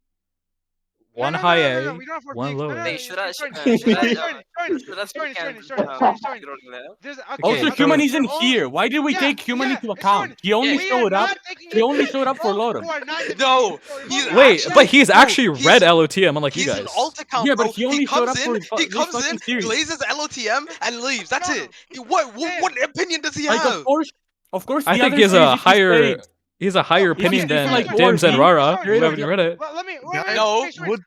No, 1 no, no, high no, no, A, we don't have 4 1 peaks. low No, no, A. no, Hey, should I? sorry, Should I? sorry, Should sorry, I? Should I sorry, speak sorry, and sorry, you sorry. don't know? There's Also, Okay, Human so- isn't here. Why did we Yeah, take Human yeah, into it's account? fine. He only We showed are up. not taking He only into showed up for account Lotto. who are not in the No, story. he's Hold on. Wait, actually- but he's no, actually he's- read LOTM, unlike you He's guys. an alt account, Yeah, bro. but he only showed comes up in, for he this comes fucking in, series. glazes LOTM, and leaves. That's No, it. What opinion does he Like, have? of course. I the think other he has a series is higher fake. he has a higher If you- opinion if you than like Dims and ORV, Rara. sorry, Who haven't read it. Well, let me. Guys, No. would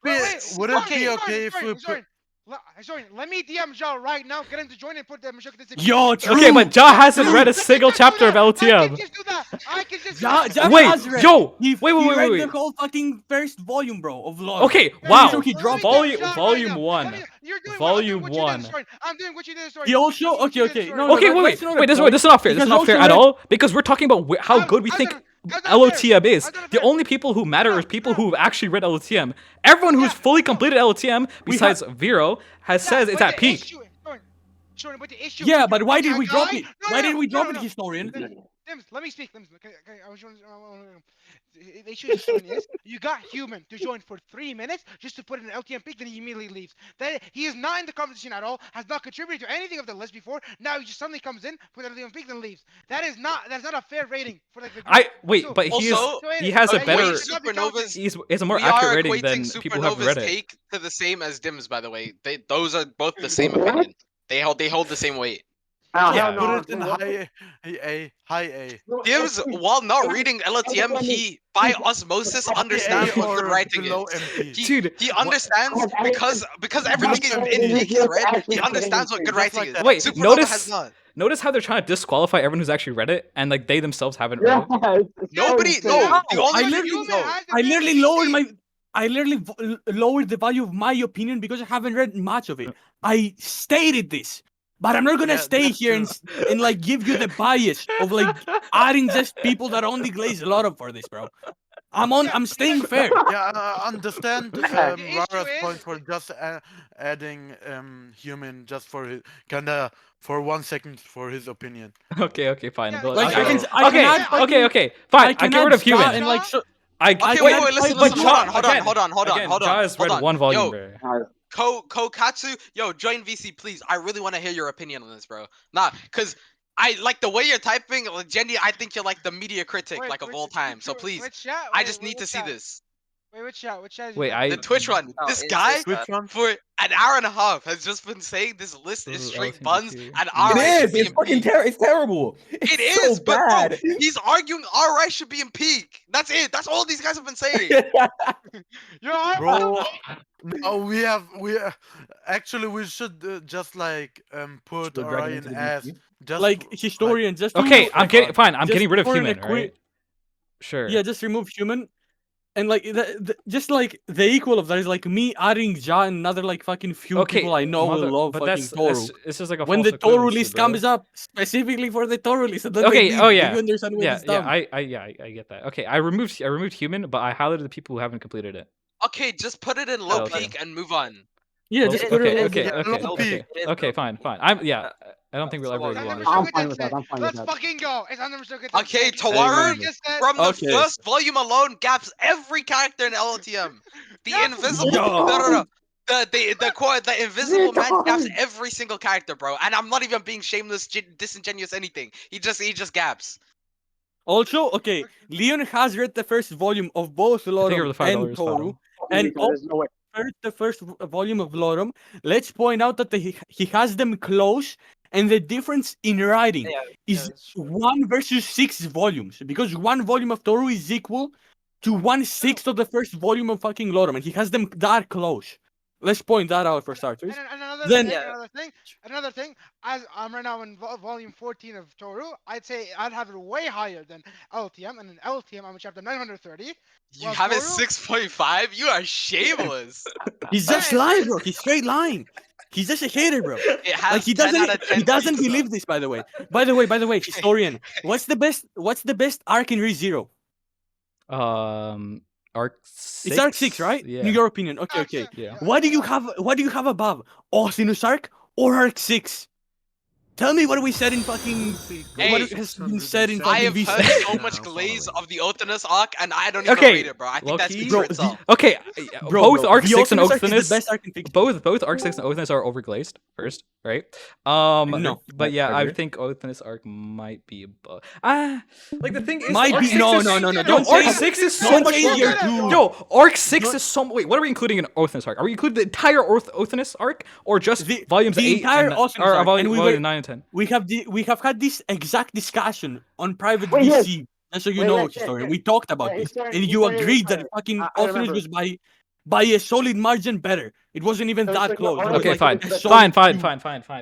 Sorry, let me DM Zhao right now. Get him to join and put the Mushoku Tensei. Yo, true. Okay, but Ja hasn't read a single chapter of I LOTM. can just do that. I can just. Ja Wait, has read. yo, He wait, read wait. the whole fucking first volume, bro, of Lotto. Okay, Pretty wow. sure he dropped Volume 1. You're doing Volume what you did in 1. the story. I'm doing what you did in the story. He also I'm doing what you did in the okay. story. No, Okay, that's not a wait. This point. is not fair. This is Because not fair also at read- all. Because we're talking about how good we I'm think not- that's not LOTM is. That's not The fair. only people who matter is people who have actually read LOTM. Everyone who's fully completed LOTM, besides Vero, says it's but at the peak. issue- Jordan, but the issue. Yeah, is but why did that we drop guy- it? No, Why no, did we no, drop no, it, no. historian? Dims, let me speak. Okay, I was the issue is you got Human to join for 3 minutes just to put in an LTM peak, then he immediately leaves. That he is not in the conversation at all, has not contributed to anything of the list before. Now he just suddenly comes in, put an LTM peak, then leaves. That's not a fair rating for like the group. But Also, he has a better. Supernovas. He's a more We accurate are rating than equating people who haven't read Supernova's it. take to the same as Dims, by the way. Those are both the same opinion. They hold the same weight. Yeah. Put it in high A. Dims, while not reading LOTM, he by osmosis understands what good writing is. Dude, He understands because everything in peak is read. He understands what good writing is. Wait, Supernova has not. notice how they're trying to disqualify everyone who's actually read it, and like they themselves haven't read it. Nobody. No. The only I literally lowered my. I literally lowered the value of my opinion because I haven't read much of it. I stated this, but I'm not gonna Yeah, stay that's here and like give you the bias of like adding just people that only glaze a lot of for this, bro. I'm staying fair. Yeah, I understand The issue Rara's is- point for just adding Human just for his kinda for 1 second for his opinion. Okay, fine. Yeah, But- Like, I okay, can- I can add fucking- okay, fine. I can get rid add of human. Scott and like Okay, wait, wait, listen, but hold on, again, hold on. Ja has read hold on. one volume. Yo, bro. Kokatsu, yo, join VC, please. I really want to hear your opinion on this, bro. Nah, cause I like the way you're typing, like, Jenny. I think you're like the media critic, Wait, like of which- all time. So which- please, which chat? I Wait, just need to which see chat? this. Wait, which chat? Which chat? is Wait, it? I The Twitch one. Oh, This is guy this Which one? for an hour and a half has just been saying this list is This is straight LTM buns too. and It RI should is. be It's in fucking peak. It's terrible. It's It is, so but bro, bad. he's arguing RI should be in peak. That's it. That's all these guys have been saying. Yo, I'm- Bro, no, we actually we should just like put Should drag it Orion into the as VC? just like historian just to Okay, remove- I'm getting fine. I'm just getting rid of for an human. equi- Right? Sure. Yeah, just remove human And like just like the equal of that is like me adding Ja and another like fucking few Okay, people I know will mother- love but fucking Toaru. this is like a When false the Toaru equivalency, list bro. comes up specifically for the Toaru list, and then Okay, they oh leave. yeah, Do you understand where yeah, this dumb? I get that. Okay, I removed human, but I highlighted the people who haven't completed it. Okay, just put it in low Okay. peak and move on. Yeah, Well, just It put is- it it over is- there. low okay, peak. It is okay, low fine, peak. fine. I don't think we'll ever So agree on long. this. I'm Mushoku fine with that. Tensei. I'm fine with Let's that. fucking go. It's under Mushoku Tensei. Okay, Everything Toaru, you just said- from the Okay. first volume alone, gaps every character in LOTM. The Yeah. invisible, Yo. no. The invisible man gaps Retard. every single character, bro. And I'm not even being shameless, disingenuous, anything. He just gaps. Also, okay, Leon has read the first volume of both I think over Lorum the $5 and Toaru, bottom. and There's no way. the first volume of Lorum. Let's point out that he has them close, and the difference in writing Yeah, is that's true. 1 versus 6 volumes, because 1 volume of Toaru is equal to 1/6 of the first volume of fucking Lorum, and he has them that close. Let's point that out for starters. And another Then- thing, Yeah. another thing. As I'm right now in volume 14 of Toaru, I'd say I'd have it way higher than LTM, and in LTM I'm in chapter 930. You Well, have it Toaru- 6.5? You are shameless. He's just lying, bro. He's straight lying. He's just a hater, bro. It has Like he 10 doesn't, out of 10 he doesn't pizza. believe this. By the way, historian. What's the best arc in ReZero? Arc 6. It's arc 6, right? Yeah. In your opinion, okay, That's okay. it. Yeah. What do you have above? Osinus arc or arc 6? Tell me what we said in fucking. Hey, what has been said in I fucking have V6. heard so much glaze of the Otinus arc, and I don't even Okay, rate it, bro. I think that low-key, speaks bro, for itself. Okay, Bro, both bro, arc the 6 and Osinus arc is Othinus, the best arc in fiction. both arc 6 and Othinus are overglazed first, right? No, but yeah, I agree. think Othinus arc might be above. Like the thing is, Might arc be 6 no, is- no, no, no. Yo, Don't arc say 6 is so don't much say longer. you're too- Yo, arc 6 Don't- is so. Wait, what are we including in Othinus arc? Are we including the entire Othinus arc, or just The- volumes the 8 entire and Othinus or arc, volume, and we volume were- 9 and 10? We have had this exact discussion on private Wait, yes. VC. Just so you Wait, know, yes, yes, historian. yes. We talked about this, Historian- and you historian agreed that Tyler. fucking I Ofinus remember. was by a solid margin better. It wasn't even So that it's like close. your It was Okay, like fine, a Fine, solid fine, two.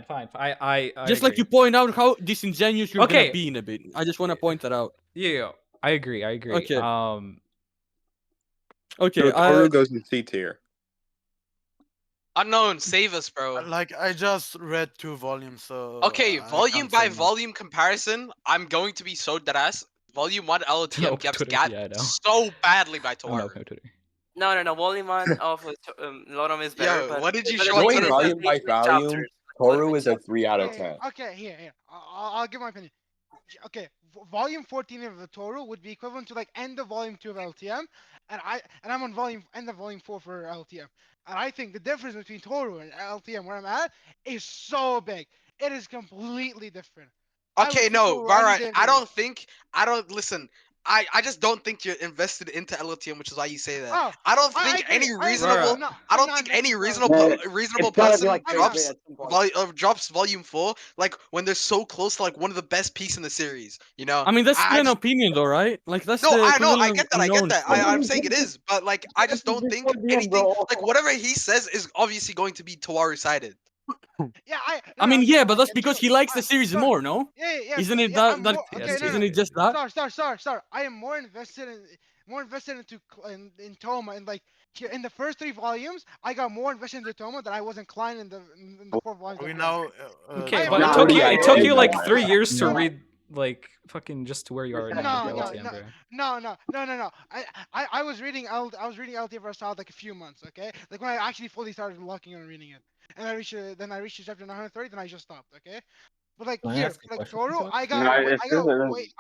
fine. I Just like agree. you point out how disingenuous you're Okay. gonna be in a bit. I just want to point that out. Yeah, I agree. Okay. So Okay, Toaru goes in C tier. Unknown, save us, bro. Like I just read 2 volumes, so. Okay, I volume can't by say much. volume comparison, I'm going to be so deadass. Volume 1 LOTM No, gets Twitter, gapped yeah, I know. so badly by I'm not Toaru. going to Twitter. No. Volume 1 of Lorum is better. Yo, but what did you but show the on thing Twitter? is, Volume by these volume, chapters- Toaru is a 3 out of Okay, 10. okay, here. I'll give my opinion. Okay, volume 14 of the Toaru would be equivalent to like end of volume 2 of LTM, and I'm on end of volume 4 for LTM. And I think the difference between Toaru and LTM where I'm at is so big. It is completely different. I Okay, would no, put Toaru alright. any day I of the week. listen. I just don't think you're invested into LOTM, which is why you say that. Oh, I don't I think agree, any I agree, reasonable. I'm not- I I'm don't not think any invested reasonable in LTM. reasonable It's gotta be person like I'm drops at some point. drops volume 4 like when they're so close to like one of the best pieces in the series. You know. I mean that's still an just- opinion, though, right? Like that's No, the I know, I equivalent get of that, I get unknown that. still. I'm saying it is, but like I just don't think anything like whatever he says is obviously going to be Toaru sided. Yeah, I mean, yeah, but that's I because do. he likes the series sorry. more, no? Yeah. Isn't it I'm that? more, okay, Yes, no, Isn't no. it just that? Sorry. I am more invested in Toma, and like here, in the first 3 volumes, I got more invested into Toma than I was in Klein in the 4 volumes. Are we of now? Okay, I- but no, it took you like no, 3 years to no. read like fucking just to where you are now. No, with the no, LTM, bro. No. I was reading LT for a like a few months, okay? Like when I actually fully started locking on reading it, and I reached chapter 930, then I just stopped, okay? But like Can I here, ask a like question, Toru, Scott? I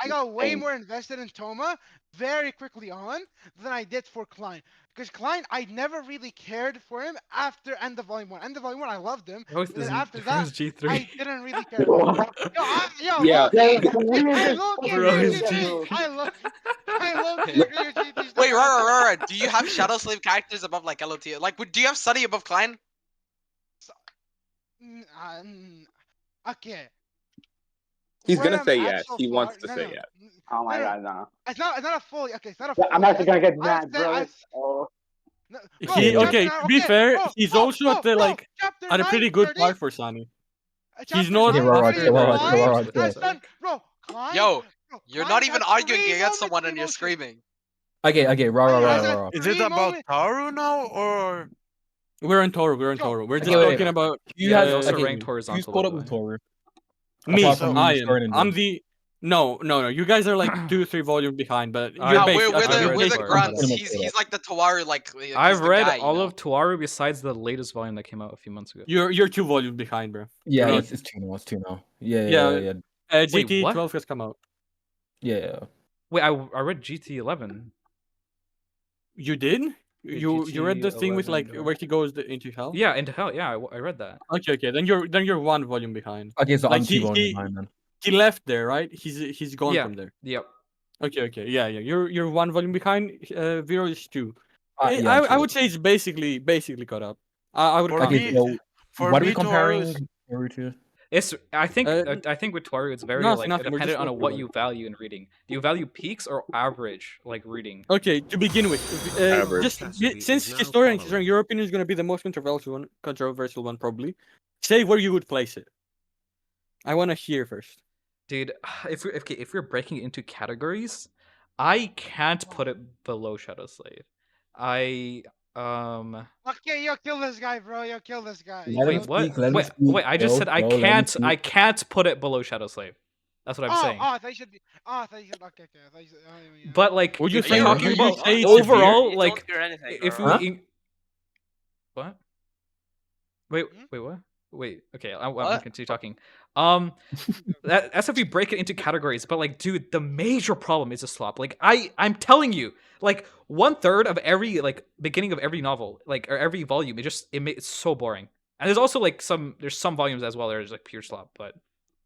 got way more invested in Toma very quickly on than I did for Klein. Because Klein, I never really cared for him after end of volume 1. End of volume 1, I loved him. Both But then is after that, G3. I didn't really care. Yo, Yeah. look, I low-key Bro, agree he's with you, G3. G. I low-key agree with you. Wait, Rara, do you have Shadow Slave characters above like LOTM? Like, do you have Sunny above Klein? Okay. He's Where gonna I'm say at yes. so He wants far- to no, say yes. Oh my No, no. god, no. It's not a fully. Okay, it's not a Yeah, full. I'm actually gonna get I mad, said- bro. I- Oh. No, He, chapter okay, nine- to be okay, fair, bro, he's bro, also at the bro, like chapter at a pretty good 930, part for Sunny. chapter not Yeah, right, after Klein, right, the- right, right. son, bro, Klein, Yo, bro, you're Klein not even got arguing 3 against moments someone of and you're emotion. screaming. Okay, Wait, is that raw. Is it three about moment? Taru now or? We're on Toaru. We're on Go. Toaru. We're just Okay, wait, talking about. You Yeah, has we also okay, ranked who's horizontal. caught by up the with way. Toru? Me, Apart from I am. Story and I'm Doom. the. No. You guys are like 2-3 volumes behind, but I- you're Yeah, basically. I've read we're the Toaru. grunts. I'm He's like the Toaru, like he's I've the read guy, you all know? of Toaru besides the latest volume that came out a few months ago. You're 2 volumes behind, bro. Yeah, You're it's 2 now. It's 2 now. Yeah. Wait, GT what? 12 has come out. Yeah. Wait, I read GT 11. You did? Yeah, You read the thing with like 11, where he goes into hell? Yeah, into hell. Yeah, I read that. Okay. Then you're 1 volume behind. Okay, so Like I'm 2 volumes behind then. he left there, right? He's gone Yeah. from there. Yep. Okay. Yeah. You're 1 volume behind. Vero is 2. Yeah, I would say it's basically caught up. I would. For count me- it. so For what are me, we Toaru comparing is- Toaru to? It's I think with Toaru it's very Nothing, like nothing, we're dependent just on working what on you it. value in reading. Do you value peaks or average like reading? Okay, to begin with, Average. just Capacity since is now historian, following. your opinion is going to be the most controversial one probably. Say where you would place it. I want to hear first. Dude, if we're breaking it into categories, I can't put it below Shadow Slave. Okay, yo, kill this guy, bro. Yo, kill this guy. Let him Wait, what? speak, let him Wait, speak, wait, I just bro, said I bro, let him can't speak. I can't put it below Shadow Slave. That's what I'm saying. I thought you should be. I thought you should. Okay. I thought you should. Yeah. But like Would you if say- you're talking would you about say it's severe? overall, You like don't hear anything, if bro. we what? Wait, Hmm? wait, what? Wait, okay, I'm What? gonna continue talking. That's if we break it into categories, but like, dude, the major problem is a slop. Like, I'm telling you, like 1/3 of every like beginning of every novel, like or every volume, it's so boring. And there's also like there's some volumes as well that are like pure slop, but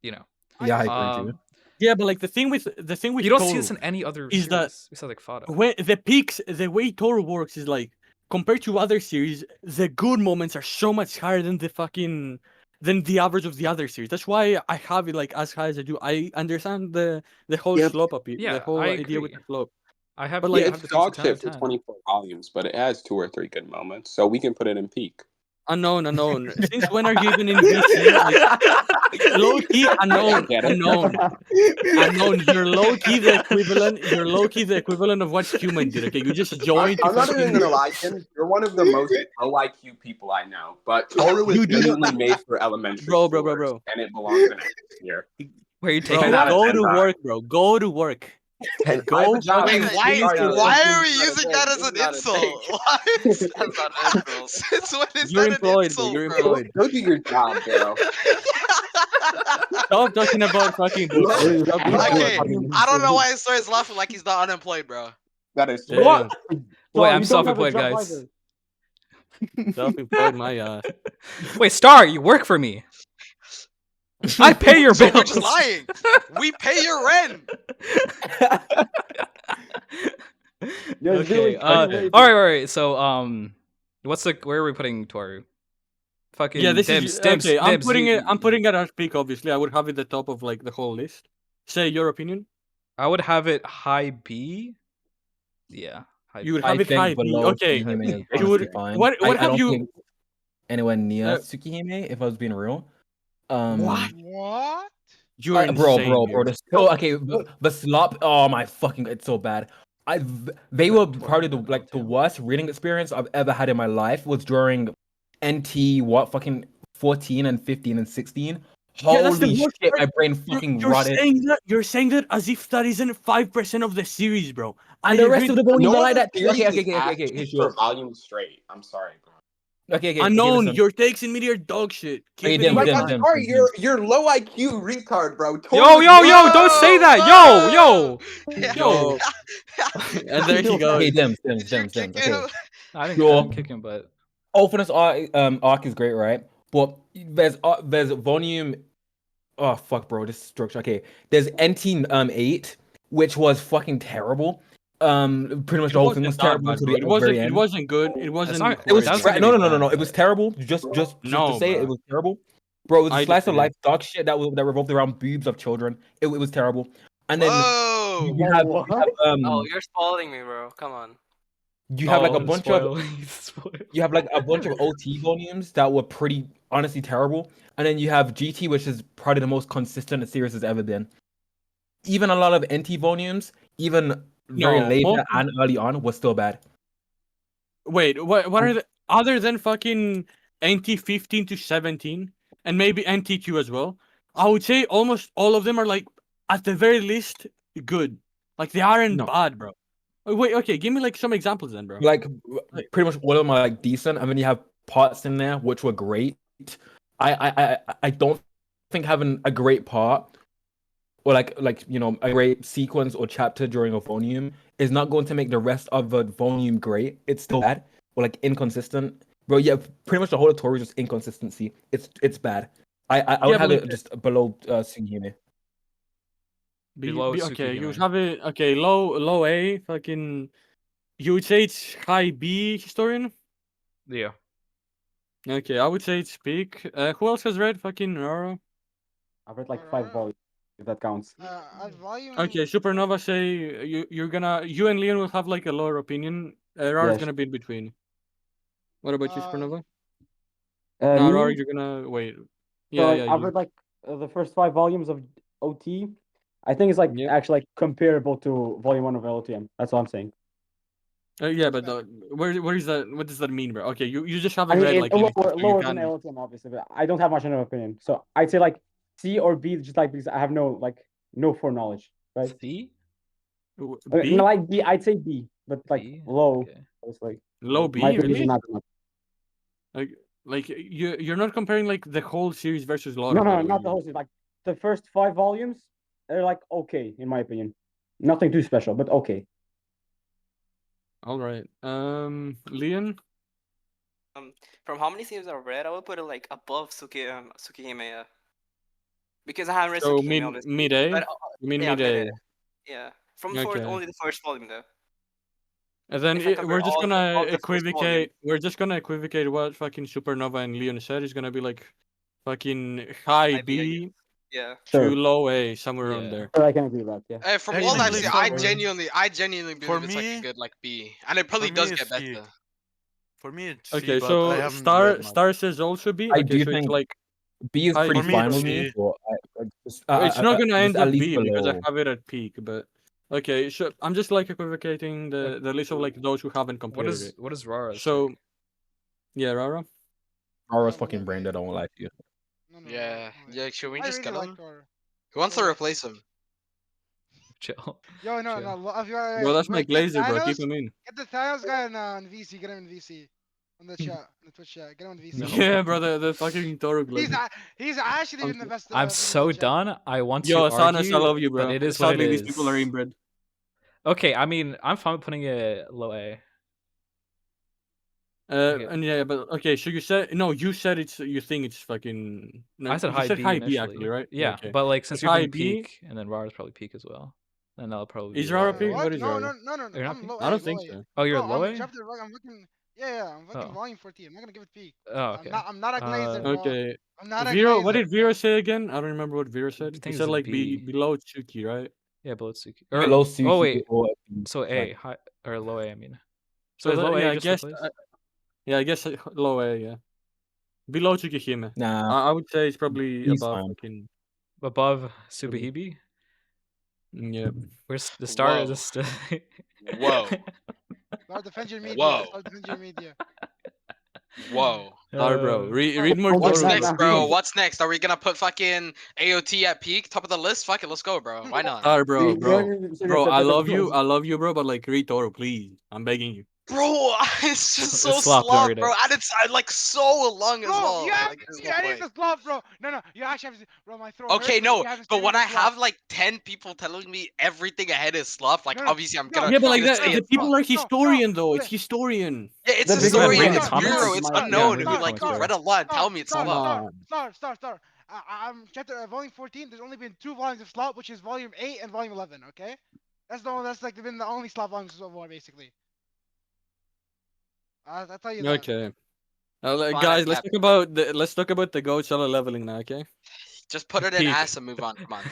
you know, Yeah, I agree too. Yeah, but like the thing with you don't see Toru this in any other is that series besides like Fada. when the peaks, the way Toru works is like compared to other series, the good moments are so much higher than the average of the other series. That's why I have it like as high as I do. I understand the whole Yep. slope up Yeah, the whole I idea with agree. the slope. I have, But, I like, Yeah, have it's the dog 10 out of shit for 10. 24 volumes, but it has 2 or 3 good moments, so we can put it in peak. Unknown. Since when are you even in VC? Like, low key unknown. Get it? Unknown. You're low key the equivalent. You're low key the equivalent of what human did. Okay, you just joined. I'm not even gonna lie, Tim. You're one of the most low IQ people I know, but Toru was You do- genuinely made for elementary Bro, schoolers, and it belongs in X here. Where you Bro, taking out that? of go 10 to times. work, bro. Go to work. And Go I have a job. Wait, fucking why? finish your Why fucking- are we using that as an insult? What? That's not an insult. Since when is You're that employed, an bro. insult, You're bro? employed. Go do your job, bro. Stop talking about fucking bullshit. Stop talking about Okay, fucking I don't know why his story is laughing like he's not unemployed, bro. That is Damn. What? Wait, So I'm you don't have a self-employed, job guys. either. Self-employed, my ass. Wait, Star, you work for me. I pay your So bills. we're just lying. We pay your rent. You're Okay. doing All crazy. right. So, where are we putting Toaru? Fucking Yeah, this Dims, is Dims, okay. I'm Dims, putting you- it. I'm putting it at peak. Obviously, I would have it at the top of like the whole list. Say your opinion. I would have it high B. Yeah, high You would B. have I it high think B. below Okay. Tsukihime is You would. honestly fine. What I have don't you? think anywhere near Uh, Tsukihime, if I was being real. What? What? You're bro, insane. bro. dude. Okay, the slop. Oh my fucking! It's so bad. They were probably the worst reading experience I've ever had in my life. Was during NT fucking 14 and 15 and 16. Yeah, that's the Holy worst shit! part. My brain fucking You're rotted. You're saying that as if that isn't 5% of the series, bro. And the rest of the volumes No are one like that. is Okay. asking for volume straight. I'm sorry, bro. Okay. Unknown. Listen. Your takes in media are dog shit. Okay, Keep it Dim, in Like, Dim, I'm Dim, sorry, Dim. you're low IQ retard, bro. Yo, Totally don't say that. Yo. And there he goes. Okay, Dims. Did you Okay. kick him? I Sure. didn't kick him, but Openness arc is great, right? But there's volume. Oh fuck, bro, this structure. Okay, there's NT 8, which was fucking terrible. Pretty much the whole thing was terrible until the very It end. wasn't good. It wasn't. not- It was That's horrible. not no. really It was terrible. Just to No, say it, bruh. it was terrible. Bro, it was I a slice of disagree. life dog shit that revolved around boobs of children. It was terrible. And then Whoa! you have Oh, you're spoiling me, bro. Come on. you have like a Oh, bunch spoil. of Spoil. you have like a bunch of OT volumes that were pretty honestly terrible, and then you have GT, which is probably the most consistent the series has ever been. Even a lot of NT volumes, even very No, later and early on was still bad. Wait, what are the other than fucking NT 15 to 17 and maybe NT2 as well? I would say almost all of them are like at the very least good. Like they aren't No. bad, bro. Wait, okay, give me like some examples then, bro. Like pretty much all of them are like decent, and then you have parts in there which were great. I don't think having a great part or like you know a great sequence or chapter during a volume is not going to make the rest of the volume great. It's still bad or like inconsistent. Bro, yeah, pretty much the whole of Toaru is just inconsistency. It's bad. I would Yeah, have but it just below Tsukihime. Below okay, you Tsukihime. have it. Okay, low A. Fucking, you would say it's high B historian. Yeah. Okay, I would say it's peak. Who else has read fucking Rara? I've read like 5 volumes, if that counts. Volume. Okay, Supernova say you and Leon will have like a lower opinion. Rara's Yes. gonna be in between. What about you, Supernova? Me? No, Rara, you're gonna wait. So Yeah, like, yeah. I've read like the first 5 volumes of OT. I think it's like Yep. actually like comparable to volume 1 of LOTM. That's what I'm saying. Yeah, but where is that? What does that mean, bro? Okay, you just I haven't mean, read like anything, so you lower than can. LOTM, obviously, but I don't have much of an opinion. So I'd say like C or B, just like because I have no foreknowledge, right? C? B? No, like B, I'd say B, but like B? low. Okay. It's like Low my B, opinion is really? not enough. Like you're not comparing like the whole series versus Lore. No, by the way. not the whole series. Like the first 5 volumes, they're like okay in my opinion. Nothing too special, but okay. All right. Leon. From how many series I've read, I would put it like above Tsukihime. Yeah. Because I haven't read So Tsukihime, obviously. mid A. But, You mean yeah, mid A? Yeah. From Okay. only the first volume though. And then If I compare we're just all gonna the first volume. equivocate. We're just gonna equivocate what fucking Supernova and Leon said is gonna be like fucking high High B, I B Yeah. to low A, somewhere around there. So I can agree with that. Yeah. From all that, Technically, I for- genuinely believe for it's like a me- good like B, and it probably for me, does it's get C. better. For me, it's C, Okay, but I so haven't read much. Star says also B. I Okay, do so think it's like B is high pretty For me, fine it's with me, C. but it's not gonna just end at up least B because I below. have it at peak, but okay, so I'm just like equivocating the list of like those who haven't compared it. What is Rara's So take? yeah, Rara. Rara's fucking brain dead, I won't lie to you. Yeah, should we I just really get like him? her. Who wants to replace him? Chill. Yo, no, Chill. no. If you are, Bro, that's my get glazer, bro. Keep Thanos, him in. Get the Thanos guy on VC. Get him in VC. On the chat, on the Twitch chat. Get him on VC. Yeah, bro, the fucking Toaru glazer. He's actually been the best. I'm people so in chat. done. I want to Yo, argue, Thanos, I love you, bro. but it is what Sadly, it these is. people are inbred. Okay, I mean, I'm fine with putting it low A. Okay. And yeah, but okay. So you said no. You said it's. You think it's fucking. No, I said you high said B high initially. B actually, right? Yeah, Okay. but like since It's you're high doing B. peak, and then Rara's probably peak as well, then that'll probably Is be Rara low A. peak? What is No, Rara? no. You're not I'm peak? low. I don't A, think low A. so. Oh, you're No, low I'm A? chapter. I'm fucking. Yeah. I'm fucking Oh. volume 14. I'm not gonna give it peak. Oh, okay. I'm not a glazer, bro. Okay. I'm not a Vero, what glazer. did Vero say again? I don't remember what Vero said. He think said it's a like B. below Tsuki, right? Yeah, below Tsuki. Below Oh Suki wait, or so it's A, fine. high or low A, I mean. So is that- low A yeah, I just guess. the place? Yeah, I guess low A. Yeah, below Tsukihime. Nah, I would say it's probably he's above fine. fucking. Above Subahibi? Yeah. Where's the star? Whoa. Is this the... Whoa. Start defend your media. Whoa. Start defend your media. Whoa. Sorry, bro. Read more. What's Toaru, next, bro? please. What's next? Are we gonna put fucking AOT at peak, top of the list? Fuck it, let's go, bro. Why not? Sorry, bro. I love you. I I love you, bro. But like, read Toaru, please. I'm begging you. Bro, it's just It's so slop, don't slow, read bro, it. and it's like so long as Bro, well. you have Like, there's to no see point. the slop, bro. No, you actually have to. Bro, my throat Okay, hurts, no, you haven't but studied when the I slop. have like 10 people telling me everything ahead is slough, like No, no, obviously I'm no, gonna. Yeah, but like gonna that, say the it's people slough. are historian though. It's historian. Yeah, it's The a biggest story. read the It's comments. Bureau. It's Yeah, unknown. read Who the like comments, who read a lot and tell me it's Come slough. on. Star. I'm chapter volume 14. There's only been 2 volumes of slop, which is volume 8 and volume 11. Okay, that's the one. That's like been the only slop volumes so far, basically. I'll tell you that. Okay. Fine, Guys, I let's talk about the goat solo leveling now. Okay. Just put it in Peak. ass and move on. Come on.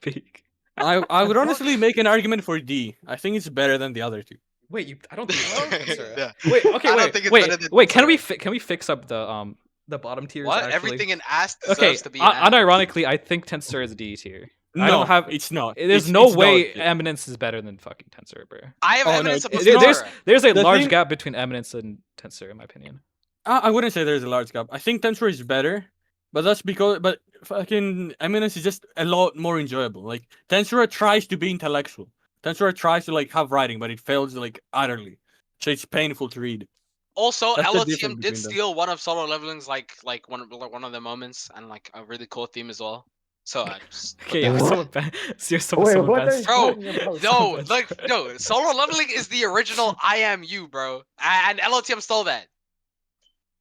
Peak. I would honestly make an argument for D. I think it's better than the other two. Wait, I don't think it's better than Yeah. Tensei. Wait, okay, I don't think it's better than wait. Can Tensei. we fix up the bottom tiers? What? Actually? Everything in ass deserves Okay, to be in ass. unironically, I think Tensei is D tier. I don't have. It's not. There's It's no dog way shit. Eminence is better than fucking Tensor, bro. I have Oh, no, Eminence above it's not. There's a The large thing- gap between Eminence and Tensor, in my opinion. I wouldn't say there's a large gap. I think Tensor is better, but that's because fucking Eminence is just a lot more enjoyable. Like Tensor tries to be intellectual. Tensor tries to like have writing, but it fails like utterly. So it's painful to read. Also, That's the LOTM difference did between them. steal one of Solo Leveling's like one of the moments and like a really cool theme as well. So I just put Okay, that yeah, out. someone ban. You're Wait, someone what are bans. you Bro, talking about? no, like no, Solo Leveling is the original I Am You, bro, and LOTM stole that.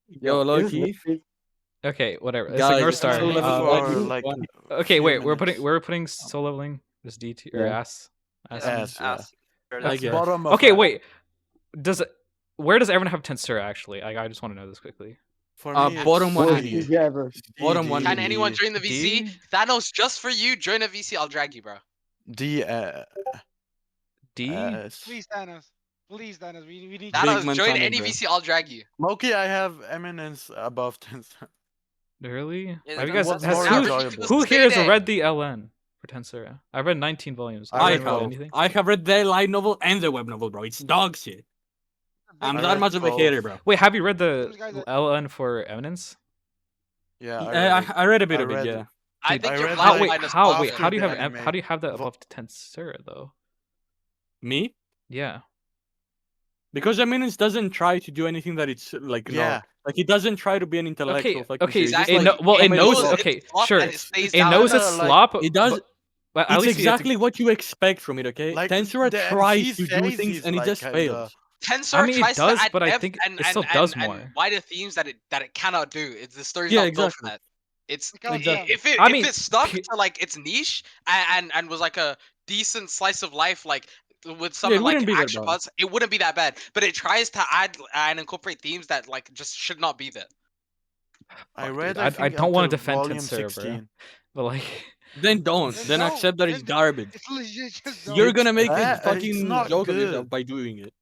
Yo, Is low this key. legit? Okay, whatever. It's Guys, ignore it's star. Solo only Leveling for, is like, fun. Okay, few wait. minutes. We're putting soul leveling as D tier or Yeah. ass. Ass. Yeah. Ass, yeah. I That's guess. bottom of Okay, ass. wait. Where does everyone have Tensor actually? I just want to know this quickly. For Uh, me, bottom it's one Worst D. DG ever. Bottom one Can D. anyone join the VC? D? Thanos, just for you, join a VC. I'll drag you, bro. D. D. S. Please, Thanos. Please, Thanos. We need Big Thanos, man join Thanos, any bro. VC. I'll drag you. Loki, I have Eminence above Tensor. Really? Yeah, Have you that's guys? what's Has, more who, enjoyable. who here has Stay read the LN for Tensor? I've read 19 volumes. I Have you read guys read both. anything? I have read the light novel and the web novel, bro. It's dog shit. I'm I that read much of a both. hater, bro. Wait, have you read the Those guys are- LN for Eminence? Yeah, I read a bit I of it, read yeah. I Dude, think I you're read, How, like, wait, blind as how? fuck. Wait, how do you after have the how do you anime. have that above Tensor though? Me? Yeah. Because Eminence doesn't try to do anything that it's like Yeah. not. Like it doesn't try to be an intellectual fucking Okay. series. Just, Exactly. It like, well, it comedy knows. slop. Okay, It's slop sure. and it stays It down. knows it's Kinda, like, slop. It does. But at It's least you get to- exactly what you expect from it, okay? Like, Tensura the tries MC to do says things he's, and it like, just kinda- fails. Tensor I mean, it tries does, to add but I depth think and, it still and, does and, more. and wider themes that it cannot do. It's the story's Yeah, not built for exactly. that. It's Exactly. if it I if mean, it stuck p- to like its niche and was like a decent slice of life like with some Yeah, it like wouldn't be that action bad. plots, it wouldn't be that bad. But it tries to add and incorporate themes that like just should not be there. I Fuck, read. dude, I think, don't wanna until defend volume Tensor, bro. 16. But like, Then don't. Then Then don't. accept that it's Then- garbage. It's legit just You're don't. gonna make a It's fucking not joke of yourself good. by doing it.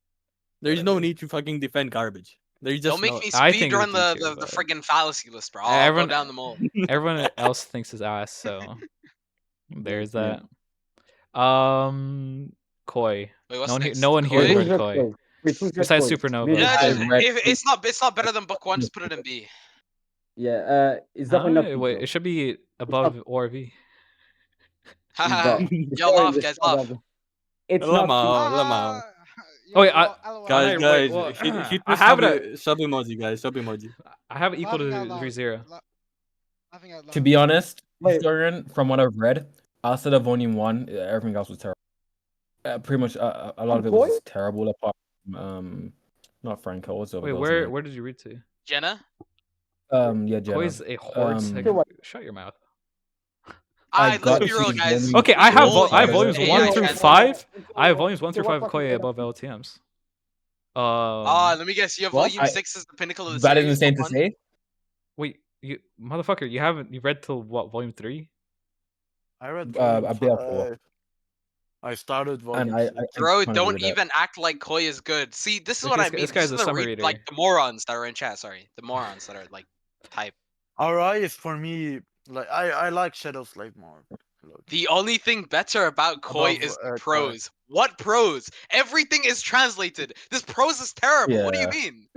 There's no need to fucking defend garbage. There's just Don't make not. me I speed think it's run the easier, the but- friggin' fallacy list, bro. I'll Everyone- go down them all. everyone else thinks is ass, so there's Yeah. that. Koi. Wait, what's No one, next? no one here Koi? has Who's read red Koi. Koi? Wait, who's red Besides Koi? Supernova. Me and Yeah, Red Koi. Red- it's not better than book one. Just put it in B. Yeah, it's definitely not. Wait, Pizza. it should be above ORV. Haha. But the Yo, story laugh, is guys, not laugh. that- It's Lama, not. Lama. Oh, wait, LOL. Guys, Wait, guys, well, hit I the have sub emoji, guys. Sub emoji. I have it equal to Laughing out loud. ReZero. Laughing out loud. To be honest, Wait. historian, from what I've read, outside of volume 1, everything else was terrible. Pretty much, a lot of it was Boy? terrible. Apart from, not Franco. What's the other Wait, girl's where name? did you read to? Jenna? Yeah, Jenna. Koi's a horde. Um, Shut your mouth. I Let's got be real, to guys. volume- Okay, I have I have Yeah, volumes yeah, 1 yeah, through yeah. 5. I have volumes 1 through 5 of Koi above LTMs. Let me guess. You have What? volume 6 as the pinnacle of the That series. isn't insane book to one? say. Wait, you motherfucker, you read till what, volume 3? I read. A bit of 4. 5. I started volume. And I 6. Bro, kinda don't read that. even act like Koi is good. See, this is Look, what this I guy- mean. this guy's This is a the summer reader. like the morons that are in chat. Sorry, the morons that are like type. Alright, is for me like I like Shadow Slave more. The only thing better about Koi Above, is the Koi. prose. What prose? Everything is translated. This prose is terrible. What do you Yeah. mean?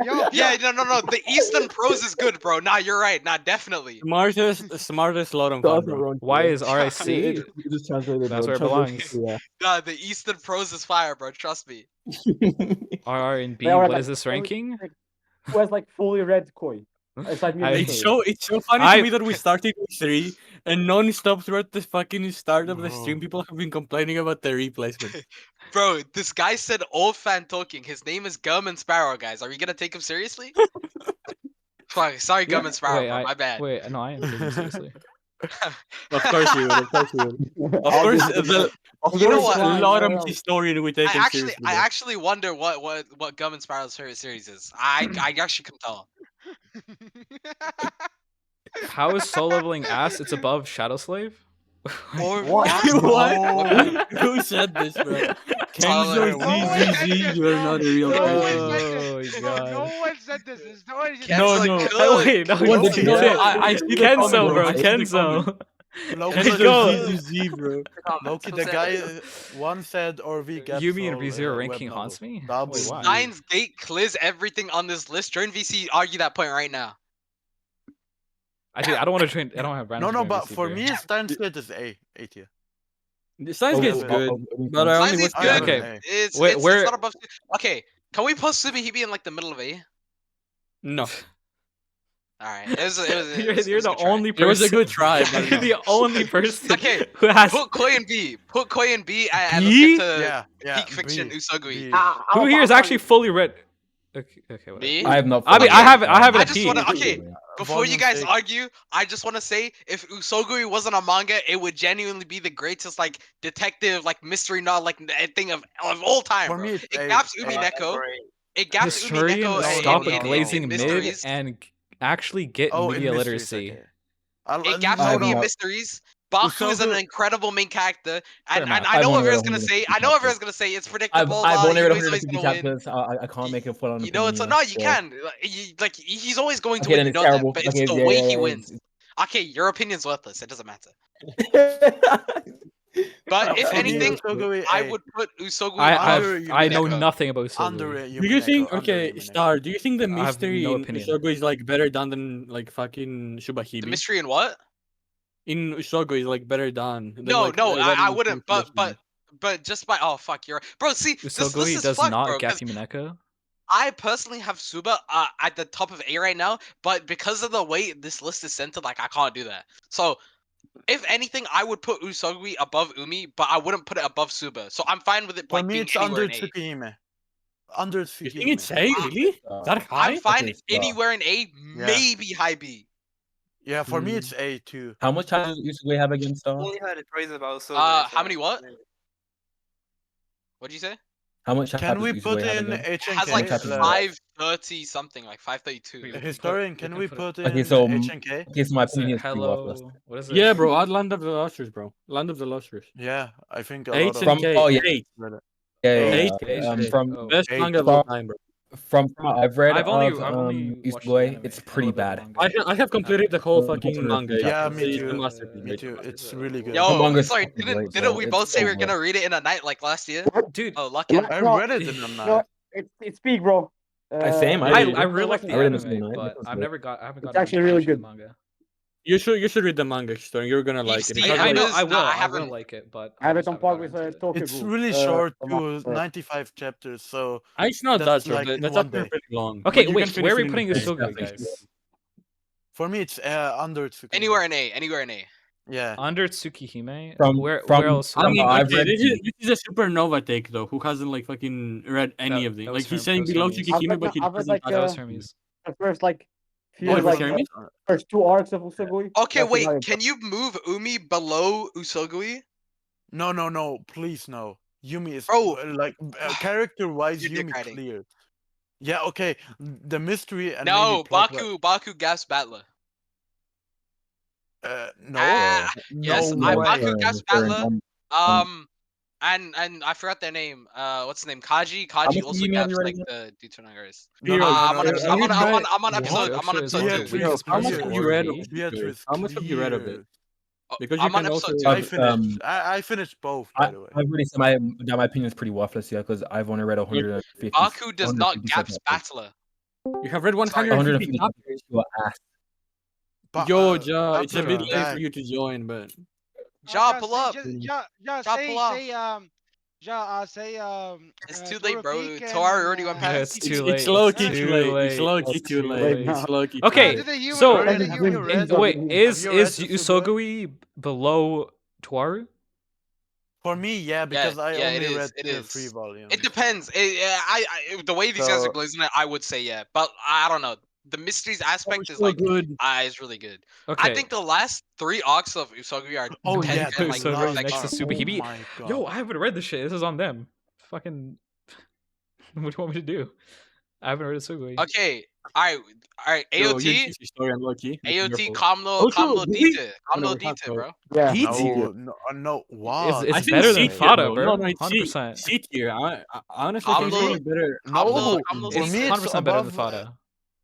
Yo, Yeah, no. The Eastern prose is good, bro. Nah, you're right. Nah, definitely. Smartest lot of fun, bro. Why is RIC? It just translated. That's bro. where it belongs. Yeah. Nah, the Eastern prose is fire, bro. Trust me. RR and B? They are What like is this fully- ranking? Who has like fully read Koi? It's like me and I- It's Koi. so funny I- to me that we started with 3 and non-stop throughout the fucking start of the Bro. stream. People have been complaining about the replacement. Bro, this guy said old fan talking. His name is Gum Sparrow, guys. Are we gonna take him seriously? Fuck, sorry, Gum Sparrow, Wait, bro. My bad. Wait, no, I am taking it seriously. Of course we will. Of course we will. Of course, You know what? a lot of historian we take him I seriously. actually wonder what Gum Sparrow's favorite series is. I actually can tell. How is soul leveling ass? It's above Shadow Slave? Or What? What? Who said this, bro? Tyler, Kenzo ZZZ, you are not a real No one person. said Oh this. my No god. one said this. No one said Kenzo No, no. good. Wait, no, What you did you did. I see the Kenzo, comment, bro, I see the Kenzo. comment. Loki, Let's Let's go. go. Z, bro. Loki, Who the said guy it? one said ORV gets Yumi and all, ReZero web ranking novel. haunts me? Double Wait, why? Z. Steins Gate clears everything on this list. Join VC, argue that point right now. Actually, I don't want to train. I don't have No, random. no, but for me, Steins Gate is A tier. The Science Oh, Gate's oh, good, oh, but I only Steins watched Gate's the good. anime. Okay. It's, Wait, it's, where- it's not above. Okay, can we put Subahibi in like the middle of A? No, Alright, it was a You're good the try. only it was a person. good try, but You're no. the only person Okay, who has. Put Koi in B. Put Koi in B and B? let's get to Yeah, Peak Fiction B, Usogui. B. Who here is actually fully read? Okay, whatever. B? I have not. I mean, Okay, I have it I at just P. wanna before you Volume guys 6. argue, I just wanna say if Usogui wasn't a manga, it would genuinely be the greatest like detective like mystery novel like thing of all time, For bro. me, it's It A, gaps A. Umineko. It gaps Historian, Umineko stop no, with no, glazing in mid mysteries. and actually get Oh, in media mysteries, literacy. okay. It gaps I Umi have in not- mysteries. Baku is an Usogu- incredible main character, and enough. I know I've what only read everyone's gonna say. 150 I know what everyone's chapters. gonna say. It's I've predictable. only read He's always 150 gonna win. chapters. I can't make a full on You know, opinion. no, you so- can. Like he's always going to Okay, win. then You it's know terrible. that, but it's Okay, the yeah, way yeah, he yeah, wins. Okay, your opinion's worthless. It doesn't matter. But if For me, anything, Usogui, I A. would put Usogui Under I know Umineko. nothing about Under Usogui. Do you think? Umineko, under Okay, Umineko. Star. Do you think the I have mystery no in opinion. Usogui is like better done than like fucking The Subahibi? mystery in what? In Usogui is like better done. Than, No, like, no, that I in wouldn't. Subahibi. But just by fuck, you're right. Bro. See, this Usogui is does fucked, not bro. gap 'Cause Umineko. I personally have Suba at the top of A right now, but because of the way this list is centered, like I can't do that. So, if anything, I would put Usogui above Umi, but I wouldn't put it above Suba. So I'm fine with it For like me, being it's anywhere under in A. Tsukihime. Under You think Tsukihime. it's A? Really? That high? I'm fine Okay, so- anywhere in A, maybe high B. Yeah, for me, it's A too. How much time does Usogui have against Star? Only had a praise about so. How many what? What'd you say? How much Can chapters we does put Usogui have in again? It has like HNK? 530 something, like 532. Historian, can we put in Okay, so HNK? okay, so my opinion is pretty worthless. Hello. What is it? Yeah, bro. Add Land of the Lustrous, bro. Land of the Lustrous. Yeah, I think a 8 lot of and From- K. oh, yeah. 8. Yeah, yeah, Eight yeah. and K. From Oh. Best Eight. manga of all From- time, bro. from what I've read I've only watched the Usogui, anime. it's I pretty love the bad. manga. I have completed the whole Uh, fucking uh, manga. Yeah, It's me a too. masterpiece, Me bro. too. It's really good. The Yo, manga's sorry, fucking didn't great, bro. we It's both say so we were good. gonna read it in a night like last year? Dude, Oh, lucky. I read it in a No, night. it's peak, bro. Same, I I really like the I read it in anime, the night, but it was I good. haven't gotten. It's actually really good. Manga. You should read the manga, Storm. You're gonna like it. seen It has, I like, know. Animas? I will. I I will haven't- like it, but I have it just on haven't par gotten with into it. Tokyo It's Ghoul, really short from too, October. 95 chapters. So it's not that that's short. like in That's one actually day. pretty long. Okay, but you wait. can finish Where are we it in putting a day. Usogui, guys? for me, it's under Tsukihime. Anywhere in A, anywhere in A. Yeah. Under Tsukihime. From- where from- else? I mean, I've okay, read this the- is a supernova take though. Who hasn't like fucking read any That- of them? that Like was he's Herm- saying that was below Hermes. Tsukihime, but he I was doesn't. like, touch That was it. Hermes. The first like few Oh, Yeah, like but- Hermes? first two arcs of Usogui. Okay, that's wait. about it. Can you move Umi below Usogui? No, please no. Yumi is Bro. like character-wise, You're dick Yumi riding. clear. Yeah, okay. The mystery and No, maybe plot Baku Gas Battler. no. Yes, no I way. Baku Gas Battler. um, And I forgot their name. What's the name? Kaji. much Kaji also Yumi have gaps you read like again? the Deuteronomeres. No, no, I'm no, on no, episode. no, I'm on What? episode. I'm on episode Beatrice, 2. Beatrice, How much clear. have you read of Beatrice, Usogui? How much have you read of it? clear. Because you I'm on can also. episode I 2. finished. I finished both, by the way. I've already said my opinion is pretty worthless, yeah, because I've only read 150. Baku does not 150 gaps chapters. Battler. You have read Sorry. 150 150 chapters. your ass. But, Yo, Ja, it's a after bit late that- for you to join, but Ja, pull up. Ja, Ja, say, pull up. say, Ja, say, It's too late, bro. Toaru Peak Toaru and, already went Yeah, past. it's too late. it's low key It's too too late. late. It's low key It's too too late. late. It's low key. Okay, Do the human so- read? Do the human read? Wait, is Have you read Usogui below Toaru? For me, yeah, because I yeah, it only is, read it the is. 3 volumes. It depends. The way these guys So- are glazing it, I would say yeah, but I don't know. The mysteries aspect is so like good. is really good. Okay. I think the last 3 arcs of Usogui are Oh 10 yeah, and, the like Usogui last next to arc. Subahibi. Oh my god. Yo, I haven't read this shit. This is on them. Fucking. What do you want me to do? I haven't read Usogui. Okay, all right. Yo, AOT, you story on low key. AOT, Oh, Kamlo do we? Dite, Oh, no, Kamlo we have Dite, to. bro. Yeah. No, wow. It's I think better C than tier, Fada, though. bro. No, it's 100%. C tier. I honestly think it's Kamlo- really better. No, Kamlo for Dite. me it's 100% better than above. Fada.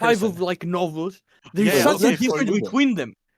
one five person. of like novels. There's Yeah, such a okay, for difference you. between them.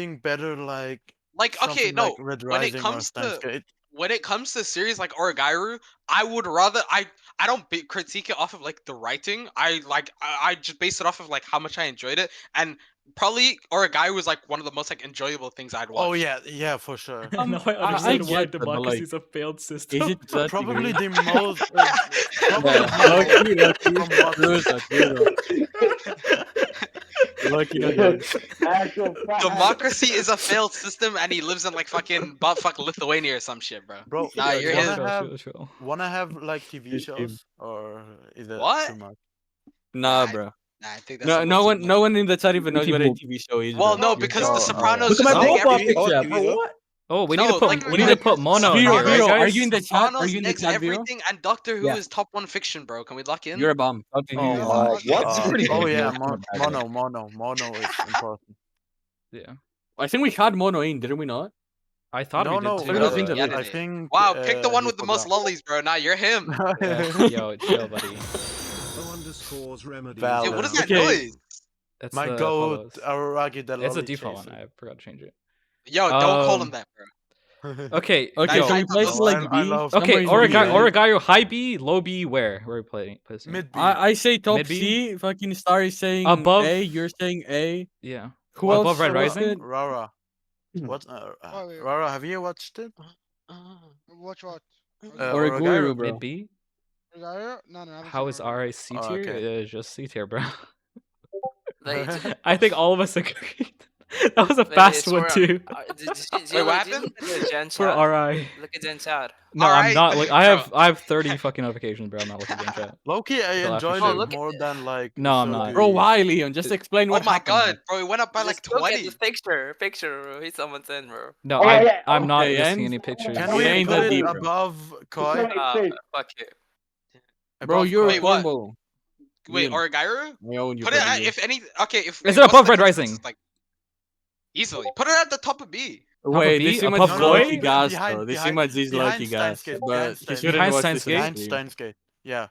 being better like Like, okay, something like no. Red When it Rising or comes Steins to Gate. when it comes to series like Oregairu, I would rather I don't critique it off of like the writing. I just base it off of like how much I enjoyed it, and probably Oregairu was like one of the most like enjoyable things I'd watched. Oh yeah, for sure. Now I I understand why get that, but, democracy like, is a failed system. Is it to that Probably degree? the most. Probably Yeah, the most from what- True that, true that. Lucky not yours. Actual fact. Democracy is a failed system, and he lives in like fucking buttfuck Lithuania or some shit, bro. Bro, Nah, you're wanna his. have wanna have like TV shows or is it What? too much? Nah, bro. Nah, I think that's No, a no little one, too no much. one in the chat even knows what a People- TV show is. Well, bro. no, because Oh, The Sopranos Look at is my doing profile everything. picture, Oh, bro. TV, What? Oh, we No, need to put like, we need to put Mono in Vero, here, right, Vero, guys? are you in the chat? Are Sopranos you in the next chat, Vero? everything, and Doctor Who Yeah. is top 1 fiction, bro. Can we lock in? You're a bomb. Talk to Oh you. my what? It's pretty Oh good, yeah, bro. mono is important. Yeah, I think we had Mono in, didn't we not? I thought No, we no, did I too. don't think but- so. Yeah, I did. think. Wow, pick the one he with the most forgot. lollies, bro. Nah, you're him. Yo, chill, buddy. Valid. Dude, what is that Okay. noise? That's My the goat, follows. Aragi the It's a lolly default one. chaser. I forgot to change it. Yo, don't call him Um, that, bro. Okay, Okay, yo. can we I place love- like I B? love- Somewhere Okay, in B, Oregairu, high B, low B, where? Where are we placing? Mid B. I say top Mid B? C. Fucking Star is saying Above- A. You're saying A. Yeah. Who Above else Red was Rising? it? Rara. Hmm. What? Oh, wait. Rara, have you watched it? Watch what? Or a guru, bro. Mid B? No, I haven't How seen is Oregairu. RA C Oh, tier? okay. It is just C tier, bro. Like, I think all of us agree. That was a wait, fast it's one for, too. Wait, what happened? For RI. Look at Gen chat. No, I'm Alright, not. Like, bro. I have 30 fucking notifications, bro. I'm not looking at chat. Loki, I Till after enjoyed show. it look at more than like. No, I'm not. Bro, why, Leon? Just explain Oh what my happened. god, bro, it went up by like Just look at 20. the picture. Hit someone 10, bro. No, Oh, yeah, I'm, yeah. I'm not Okay, listing and- any pictures. Can It we ain't put that it deep, bro. above Koi? Fuck you. Bro, Above you're a Wait, what? cornball. Wait, Leon, Orgairu? I own you, Put it brother, at, Leon. if any. Okay, if. Is if it what's above the Red consensus, Rising? Like, easily. Put it at the top of B. Wait, B? this Above image is Koi? lucky gas, Behind- bro. This behind- image is behind lucky gas. Steins Gate, But behind he Steins shouldn't Behind watch Steins this Gate? Behind stream. Steins Gate. Yeah.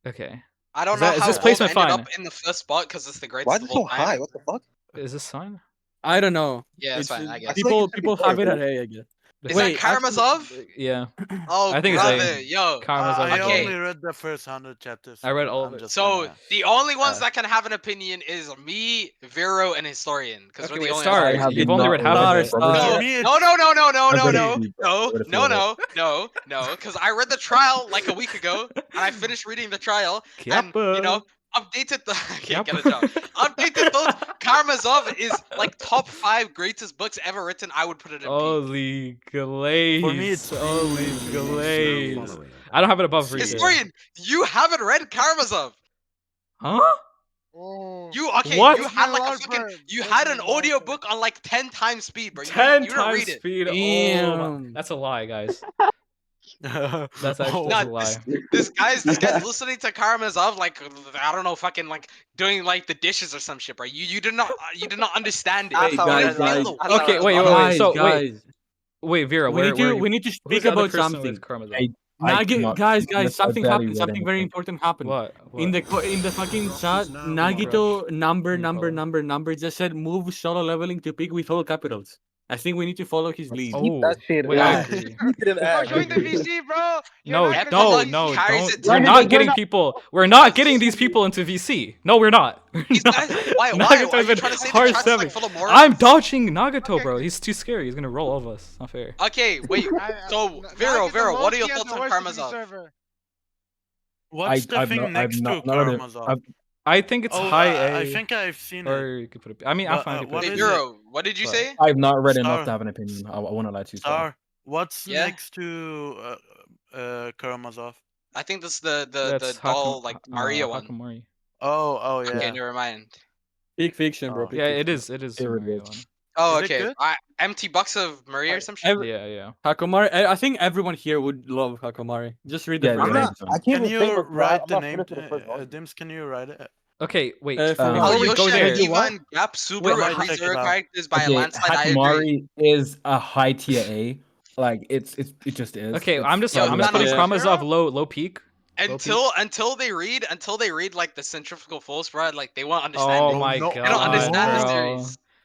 Okay. I don't Is know that- is how this Wolf placement ended fine? up in the first spot because it's the greatest Why is of it so all time. high? What the fuck? Is this fine? I don't know. Yeah, it's It's- fine, I guess. I feel like People it should be have it lower, at A, I guess. Is Wait, that Karamazov? Yeah. Oh, I think it's A. brother, yo. Karamazov I is A. Okay. only read the first 100 chapters. I read but all of I'm it. just So gonna- the only ones that can have an opinion is me, Vero, and Historian. Because Okay, we're the wait, only Star, I have you've only not read half of read it. it. No, Me, no, no, no, no, no, I've no, read no, it. no, I've read no, it. no, because I read the trial like a week ago, and I finished reading the trial, and you know, updated the I can't get a job. Updated thoughts. Karamazov is like top 5 greatest books ever written. I would put it in P. Holy glaze. For me, it's Holy B. glaze. I don't have it above ReZero. Historian, you haven't read Karamazov. Huh? Oh. You okay? What? You had That's like my a log fucking. part. You That's had my an log audio part. book on like 10 times speed, bro. 10 you didn't times read it. speed. Oh, Damn. my. That's a lie, guys. That's Oh, actually Nah, a lie. This guy's listening to Karamazov like I don't know, fucking like doing like the dishes or some shit, bro. You did not understand it. Hey, You guys, didn't feel guys. the I weight Okay, of wait, the wait, audio. wait. So, wait. guys. Wait, Vera, We where, need to where, we need to who's speak the other about person something. with Karamazov? I Nagi, cannot- guys, I something barely happened. read Something very anything. important happened. What? In the fucking chat, Nagito number just said move solo leveling to pick with all capitals. I think we need to follow his lead. Oh, that shit. wait, Yeah. I agree. Bro, join the VC, bro. You're No, not no, gonna no, VC. carries it don't. We're to- not getting people. We're not getting these people into VC. No, we're not. We're These not. guys, why? Nagato's Are you been trying to say the hard chat's like seven. full of morons? I'm dodging Nagato, Okay. bro. He's too scary. He's gonna roll all of us. Not fair. Okay, wait. So, Nag Vero, is the Vero, what are your lowkey and thoughts the on worst VC Karamazov? server. What's the I've thing not- I've next to not- none of them- Karamazov? I've- I think it's Oh, high A. I think I've seen it. Or you could put it. I mean, I'm But, fine. You could what put Wait, it. is it? Vero, what did you What? say? I've not read enough Star. to have an opinion. I want to lie to you. Star. What's Yeah? next to Karamazov? I think this is the That's doll Hakam- like Maria one. Hakamori. Oh yeah. Okay, never mind. Peak fiction, bro. Oh. peak Yeah, fiction. it is. It is. It the really Maria is. one. Oh, Is it okay. good? Empty box of Maria or some shit. Yeah, yeah. Hakamari. I think everyone here would love Hakamari. Just read the Yeah, first yeah, name. yeah. I can't Can even you think of write the I'm not name? finished with the first volume. Dims, can you write it? Okay, wait. For Uh, Before Oh, we go Yosha, there, Ivan, Gap, Subaru, Wait, and might check ReZero it out. characters by a Okay, landslide. I agree. Hakamari is a high tier A. Like it just is. okay, It's I'm just Yo, I'm just putting no, Karamazov Zero? low peak. Until they read like the centrifugal force, bro. Like they won't understand Oh it. my no, god, They don't understand the bro. series.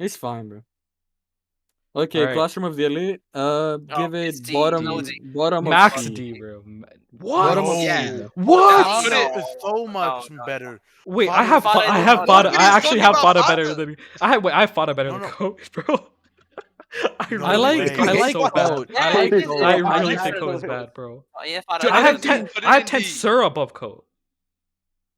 It's fine, bro. Okay, Alright. Classroom of the Elite. Give it's it D, bottom, D. bottom of Max C. D, bro. Bottom of No. C. Yeah. bro. What? Nah, put Fada it- is so much better. Wait, Fada I have is Fada I is have not- Fada. Nobody's I actually talking have about Fada Fada. better than I have Fada better No, than no. Coach, bro. I No I really like think way. I Coach is like so bad. Code. I like Dude, Code. I I really like think Fada. Code is bad, bro. Oh, yeah, Fada. Dude, Put I it have in D, 10. put it I have in 10 D. Sir above Code.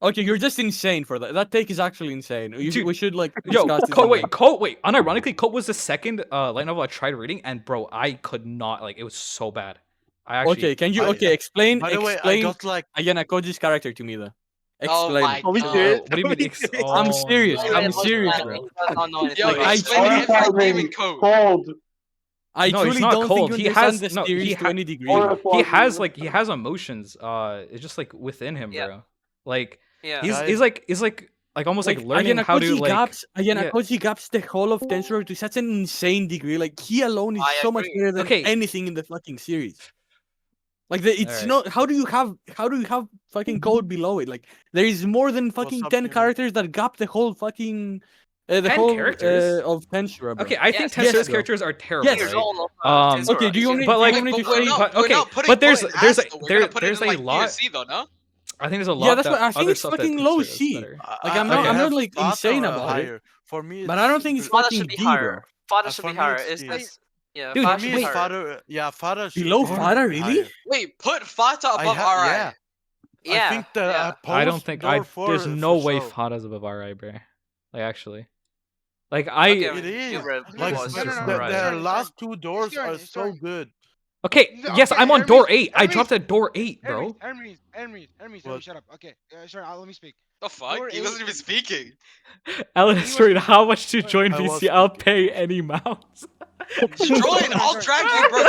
Okay, you're just insane for that. That take is actually insane. Dude, We should like Yo, discuss this. Code. in Wait, depth. Code. Wait. Unironically, Code was the second light novel I tried reading, and bro, I could not like. It was so bad. I actually. Okay, can you I- explain By the way, I explain got like Ayana Koji's character to me though? Oh Explain. my it. Are we god. serious? What do you mean? I'm Oh, serious. no. I'm serious, bro. Yo, Like, I explain truly- every name in code. Cold. I No, he's truly not don't cold. think He you understand has- the no, series he to ha- any degree. He has emotions. It's just like within him, Yeah. bro. Like Yeah. he's like almost like learning Ayana how to Koji like. gaps Ayana yeah. Koji gaps the whole of Tensei to such an insane degree. Like he alone is I so much agree. better than Okay. anything in the fucking series. Like it's Alright. not how do you have fucking Code below it? Like there is more than fucking up, 10 Jimmy? characters that gap the whole fucking the 10 whole characters? of Tensura, bro. Okay, I think Yes, Tensor's bro. characters are terrible. Yes. Here's right? all of, Tensura. Okay, do you want me, But, do like- you want me Wait, to but we're say? not, but- we're okay, not putting but there's- Code in there's S, a- though. We're there- gonna put it there's in a like B or lot- C though, no? I think there's a lot. Yeah, that's what that I think other it's stuff that fucking low Tensura does C. better. Like, I'm not have like Fada insane about it. higher. For me, But I don't think it's Fada fucking should be D, higher. bro. Fada should for be me, higher. it's It's D. just yeah. Dude, Fada For should me, be it's higher. Fada should Below be Fada, really? higher. Wait, put Fata I above ha- RI. yeah. Yeah. I think the yeah. I don't think I. door four There's no for way sure. Fada's above RI, bro. Like actually, like Okay, It is. you read Like was the, just the, right. the Sorry, last two doors Sorry, are so sorry. good. Okay, No, yes, okay, I'm on door Hermes- 8. I Hermes- dropped at door 8, bro. Hermes, What? shut up. Okay, sorry, let me speak. The fuck? Door He wasn't eight- even speaking. Alan He is was straight. speaking. How much to join I was VC? I'll speaking. pay any amount. Join, I'll drag you, bro.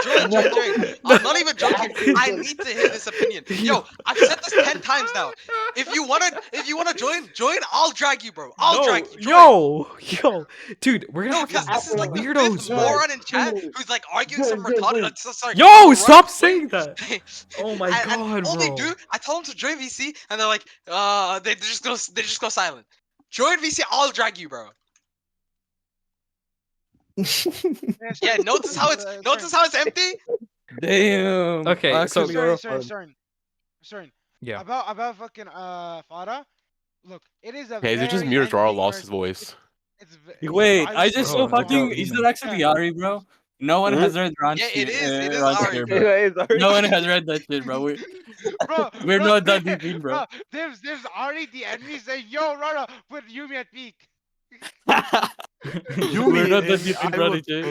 Join. I'm not even joking. I need to hear this opinion. Yo, I've said this 10 times now. If you wanna join, I'll drag you, bro. I'll drag you. Join. Yo, dude, we're gonna No, have because this is like the weirdos, fifth bro. moron in chat who's like arguing some retarded. Sorry, Yo, moron. stop Wait, saying that. Oh my and god, all bro. they do, I tell them to join VC, and they're like, they just go silent. Join VC, I'll drag you, bro. Yeah, notice how it's empty. Damn. Okay, so- Actually, Sorry. Yeah. About fucking Fada. Look, it is a. Okay, is it just very me or Toaru ending lost where his voice? Wait, I just saw Bro, fucking. no. Is that actually Ari, bro? No one has read Ranch. Yeah, it is Ranch Ari, here, bro. bro. No one has read that shit, bro. Bro, We're bro, not that deep in, bro. There's already the enemy saying, "Yo, Rara, put Yumi at peak." We're not that deep in Prodigy.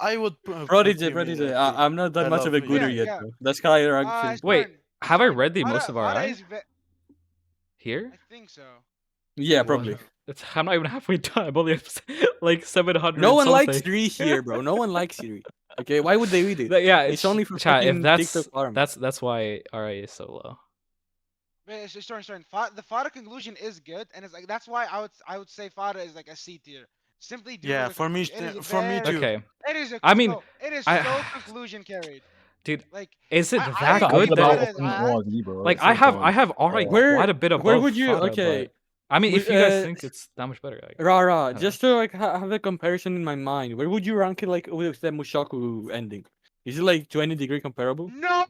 I would. put Prodigy, Yumi Prodigy. at peak. I'm not that I much of a love gooder Yumi. yet, Yeah. bro. That's kind of rank. Wait, have I read the Fada- most of Fada RI? is Here? I think so. Yeah, probably. I'm not even halfway done. I'm only at, like 700. No one something. likes Siri here, bro. No one likes Siri. Okay, why would they read it? But yeah, It's only for chat. If fucking that's TikTok farm. that's why RI is so low. Wait, sorry. The Fada conclusion is good, and it's like that's why I would say Fada is like a C tier. Simply due Yeah, to the for me, conclusion. It is for me very- too. Okay, It is. I mean, it is I- so conclusion carried. dude, Like, is it I- that I- good? I- That, I- like I have RI Where- quite a bit above. where would you- Fada, okay, but- I mean, if we- you guys think it's that much better, like, Rara, know. just to like have a comparison in my mind, where would you rank it like with the Mushoku ending? Is it like to any degree comparable? No.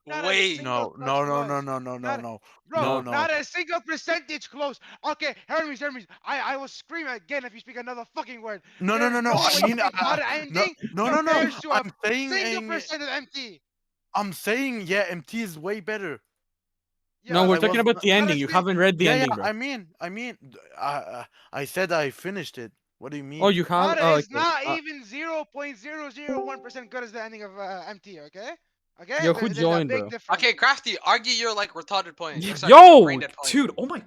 Not a Wait. single No, touch no, close. no. Bro, No, no. not a single percentage close. Okay, Hermes, I will scream again if you speak another fucking word. No. There's no way I mean, Fada ending no. compares to a I'm saying, single percent of MT. I'm saying, yeah, MT is way better. No, Yeah, we're I talking was about the not- ending. You honestly- haven't read the Yeah, ending, yeah. bro. I mean, I said I finished it. What do you mean? Oh, you have. Fada Oh, is okay. not even 0.001% good as the ending of MT. Okay. Okay. Yo, who There's a joined, big bro? difference. Okay, Crafty, argue your like retarded point. Or, sorry, yo, brain-dead point. dude, oh my,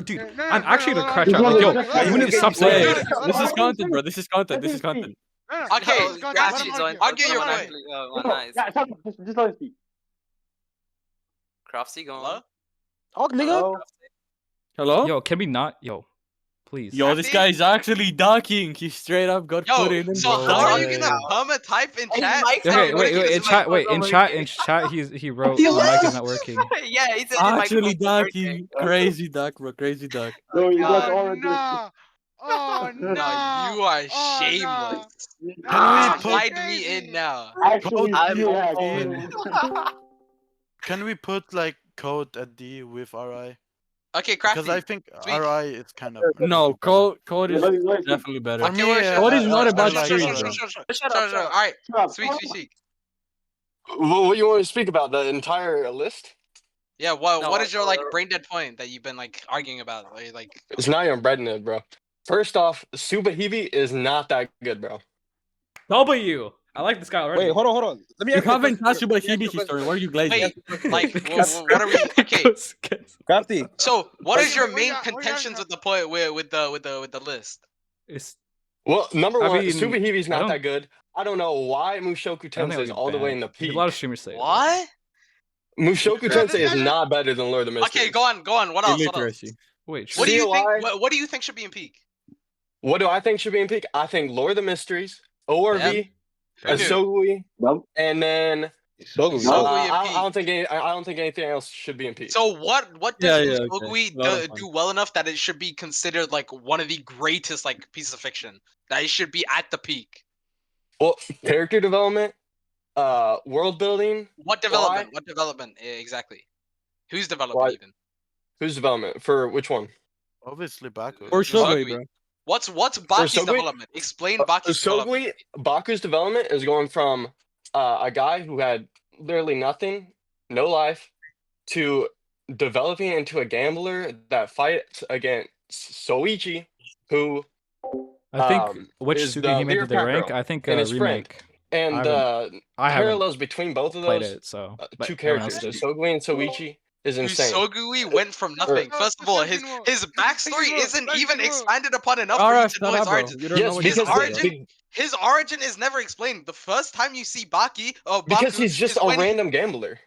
dude, No, I'm no, actually no, gonna no, crash no, out. no, Like, yo, no, no, you need to stop no, saying no, that. no, This no, is content, bro. This is content. This is content. No, Okay, no, it's gone. Crafty, Let him join. argue. Argue your Let him point. argue. Oh, nice. Yeah, just let me speak. Crafty going. Hello? Oh, nigga. Hello? Yo, can we not? Yo, please. Yo, this guy is actually ducking. He straight up got put in. Yo, so bro. how are you Yeah. gonna perma type in chat? Okay, wait, Everybody in is chat, like, in chat, he wrote the mic is not working. Yeah, he said his Actually microphone's ducking. working. Crazy duck, bro. Crazy duck. No, you guys Oh, already. nah. Oh no! No, you are Oh, shameless. no. Can Ah, we that's put Slide me in crazy. now. Actually, code you at have. D? Can we put like code at D with RI? Okay, Because I Crafty. think Speak. RI is kind of No, code is What is it? definitely better. For Okay, me, well, sure. Code is not a bad like series, RI. bro. Shut up. All right. Shut up. Speak. What you want to speak about? The entire list? Yeah. No, What is your like brain dead point that you've been like arguing about? Like It's not even breadnut, bro. First off, Subahibi is not that good, bro. W. I like this guy already. Wait, hold on. Let me You ask you a haven't question. touched Let me ask you a Subahibi's question. story. Why are you glazing? wait, like Because- what are we? Okay. because- Crafty. So what is your What main you got- what you got, contentions with the point with the list? it's, Well, number I one, mean, Subahibi's I not don't- that good. I don't know why Mushoku I don't think Tensei it'll is be all the way bad. in the There's peak. a lot of streamers say that. What? Mushoku Yeah, Tensei is this- not better than Lord of the Mysteries. Okay, go on. What else? Illiteracy. Wait, What do you think? COI? What do you think should be in peak? What do I think should be in peak? I think Lord of the Mysteries, ORV, Who knew? Usogui, Nope. and then Usogui. Usogui in I peak. don't think anything else should be in peak. So what Yeah, does yeah, okay. Usogui A lot of fun. do well enough that it should be considered like one of the greatest like pieces of fiction? That it should be at the peak. Well, character development, world building. What development? What development exactly? Who's developing Why? even? Who's development for which one? Obviously Baku. Or Usogui. Usogui, bro. What's Baki's Usogui? development? Explain Baki's development. Usogui, Baku's development is going from a guy who had literally nothing, no life, to developing into a gambler that fights against Soichi, who I think which is the Tsukihime leader did of they rank? Kakuro I think and his friend. remake. And I haven't parallels between both of played those it, so but two everyone else characters, did. Usogui and Soichi, is insane. Usogui went from nothing. No, First of all, his second his backstory move, isn't second even move. expanded upon enough Alright, for you to shut know his up, bro. origin. You don't know Yes, what His you're because saying, bro. origin, his origin is never explained. The first time you see Baki, because Baku, he's just is a when he- random gambler.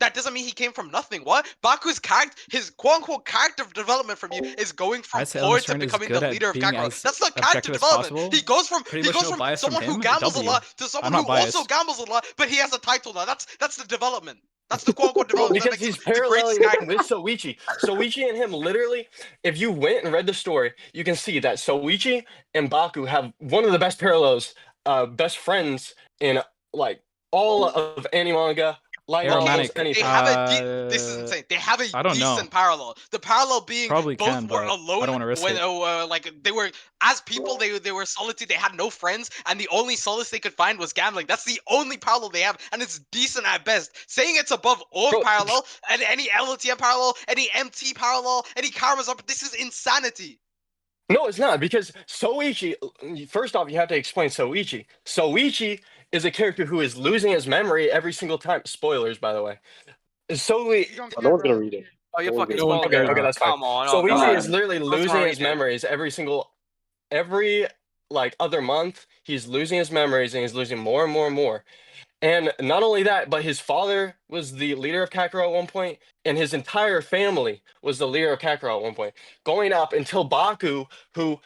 that doesn't mean he came from nothing. What? Baku's character, his quote-unquote character development from you is going from I'd say poor to Omniscient is becoming good the at leader of being Kakarot. as That's not character objective as development. possible. He goes from Pretty much no from bias from someone who him, gambles a W. lot to someone I'm who not also biased. gambles a lot, but he has a title now. That's the development. That's the quote-unquote Bro, development. because That makes he's him the greatest paralleling character. with Soichi. Soichi and him, literally, if you went and read the story, you can see that Soichi and Baku have one of the best parallels, best friends in like all of Animanga, light novels, Aromatic, They anything. have this is insane. They have a I don't know. decent parallel. The parallel being Probably both can, were but I alone don't wanna risk when it. like they were as people. They were solitude. They had no friends, and the only solace they could find was gambling. That's the only parallel they have, and it's decent at best. Saying it's above all Bro, parallel and any LOTM parallel, any MT parallel, any Karamazov. This is insanity. No, it's not, because Soichi, first off, you have to explain Soichi. Soichi is a character who is losing his memory every single time. Spoilers, by the way. You Soichi. don't Oh, care, no one's gonna bro. read it. Oh, you No one's fucking gonna read spoiled it. Okay, that's fine. Come on. Soichi is God. literally What's losing wrong his with you? memories every like other month. He's losing his memories and he's losing more and more and more. And not only that, but his father was the leader of Kakarot at one point, and his entire family was the leader of Kakarot at one point. Going up until Baku, who,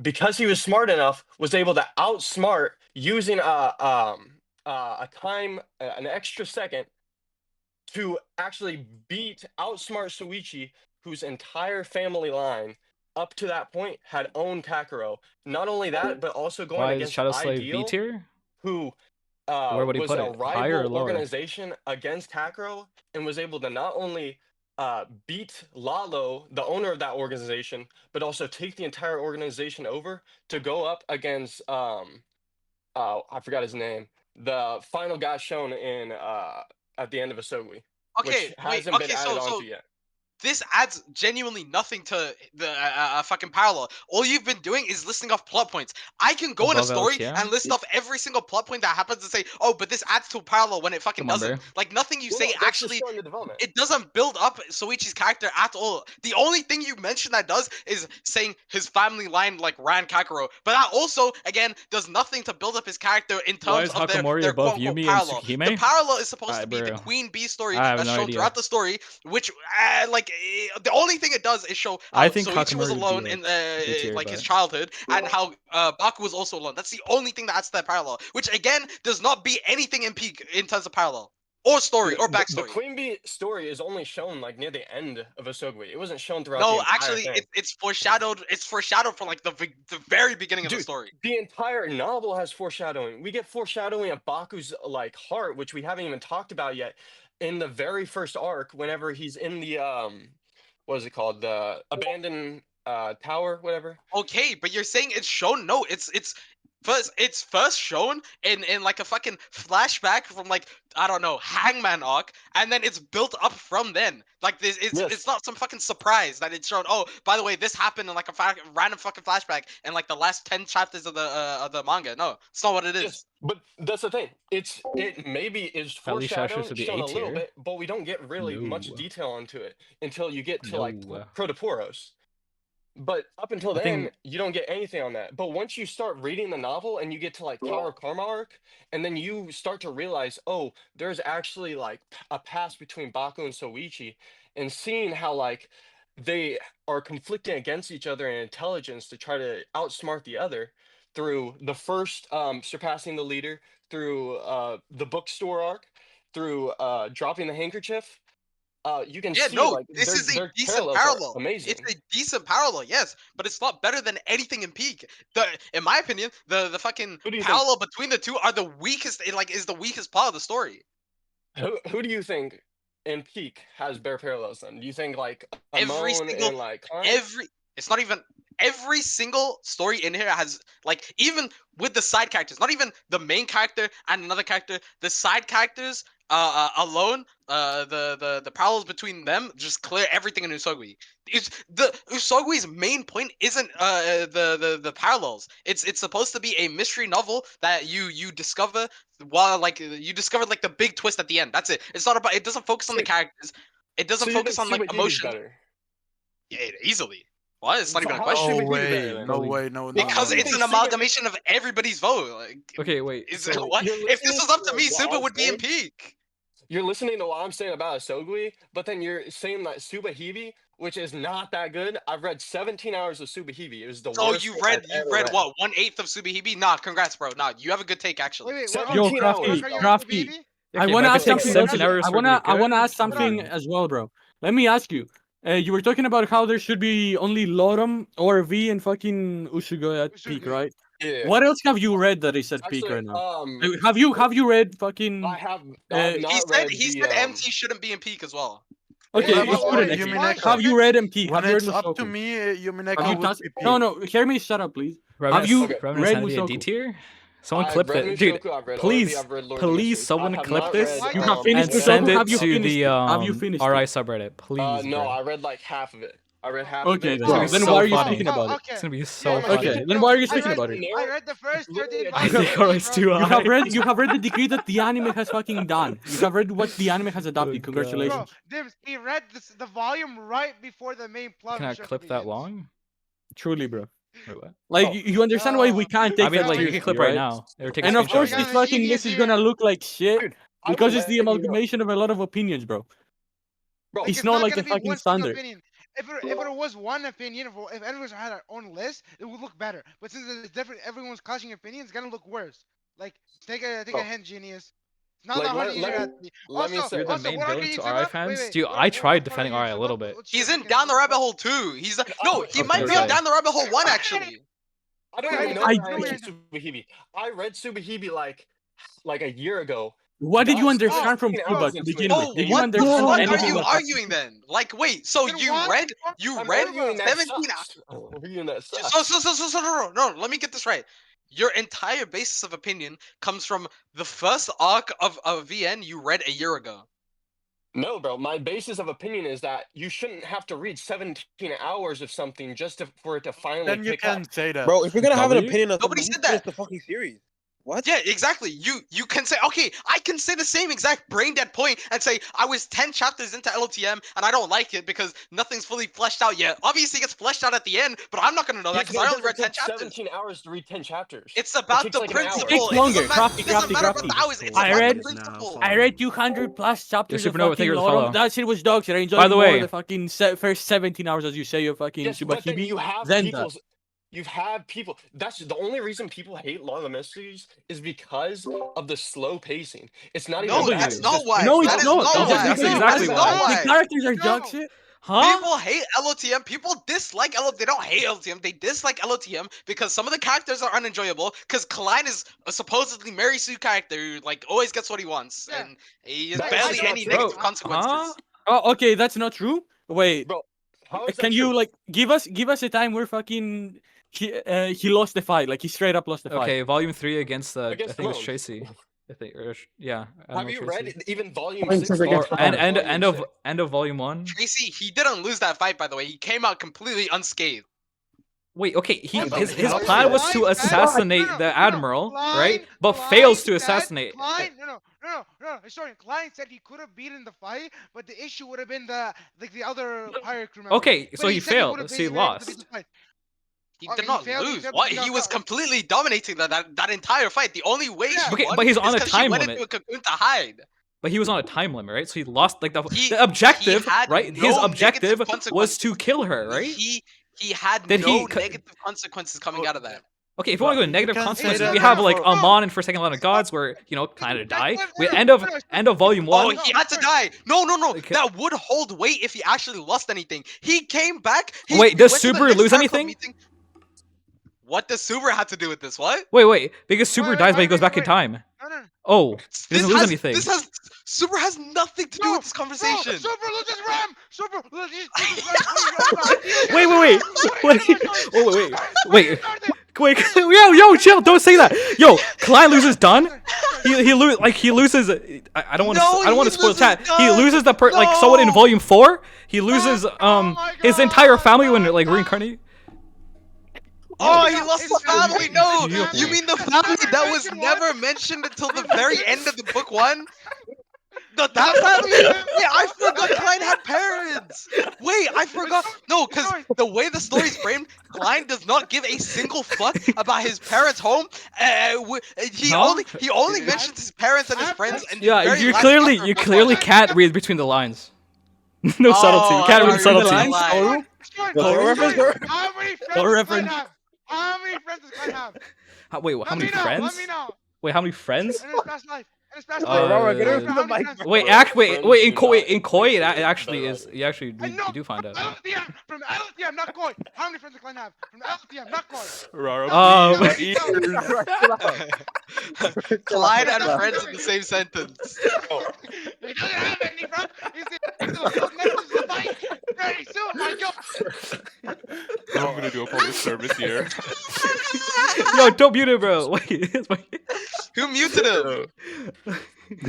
because he was smart enough, was able to outsmart using an extra second to actually outsmart Soichi, whose entire family line up to that point had owned Kakarot. Not only that, but also going Why is against Shadow Slave B Ideal, tier? who Where would he was put a it? Higher or rival lower? organization against Kakarot, and was able to not only beat Lalo, the owner of that organization, but also take the entire organization over to go up against I forgot his name, the final guy shown in at the end of Usogui, Okay, which wait. hasn't been Okay, added so onto yet. this adds genuinely nothing to the fucking parallel. All you've been doing is listing off plot points. I can go in a Above story LTM? and list off every single plot point that happens and say, oh, but this adds to a parallel when it fucking Come on, doesn't. bro. Like nothing you Well, say no, that's just actually. showing the development. It doesn't build up Soichi's character at all. The only thing you mention that does is saying his family line like ran Kakarot, but that also again does nothing to build up his character in Why terms is of Hakamori their above quote-unquote Yumi and parallel. The Tsukihime? parallel is supposed to Alright, be the bro. Queen Bee story I have that's no shown idea. throughout the story, which the only thing it does is show how I think Soichi was Hakamori would be, alone in like, B tier, like his but- childhood, and how Baku was also alone. That's the only thing that adds to that parallel, which again does not beat anything in peak in terms of parallel. or story or The backstory. Queen Bee story is only shown like near the end of Usogui. It wasn't shown throughout the No, entire actually, thing. it's foreshadowed. It's foreshadowed from like the very beginning of the Dude, story. the entire novel has foreshadowing. We get foreshadowing of Baku's like heart, which we haven't even talked about yet, in the very first arc. Whenever he's in the what is it called? The abandoned tower, whatever. Okay, but you're saying it's shown. No, it's first shown in like a fucking flashback from like I don't know Hangman arc, and then it's built up from then. Like this, it's not some fucking surprise that it's shown. Oh, by the way, this happened in like a random fucking flashback in like the last 10 chapters of the manga. No, it's not what it is. Yes, but that's the thing. It maybe is At least that foreshadowing should be shown A a little tier. bit, but we don't get really much No. detail onto it until you get to like No. Protoporos. But up until I then, think- you don't get anything on that. But once you start reading the novel and you get to like Tower of Karma arc, and then you start to realize, oh, there's actually like a past between Baku and Soichi, and seeing how like they are conflicting against each other in intelligence to try to outsmart the other through the first surpassing the leader, through the bookstore arc, through dropping the handkerchief. You can Yeah, see no, like this is a their decent parallels are parallel. amazing. It's a decent parallel, yes, but it's not better than anything in Peak. In my opinion, the fucking Who do you think- parallel between the two are the weakest. It like is the weakest part of the story. Who do you think in Peak has bare parallels then? Do you think like Every Amon single- and like Khan? It's not even every single story in here has like even with the side characters, not even the main character and another character, the side characters alone, the parallels between them just clear everything in Usogui. It's the Usogui's main point isn't the parallels. It's supposed to be a mystery novel that you discover while like you discover like the big twist at the end. That's it. It's not about. It doesn't focus on the characters. It doesn't So you focus think on like Subahibi's emotion. better? Yeah, easily. What? It's not So even a how is question. No Subahibi better way, then? no way, no, no. Because no, it's no. an amalgamation of everybody's vote. Like, Okay, wait. is So what? you're If this was up to listening me, to what Suba I'm would be in saying? peak. You're listening to what I'm saying about Usogui, but then you're saying that Subahibi, which is not that good. I've read 17 hours of Subahibi. It was the So worst. you thing read I've ever what 1/8 of Subahibi? Nah, congrats, bro. Nah, you have a good take actually. Wait, So- what? Yo, 17 hours, Crafty, Are you Crafty. baby? I Okay, wanna but if ask it takes something. 17 else. hours I for it to be wanna good, ask something as well, bro. Let me ask you. You were talking about how there should be only LOTM, ORV, and fucking Usugui at peak, Usugui. right? Yeah. What else have you read that is at peak Actually, right now? Have you read fucking? I have Uh, not He read said the, MT shouldn't be in peak as well. Okay, Yeah, you well, shouldn't. it's Umineko. Have you read MT? When Have you read it's up to Mushoku? me, Have Umineko you would touched? be peak. No, hear me. Shut up, please. Revenant's, you Okay. Revenant's read not in D Mushoku? tier? Someone I've clip read it, dude. Mushoku, I've read Please, ORV, I've read Lord of the please, Mysteries. someone I have clip not this read, You have finished and Mushoku? send Have it you to finished the it? Have you finished RI it? subreddit, please. no, bro. I read like half of it. I read half Okay, of it. then, Bro, then so why are you funny. speaking about it? Okay. It's gonna be Yeah, so yeah, funny. Okay, yeah. then why are you I speaking read- about it? I read the first 13 I volumes. think RI's too You high. have read the decree that the anime has fucking done. You have read what the anime has adopted. God. Congratulations. Bro, he read the volume right before the main plot. Can I of Mushoku clip that begins. long? Truly, bro. Wait, what? Like Oh. you understand why we can't take I mean, that like, you can seriously, clip right right? now. It would take a And of course, screenshot. Yeah, this fucking you list is see gonna it. look like shit Dude, I will because it's the let you know. amalgamation of a lot of opinions, bro. Bro, Like, it's not like gonna the be fucking one single standard. opinion. If it was one opinion, if everyone had our own list, it would look better. But since it's different, everyone's clashing opinions, it's gonna look worse. Like take a Oh. hint, genius. It's not Like, that hard to let use me- it. let me Also, say- You're the also, main what are villain you to talking RI about? fans? Wait, Dude, what- I what- tried what defending are you RI a talking little about? bit. What's your He's in fucking- down the what- rabbit hole too. He's no, he Okay, might be on okay. down the rabbit hole 1 actually. I don't Wait, even I know don't where I know where read Subahibi. I read Subahibi like a year ago. What did you Got understand from 17 Suba hours to into begin it. with? Oh, Did you what the understand fuck are anything you that happened? arguing then? Like, wait, so Then you what? read I'm arguing that 17 sucks. I'm arguing that sucks. So no, let me get this right. Your entire basis of opinion comes from the first arc of VN you read a year ago. No, bro. My basis of opinion is that you shouldn't have to read 17 hours of something just for it to finally Then you pick up. can say that. Bro, if you're gonna have an W? opinion on Nobody something, said you finish that. the fucking series. What? Yeah, exactly. You can say, okay, I can say the same exact brain dead point and say I was 10 chapters into LOTM and I don't like it because nothing's fully fleshed out yet. Obviously, it gets fleshed out at the end, but I'm not gonna know that Yes, because but I it only read doesn't 10 take chapters. 17 hours to read 10 chapters. It's It about takes the like an hour. principle. Takes It longer. doesn't matter. Crafty, It doesn't matter crafty, about the hours. It's I about read- the principle. I read 200 plus chapters of Supernova, thank fucking you for the LOTM. follow. That shit was dog shit. I enjoyed By the more way- the fucking first 17 hours, as you say, of fucking Yes, but then Subahibi you have than people's. you've had people. That's the only reason people hate Law of the Mysteries is because of the slow pacing. It's not even No, bad. that's It's not just why. No, That it's is not. not why. That's That exactly is why. not The why. characters are No. dog shit. Huh? People hate LOTM. People dislike LOTM. They don't hate LOTM. They dislike LOTM because some of the characters are unenjoyable. Because Klein is a supposedly Mary Sue character who like always gets what he wants, Yeah. and he has That is barely just not any true. negative Bro, consequences. huh? Oh, okay, that's not true. Wait, bro. How is that can you true? like give us a time where fucking he lost the fight, like he straight up lost the fight. Okay, volume 3 against I Against think it was Ramon. Tracy. I think, yeah. Have Admiral you Tracy. read even volume Volume 6? six Or against and Ramon. end of volume 1. Tracy, he didn't lose that fight, by the way. He came out completely unscathed. Wait, okay, What the his hell? plan was to Klein said- assassinate No, the admiral, right? Klein- But Klein fails to said- assassinate. Klein, no. Sorry, Klein said he could have beaten the fight, but the issue would have been the other pirate crew members. Okay, But so he said he failed, would've so he been able to beat lost. the fight. He Okay, did he not failed, he lose. failed, What? no, He was no. completely dominating that entire fight. The only way Yeah. he Okay, won but he's is on a 'cause time he went limit. into a cocoon to hide. But he was on a time limit, right? So he lost like the He objective, had right? no His negative objective was consequences. to kill her, right? He had Did he no co- negative consequences coming out of that. Okay, if you want to go You negative can't say consequences, that we have like for- Amon and Forsaken Land of Gods, where kind of die. We end of volume Oh, 1. he had to die. No. Okay. That would hold weight if he actually lost anything. He came back. Wait, does went to the Subaru next lose Tarkov anything? meeting. What does Subaru have to do with this? What? Wait, because Subaru Wait, dies, but he wait, goes back in wait. time. No. Oh, he doesn't lose anything. Subaru has nothing to do with this conversation. No, Super loses Ram. Super loses Wait, yo, chill, don't say that. Yo, Klein loses Dunn. He loses. I don't want to. No, I don't want he to spoil loses chat. He Dunn. loses like someone in No. volume 4. He loses my his God, entire family when my like God. reincarnate. Oh, he lost his family. No, Yeah. you mean the family that was never mentioned until the very end of the book 1? That family? Wait, I forgot Klein had parents. Wait, I forgot. No, because the way the story's framed, Klein does not give a single fuck about his parents' home. He Huh? only mentions his parents and his friends. And the Yeah, very you last clearly chapter you of book clearly 1. can't read between the lines. No subtlety. You Oh, can't I read read the subtlety. lines. How many friends Or does Reverend. Klein have? How many friends does Klein have? Wait, how many friends? Let me know. Wait, how many friends? In his past life. In his past Uh, life. get How her many to the friends? Wait, in Koi, it actually is. You actually And no, do find out. from LOTM, not Koi. How many friends does Klein have? From LOTM, not Koi. Rara, Um, please, ears. Clyde and friends in the same sentence. He doesn't have any friends. He's the next to the fight. Very soon, my God. I'm gonna do a public service here. Yo, don't mute it, bro. Wait, Who muted him?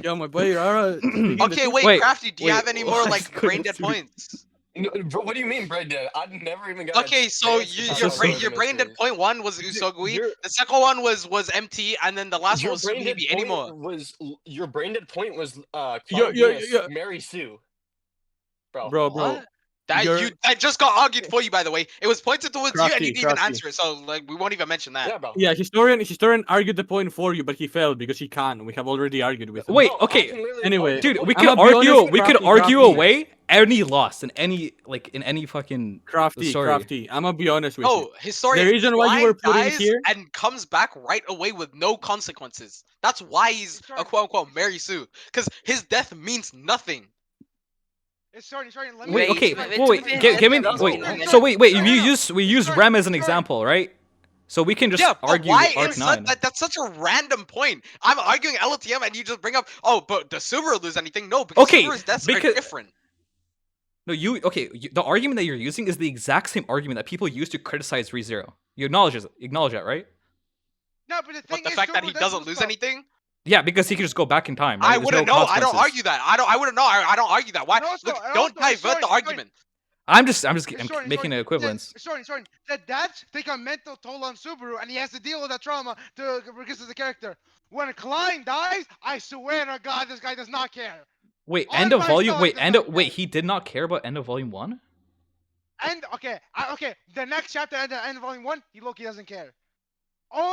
Yo, my boy Rara. Okay, wait, Crafty, do you have any more like brain dead points? No, bro, what do you mean brain dead? I never even got. Okay, so your brain dead point 1 was Usogui. The second one was MT, and then the last one was Subahibi. Any more? Your brain dead point was Yo. Mary Sue. Bro. What? That just got argued for you, by the way. It was pointed towards you, and you didn't even answer it. So like, we won't even mention that. Yeah, bro. Yeah, historian argued the point for you, but he failed because he can. We have already argued with him. Wait, No, I okay. can literally Anyway, argue Dude, with we you. could I'ma be argue. honest, We could Crafty. argue away any loss in any fucking Crafty. story. I'm gonna be honest with you. No, historian. The reason why you were putting dies here- and comes back right away with no consequences. That's why he's a quote unquote Mary Sue, because his death means nothing. Sorry, let me. Wait, okay. wait, Give me. no, Wait. no, So wait. no, We use Rem as an example, right? So we can just Yeah, but argue why Arc is 9. that's such a random point? I'm arguing LOTM and you just bring up, oh, but does Subaru lose anything? No, because Okay, Subaru's deaths because- are different. No, the argument that you're using is the exact same argument that people use to criticize ReZero. You acknowledge that, right? No, but the thing But the is, fact that he Subaru doesn't lose lose stuff. anything? Yeah, because he can just go back in time. Right? I There's wouldn't no know. I don't consequences. argue that. I wouldn't know. I don't argue that. Why? And also- Look, and don't also, divert the sorry, argument. I'm just making an Sorry, equivalence. Sorry. The dads take a mental toll on Subaru, and he has to deal with that trauma to progress as a character. When Klein dies, I swear to God, this guy does not care. Wait, On end of my volume. side, Wait, does end not of. Wait, care. he did not care about end of volume 1. And okay, the next chapter at the end of volume 1, he Loki doesn't care.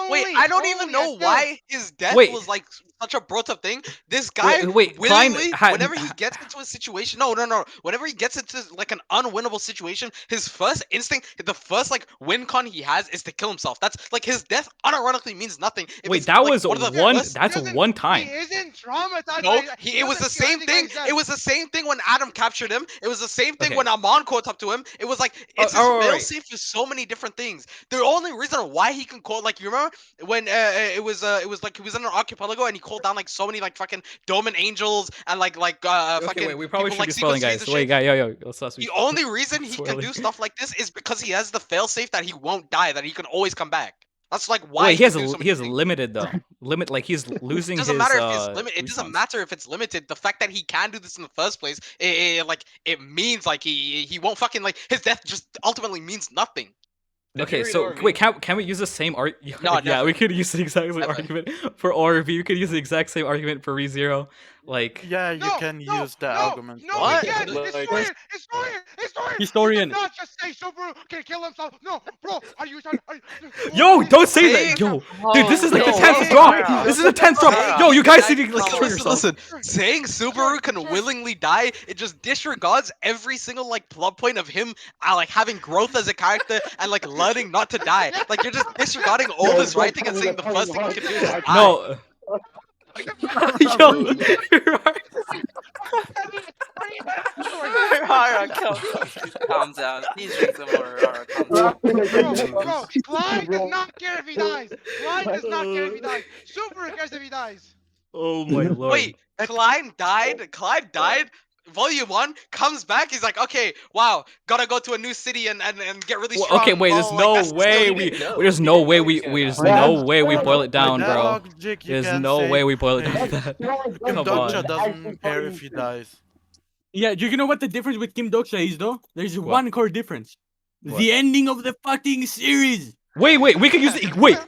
Wait, I don't even know why his death Wait. was like such a brought up thing. This guy wait, Klein willingly, had- whenever he gets into a situation, no, whenever he gets into like an unwinnable situation, his first instinct, the first like win con he has is to kill himself. That's like his death unironically means nothing. If Wait, it's, that like, was one of the one. first- That's one time. He isn't traumatized. No, by, it was the doesn't feel same anything thing. by his death. It was the same thing when Adam captured him. It was the same thing Okay. when Amon caught up to him. It was like it's his alright. failsafe for so many different things. The only reason why he can call, like, you remember when it was like he was in an archipelago and he called down like so many like fucking Doman angels and like Okay, fucking wait, we probably people, should like, be spoiling, sequence guys. trees and Wait, shit. guy, yo, let's The only reason he can Spoiling. do stuff like this is because he has the failsafe that he won't die, that he can always come back. That's like why Wait, he has can do so he many has things. limited though. Limit like he's losing It doesn't his. matter if it's limited. It doesn't respawns. matter if it's limited. The fact that he can do this in the first place, it means like he won't fucking like his death just ultimately means nothing. Okay, so wait, can we use the same argument? No, yeah, never. we could use the exact same Never. argument for ORV. We could use the exact same argument for ReZero. Like, Yeah, you can use that argument. No, What? we can't. Like- Historian. Historian. You did not just say Subaru can kill himself. No, bro. Are you trying? yo, don't say that, Saying- yo, dude, this is like the no, 10th hey, drop. Sarah. This is the 10th drop. Hey, Yo, you guys guys, need to like kill yourself. listen. Saying Subaru can willingly die, it just disregards every single like plot point of him like having growth as a character and like learning not to die. Like you're just disregarding all this writing and saying the first thing he can do is die. No. Yo, you're right. Rara, calm down. Please drink some more. Rara, calm down. Bro, Clyde does not care if he dies. Clyde does not care if he dies. Subaru cares if he dies. Oh my lord. Wait, Clyde died? Clyde died? Volume 1 comes back, he's like, okay, wow, gotta go to a new city and get really Well, strong. okay, wait. There's blah, no like, that's way still- we. didn't know. There's He no didn't way know we. he was gonna There's die. no way we boil it down, By that bro. logic, you There's can no say, way we boil it down hey, to that. Kim Come Doksha on. doesn't care if he dies. Yeah, do you know what the difference with Kim Doksha is though? There's What? one core difference. What? The ending of the fucking series. Wait, we could use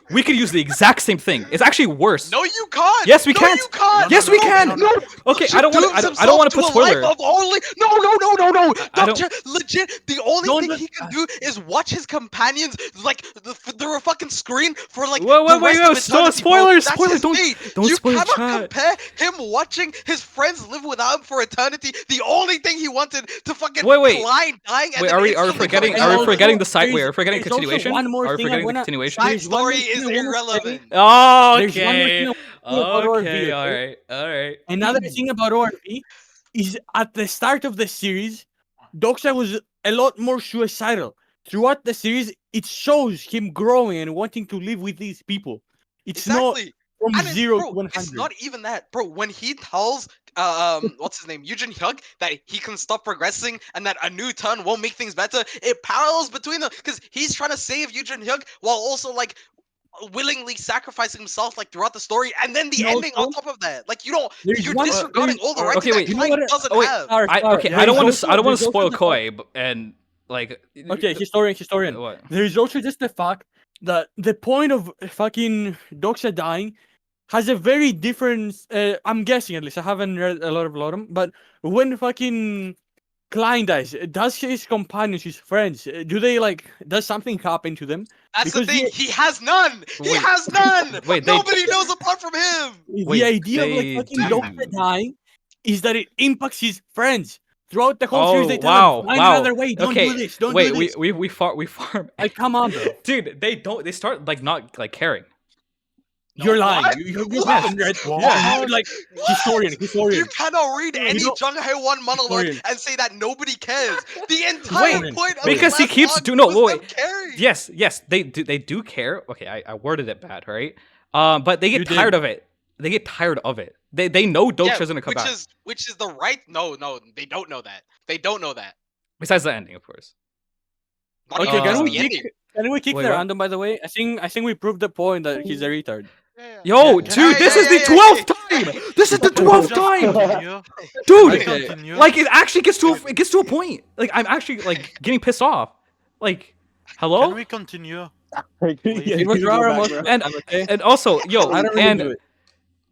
we could use the exact same thing. It's actually worse. No, you can't. Yes, we no, can't. You can't. Yes, we can. no. Okay, Doctor I don't want. dooms I don't want to himself put a life spoiler. of only. No. I don't- Doctor, legit. The only Don't thing let- he can do is watch his companions like through a fucking screen for like Wait, the wait, rest no, of eternity, bro. spoilers, That's spoilers, his don't- fate. don't You spoil cannot chat. compare him watching his friends live without him for eternity. The only thing he wanted to fucking Wait. Klein dying. And Wait, then are we instantly forgetting? coming Are we out. forgetting the side? Wait, there's- are we forgetting there's also continuation? one more Are we thing I forgetting the wanna- continuation? Side There's one more story thing is I wanna say. irrelevant. Oh, There's one more okay. thing I wanna say about ORV, All okay? right. Another thing about ORV is at the start of the series, Doksha was a lot more suicidal. Throughout the series, it shows him growing and wanting to live with these people. It's Exactly. not from And it's, 0 bro, to 100. it's not even that, bro. When he tells what's his name, Eugen Hyuk, that he can stop progressing and that a new turn won't make things better, it parallels between them because he's trying to save Eugen Hyuk while also like willingly sacrificing himself like throughout the story, and then the And ending on also, top of that. Like there's you're one- disregarding all the writing okay, wait, that you know Klein what- doesn't oh, wait, have. Okay, There I don't is want also- to. I don't want to there's also spoil the Koi, and like. Okay, historian. What? There's also just the fact that the point of fucking Doksha dying has a very different. I'm guessing at least. I haven't read a lot of LOTM, but when fucking Klein dies, does his companions, his friends, do they like? Does something happen to them? That's the because thing. He has none. He Wait. has none. Wait, they- Nobody knows apart from him. Wait, The idea of they like fucking do. Doksha dying is that it impacts his friends. Throughout the whole Oh series, they tell wow, him, find wow. another way. Don't okay, do this. Don't wait, do this. we farm. Like, come on, bro. Dude, they don't. They start like not like caring. You're lying. what? You're What? fucking read. What? You're like historian. You cannot read any don't- Jung Hae Won monologue Historian. and say that nobody cares. The entire Wait, point of because the he last keeps arc do no was wait. them caring. Yes, they do care. Okay, I worded it bad, right? But they You get did. tired of it. They get tired of it. They know Doksha's gonna come which back. is the right. No, they don't know that. They don't know that. Besides the ending, of course. Not Okay, even can just we the kick? ending. Can we kick Wait, the what? random? By the way, I think we proved the point that he's a retard. Yo, Yeah, dude, yeah, this yeah, is the yeah, 12th yeah. time. This is the Can we 12th just time, continue? dude. Okay. Continue? Like it actually gets to a point. Like I'm actually like getting pissed off. Like, hello. Can we continue? It was Rara most And okay. and also, yo, I don't really and do it.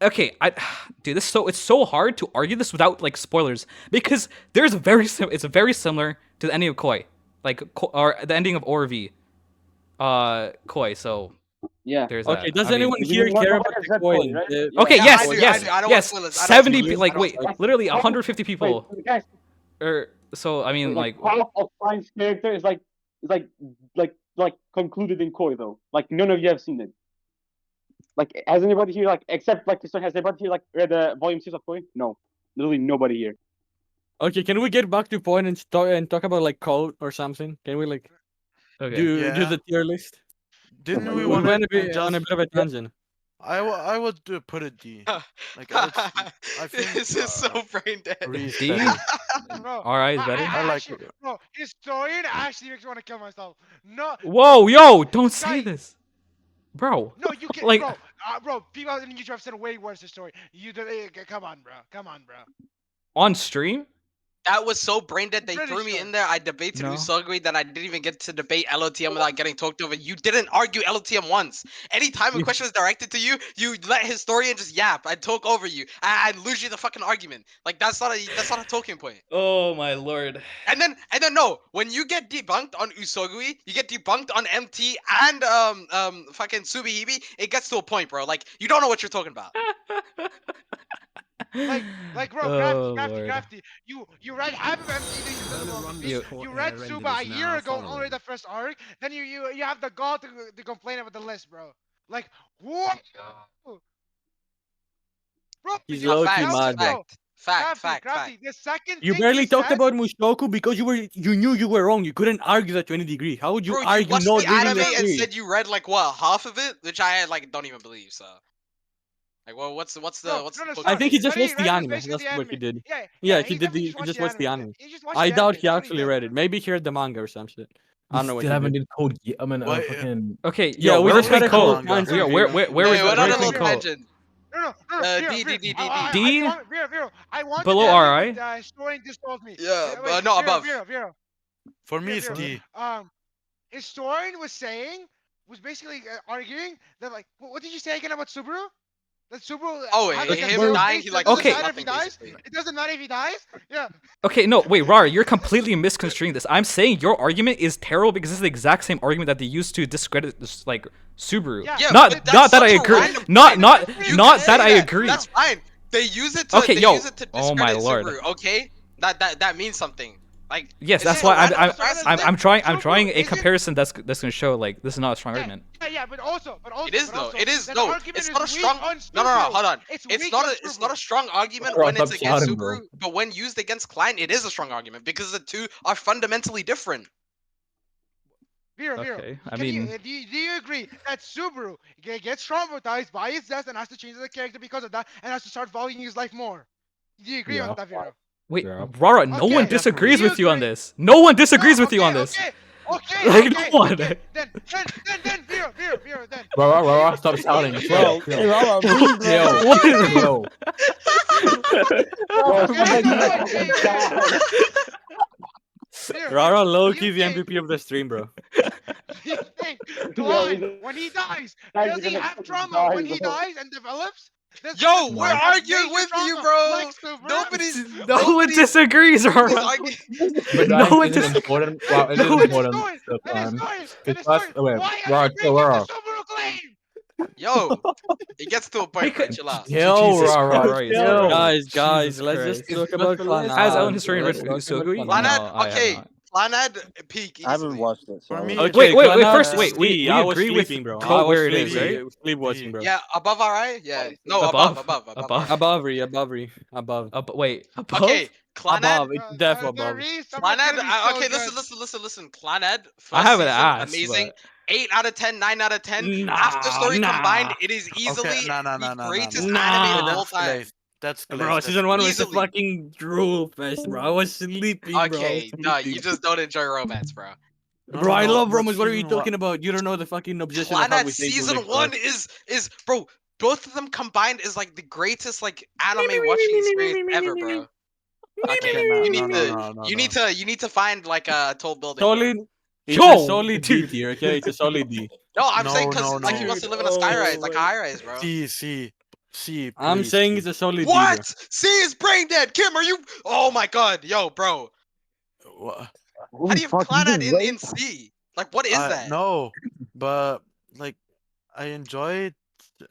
okay, dude, it's so hard to argue this without like spoilers because there's it's very similar to the ending of Koi, like or the ending of ORV, Koi. So Yeah. There's Okay, that. does I mean, anyone You here didn't want care to about watch the that coin? point, right? The- Yeah. okay, Yeah, yes, I do, yes, I don't want yes. spoilers. I don't want 70 spoilers. people, I like, don't wait, spoilers. literally Wait, 150 people. Wait, guys, So, I mean, like, half of Stein's character is like concluded in Koi though. Like none of you have seen it. Like has anybody here like except like has anybody here like read the volume 6 of Koi? No, literally nobody here. Okay, can we get back to point and talk about like code or something? Can we like okay. do Yeah. the tier list? Didn't we We want went to on a just? bit of a tangent. I would put it D. Like I think This is so brain dead. Re is D? better. Bro, Alright, is better? I like actually, bro, historian actually makes me want to kill myself. No, Whoa, yo, don't Guy- say this. Bro. no, you can't, Like- bro, people on YouTube have said way worse historian. You did, come on, bro, On stream? That was so brain dead. They Pretty threw me sure. in there. I debated No. Usogui, then I didn't even get to debate LOTM without getting talked over. You didn't argue LOTM once. Anytime a You- question is directed to you, you let historian just yap. I talk over you. I lose you the fucking argument. Like that's not a talking point. Oh my lord. And then no, when you get debunked on Usogui, you get debunked on MT and fucking Subahibi, it gets to a point, bro. Like you don't know what you're talking about. like, bro, Oh, crafty, Lord. crafty. You read half of MT, you read Suba a year ago, and only the first arc. Then you have the gall to complain about the list, bro. Like what? Bro, He's you- low-key that was- mad, bro, Fact. Crafty. The second You thing barely talked said- about Mushoku because you knew you were wrong. You couldn't argue that to any degree. How would you Bro, you argue watched not the reading anime the and series? said you read like what half of it, which I like don't even believe. So, like, well, what's the No, book I think he just Ready- watched the Ready was anime. basically That's the what he anime. did. Yeah, Yeah, he he definitely just watched the anime. He just watched I the doubt anime, he that's what actually did. read it. Maybe he read the manga or some shit. I don't know what Still he haven't did. did code yet. I mean, Wait, fucking. Okay, Yeah, yo, we where just was had a Cole? whole tangent. Yo, where was Hey, where we're was not Cole? on a tangent. No, D. D? I wanted Below to RI? historian just told me. Yeah, Wait, but no, Vero, above. Vero. for me Vero, it's D. Historian was basically arguing that like, what did you say again about Subaru? That Subaru. Oh, has, wait, like, him a dying, face he that like doesn't Okay. matter if he nothing, dies. basically. It doesn't matter if he dies. Yeah. Okay, no, wait, Rara, you're completely misconstruing this. I'm saying your argument is terrible because this is the exact same argument that they used to discredit this, like Subaru. Yeah, Yeah, not but that's not that I such a agree. random Not point. not You not can that say I agree. That's fine. They use it to Okay, yo. use it to Oh discredit my lord. Subaru. Okay, that means something. Like Yes, it's that's just a why random I'm comparison. trying Subaru a isn't- comparison that's gonna show like this is not a strong argument. Yeah, but also. It is but though. also, It is that no. argument It's is not a weak strong. on No. Subaru. Hold on. It's It's weak not on a. It's not a Subaru. strong argument Bro, when it's stop against shouting, bro. Subaru, but when used against Klein, it is a strong argument because the two are fundamentally different. Vero, Okay, I do mean- you agree that Subaru gets traumatized by his death and has to change the character because of that and has to start valuing his life more? Do you agree Yeah. on that, Vero? Wait, Yeah. Rara, no Okay, one disagrees definitely. with you on this. No one disagrees with you on this. Okay. Like, no one. Then, Vero, then. Bro, stop shouting. Bro, Chill. hey, Rara, breathe, bro. Yo, What is yo. Bro, Okay, somebody no, let okay, him die. Rara low-key you the think- MVP of the stream, bro. You think Yo, Klein, when he dies, Guys, does he you're gonna have fucking trauma die, when he bro. dies and develops? Yo, we're arguing with you, bro. Nobody's. No one disagrees, Rara. But No one isn't dis- important. Wow, it is No one- important. So, wait, Rara, chill, Rara. Yo, it gets to a point, bro. Chill out. Yo, Jesus Rara, Christ, yo. bro. Guys, Jesus let's Christ. just talk It's about just the list. Clannad. Has Ellen Historian Let's versus talk about Usogui? Clannad. Clannad, No, I have okay. not. Clannad peak I haven't easily. watched it. So For me, I- Okay, Wait, Clannad first, is wait, we D. I was agree with sleeping, bro. Cole I was where it is, sleeping, right? sleep watching, bro. Yeah, above RI? Yeah. No, Above? above. Above? Above. Wait, above? Okay, Clannad. Above. It's def above. Clannad, okay, listen. Clannad, first I haven't season, asked, amazing. but- 8 out of 10, 9 out of 10. Nah, After story nah. combined, it is easily Okay, no, the greatest nah. anime of all That's time. glazed. That's glazed. Bro, season 1 was a Easily. fucking drool fest, bro. I was sleeping, bro. Okay, no, you just don't enjoy romance, bro. Bro, I love romance. What are you season one- talking about? You don't know the fucking obsession I have Clannad with season April 1 is bro, both of them combined is like the greatest like anime watching experience ever, bro. Okay, no, you no, need no, to no, no, you no. need to find like a tall building. bro. Solid. It's Yo, a solid D dude. tier, okay? It's a solid D. No, I'm saying No, because no, like he no. wants to live in a skyrise, like a Oh, high rise, bro. C. I'm please, saying C. it's a solid D, What? C is brain dead. Kim, are you? Oh my god, yo, bro. Wha- How do you have Clannad in C? Like, what is that? No, but like, I enjoyed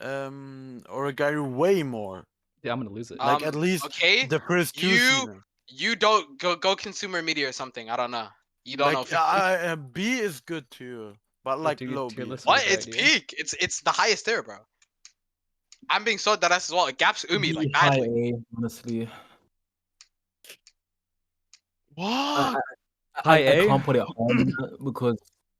Oregairu way more. Yeah, I'm gonna lose it. Like at least Okay, the first two you seasons. you don't go consumer media or something. I don't know. You don't know. Like B is good too, but like do you- low tier B. list? What? a good It's idea. peak. It's the highest tier, bro. I'm being so dead as well. It gaps Umi like High badly. A, honestly. What? High I A? can't put it on because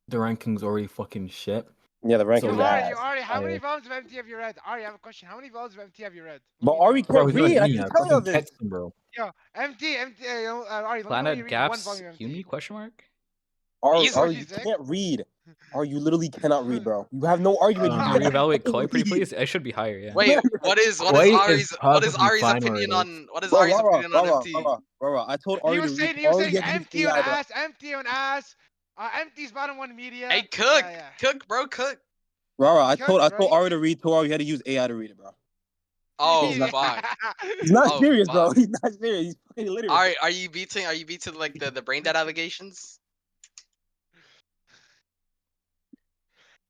the ranking's already fucking shit. Yeah, the ranking So, is yeah. ass. Ari, how many I- volumes of MT have you read? Ari, I have a question. How many volumes of MT have you read? But Let me Ari know. Bro, can't he's not read. I me. can I tell you fucking this. text him, bro. Yo, MT, Ari, let me know when Clannad you read one gaps volume of MT. Uni? Question mark. Ari, Easy. Ari, you can't read. Ari, you literally cannot read, bro. You have no argument. You Can you cannot reevaluate Koi pretty read. please? It should be higher, yeah. Wait, what is Koi is Ari's perfectly fine where opinion it is. on Bro, Ari's Rara, opinion on Rara, MT? Rara. I told He Ari to was read. saying Ari had to use MT on AI, bro. ass, MT on ass. MT's bottom one media. Hey, cook, Yeah. cook, bro, cook. Rara, I Cook, told bro. Ari to read Toaru. You had to use AI to read it, bro. Oh not- fuck. He's not Oh, serious, bro. fuck. He's not serious. He's fucking illiterate. Are you beating like the brain dead allegations?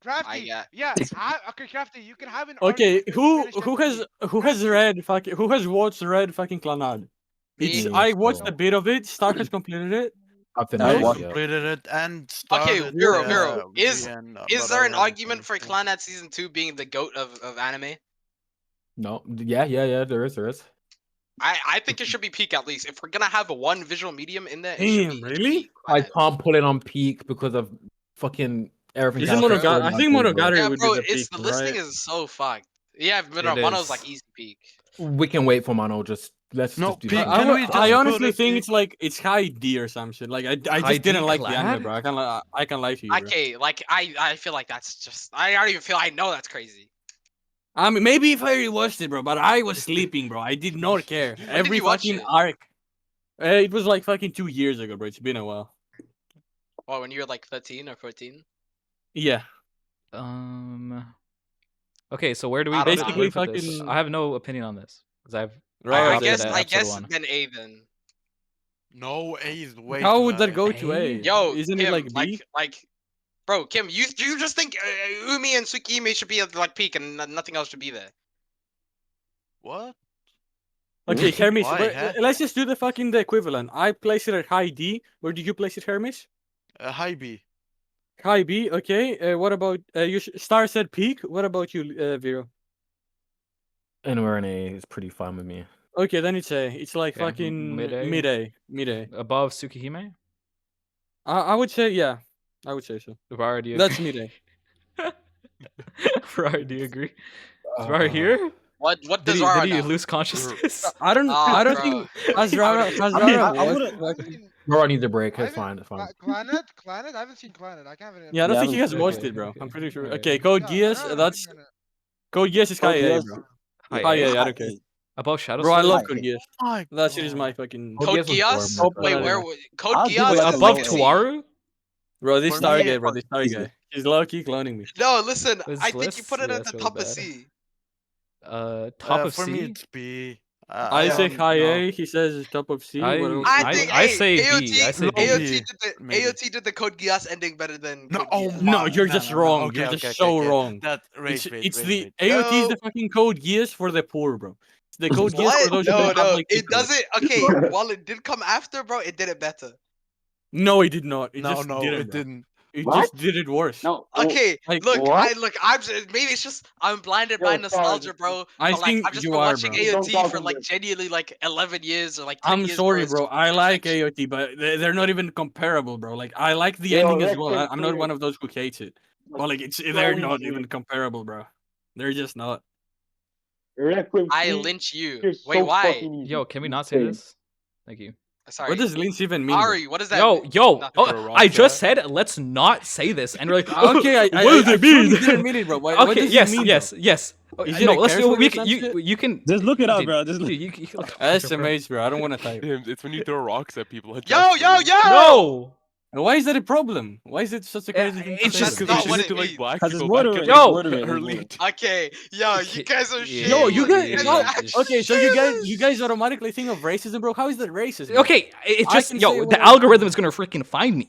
Crafty. got- Yeah. Okay, Crafty. You can have an Okay, argument. who has read fucking who has watched read fucking Clannad? It's Me. I watched so- a bit of it. Stark has completed it. I I finished watched it, yeah. completed it and Okay, started. Vero, is VN, is but there I an haven't argument for finished it. Clannad season 2 being the goat of anime? No, yeah, there is. I think it should be peak at least. If we're gonna have a one visual medium in there, it should Damn, be really? I Clannad. can't put it on peak because of fucking everything. Isn't else that's Monogatari- going I on think too, bro. Monogatari Yeah, would bro, be the it's peak, the listing right? is so fucked. Yeah, but It Mono's is. like easy peak. We can wait for Mano. Let's No, just do peak. that. Can we just I put honestly it think in- it's like it's high D or some shit. Like I High just didn't D like the anime, Clad? bro. I can lie to you, bro. Okay, like I feel like that's just I don't even feel I know that's crazy. I mean, maybe if I rewatched it, bro, but I was sleeping, bro. I did not care. Every you watch fucking it? arc. It was like fucking 2 years ago, bro. It's been a while. Well, when you were like 13 or 14. Yeah. Okay, so where do we I don't know. basically Basically put this? fucking- I have no opinion on this because I've Right, dropped it at I episode guess 1. then A then. No, A is way. How too would that high. go to A? Yo, Isn't Kim, it like B? Bro, Kim, you just think Umi and Tsukihime should be at like peak and nothing else should be there. What? Okay, Hermes. Why, huh? Let's just do the equivalent. I place it at high D. Where did you place it, Hermes? High B. High B. Okay. What about you? Star said peak. What about you, Vero? Anywhere in A is pretty fine with me. Okay, then it's A. It's like Okay, fucking mid-A? mid A. Above Tsukihime? I would say yeah. I would say so. Vara, do you That's agree? mid A. Vara, do you agree? Is Vara here? What Did does he, Rara did he know? lose consciousness? I don't bro. think Azrara I was would've- like- Bro, needs a break. I It's fine. It's fine. Clannad? I haven't seen Clannad. I can't. Yeah, I don't Yeah, think he I has haven't- watched okay, it, bro. okay, I'm pretty sure. alright. Okay, Code Yeah, Geass. I don't That's know. Code Geass is high A, Yes. bro. High High A? A. I don't care. Above Shadow Bro, I Sword? love High Code A. Geass. My That shit is God. my fucking. Code Code Geass was Geass? boring, bro. Wait, Whatever. Code I'll give it Geass like is a Above low like A. C. Tuaru? Bro, this For me, Stargate, bro. This easy. Stargate. He's low key cloning me. No, listen, This I think you list? put it Yeah, at it's the really top of bad. C. Top of For me, C? it's B. I say don't high know. A. He says top of C. What else? I say B. I say Low B. B. maybe. AOT did the Code Geass ending better than No, Code oh Geass. No, my- you're just wrong. You're just so wrong. That It's wait, it's wait, the wait. AOT is No. the fucking Code Geass for the poor, bro. It's the Code Geass for What? those who No, don't have no, like. it intellect. doesn't. Okay, while it did come after, bro, it did it better. No, it did not. It No, just no, didn't. it bro. didn't. It What? just did it worse. No. Okay, Like, look, what? maybe it's just I'm blinded by Yo, nostalgia, sorry. bro. I but, like, think I've just you been are, watching bro. Don't AOT talk for on like this. genuinely like 11 years or like 10 I'm years. sorry, it's bro. just I like perfection. AOT, but they're not even comparable, bro. Like, I like the Yo, ending as well. Reckon I'm not too. one of those who hates it. But like, they're Clone not you. even comparable, bro. They're just not. Requiem I 3 lynch you. is Wait, so why? fucking easy. Yo, can we not say Insane. this? Thank you. Sorry. What does Lince even mean? bro? Ari, what does that Yo, mean? yo, Nothing. oh, I just said let's not say this, and we're like, Okay, what does it truly mean? didn't mean it, bro. What Okay, does yes, it mean, yes, yes. Is it No, a let's curse do. word We or can, some shit? you can. Just look it up, Dude, bro. Just look. dude, you bro? SMH, bro. I don't want to type. It's when you throw rocks at people. It Yo, just yo, means- yo! No. Why is that a problem? Why is it such a crazy thing to it's say, just- bro? Because not they what did it it to like means. black Cause it's people. back wordering. in Yo! It's the wordering. early It's Okay, yo, you Okay, guys are yeah. shit. Yo, you guys- guys how- are actually Okay, so shit. you guys automatically think of racism, bro. How is that racist? Bro? Okay, it's I just can say yo. what The I- algorithm is gonna freaking find me.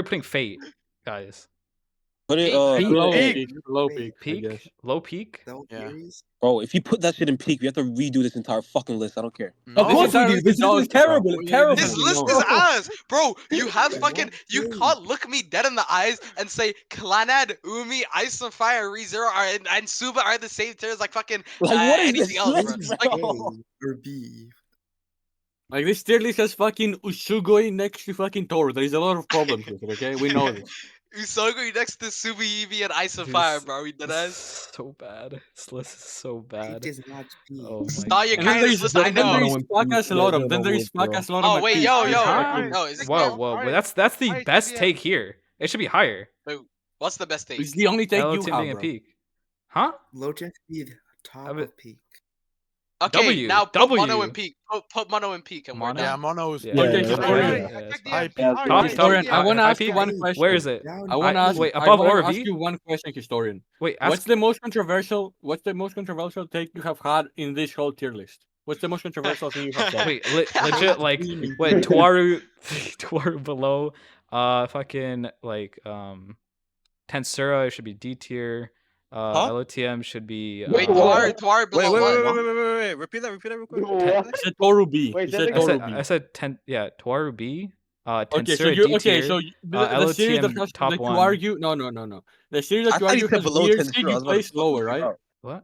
are we putting Fate, guys? Put it Peak. put Low it- peak, low peak, I Peak, guess. low peak. Yeah. bro. If you put that shit in peak, we have to redo this entire fucking list. I don't care. Of This course we entire do. list This is is dog shit, bro. terrible. It's terrible. This list bro. is ass, bro. You have fucking. You can't look me dead in the eyes and say Clannad, Umi, Ice and Fire, ReZero and Suba are the same tier as like fucking Like, what is anything this else, bro. list, Like, bro? Or B. Like this tier list has fucking Usogui next to fucking Toaru. There is a lot of problems with it. Okay, we know this. Usogui next to Subahibi and Ice and Dude, Fire, this- bro. We this dead is ass. so bad. This list is so bad. It is not B. Oh my Nah, you're And then kind of there's list. I then there know. is Fakas Lottom. Then there is Fakas Lottom. Oh at wait, peak. yo, It's yo, fucking- no, it's Whoa, not. whoa, Alright, that's the alright, best TBM. take here. It should be higher. What's the best take? It's the only take you LOTM have, being a bro. peak. Huh? Low chance B, top I would- of peak. Okay, W, now put Mono W. in peak. Put Mono in peak, and we're Mono? Yeah, done. Mono is Yeah, Okay, yeah, Historian. yeah, yeah, it's fine. high peak. Yeah, Top, alright, Historian, I top, want to high ask you peak. one question. Where is it? I want to ask. Wait, I above wanna ORV? ask you one question, Historian. Wait, What's ask. the most controversial? What's the most controversial take you have had in this whole tier list? What's the most controversial thing you have said? Wait, legit, like, wait, Toaru, Toaru below, fucking, like, Tensura should be D tier, LOTM should be, Wait, what? Toaru below what? Wait. Repeat that real quick. What? He said Toaru B. Wait, He say said that I again. Toaru said, B. I said Toaru B, Okay, so Tensura you D okay? tier, So the series that LOTM has top that you one. argue no. The series I that you thought he argue said has below weird 10 shit I you was about to place fucking lower, figure right? out. What?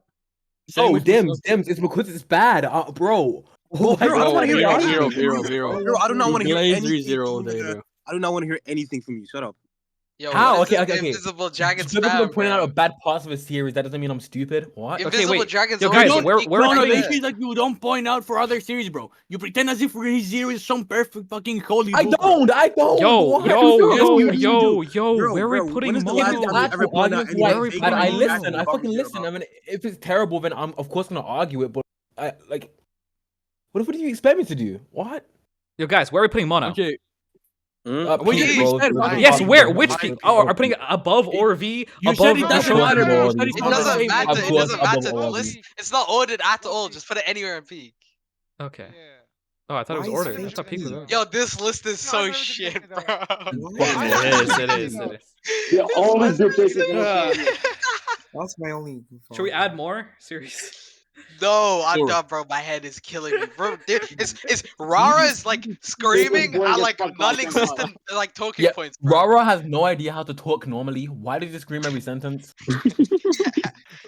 Same Oh, with Dims, it's because it's bad, bro. Bro, I don't want to hear Vero, anything. Vero, Vero, Vero. Bro, I do not You want to hear glaze anything. ReZero all day, bro. I do not want to hear anything from you. Shut up. Yo, How? what is Okay, this okay. Invisible Dragon Just because I'm spam, pointing bro? out bad parts of a series, that doesn't mean I'm stupid. What? Invisible wait. Dragon's Yo, always guys, on where- peak. where No, are the putting issue is that you don't point out for other series, bro. You pretend as if ReZero is some perfect fucking holy I book. don't. Yo, What? yo, where are we Bro, putting when is the Mono? last time you ever pointed out any Where are we fake putting I news Mono? listen. I fucking listen. I mean, if it's terrible, then I'm of course gonna argue it. But I like, what do you expect me to do? What? Yo, guys, where are we putting Mono? Okay, Peak, you bro. said, Peak, Yes, peak, where? peak, Which peak, peak? peak, Oh, are peak. putting it above ORV? you above said it doesn't Mushoku? matter. You said It it's not the doesn't same. matter. It Of course, doesn't matter. above The all list, these. it's not ordered at all. Just put it anywhere in peak. Okay. Yeah. Oh, I thought it was Why is ordered. I Finch thought peak was peak? ordered. Yo, this list is No, so I've never shit, seen bro. it, Why? It is. The only list good is take is so LOTM. That's my only. Should we add more series? No, I'm Sure. done, bro. My head is killing me, bro. It's Rara is like screaming boring at as like fuck, guys. non-existent like talking Yeah, points, bro. Rara has no idea how to talk normally. Why does he scream every sentence?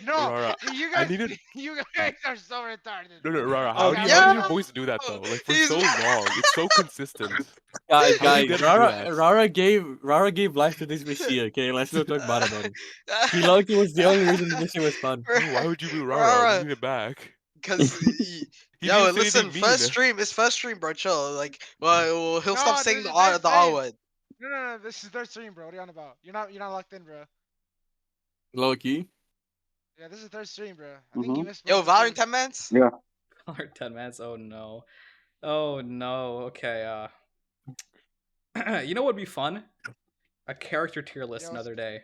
No, Rara, you I guys, needed- you guys are so retarded. No, Rara, Oh, how yeah. do your voice do that though? Like for He's- so long, it's so consistent. Guys, How do you guys, get to do that? Rara gave life to this VC. Okay, let's not talk bad about him. He low-key was the only reason this shit was fun. Bro, why would you be Rara? Rara. We need it back. Cause He yo, didn't say listen, anything first mean. stream, it's first stream, bro. Chill. Like, well, he'll No, stop this saying is the their R stream. word. No, this is third stream, bro. What are you on about? You're not locked in, bro. Low-key. Yeah, this is third stream, bro. I think you missed. Yo, most of the Valorant streams. 10 minutes. Yeah. Or 10 minutes? Oh no. Oh no. Okay. You know what would be fun? A character tier list Yo, another day.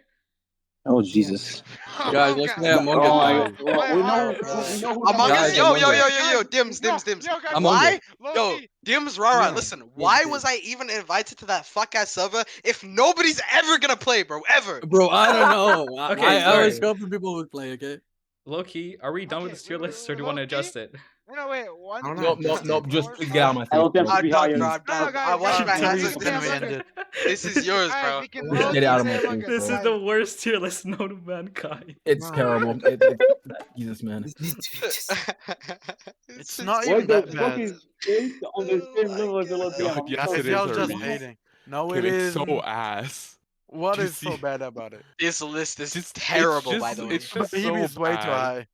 Oh Jesus. Guys, let's play Oh Among my Us. God. Well, we know who Among Guys, Us, yo, Among yo, Us. yo, yo, yo, Dims. Yo, guys, Among Why? Us. Yo, Dims, Rara, Yeah. listen. Why was I even invited to that fuck ass server if nobody's ever gonna play, bro? Ever. Bro, I don't know. Okay, I was sorry. hoping people would play, okay? Low key, are we done with Okay, this tier wait, list or do you want to low-key? adjust it? No, wait. One. I don't Nope, know. nope, nope. Just Four, please get out of my face. LOTM bro. should be I'm higher. done, bro. I'm No, done. guys, I wash guys, my guys, hands guys, of guys, Dims. guys, This is yours, Guys, bro. we can Just get low-key out of say my Among face, Us, This is guys. the worst tier list known to mankind. It's Wow. terrible. Jesus, man. This needs to be just. It's not Why even the that fuck bad. is James on the same level as LOTM? God, I'm yes, so it is, Y'all just Irby. hating. No, Kid, it it's isn't. so ass. What Do you is so see- bad about it? This list is Just- it's terrible, by just- the way. it's just He so is way too bad. high.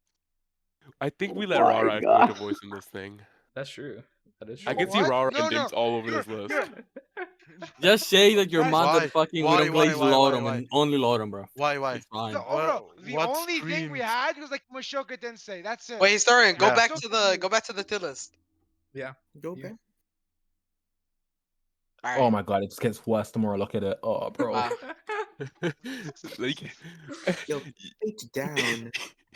I think we let Oh my Rara actually God. get a voice in this thing. That's true. That is I true. can see What? Rara No, and Dims no. all over You're- this list. you're- Just say that you're Guys, mad why? that fucking Why, we don't why, play why, Lottom why? and only Lottom, bro. Why? It's fine. No, oh, bro. The What only thing we screams? had was like Mushoku Tensei. That's it. Wait, historian, go Yeah. back to the tier list. Go Yeah. back. All Oh right. my god, it just gets worse the more I look at it. Oh, bro. Wow. Like, Yo, Fate down.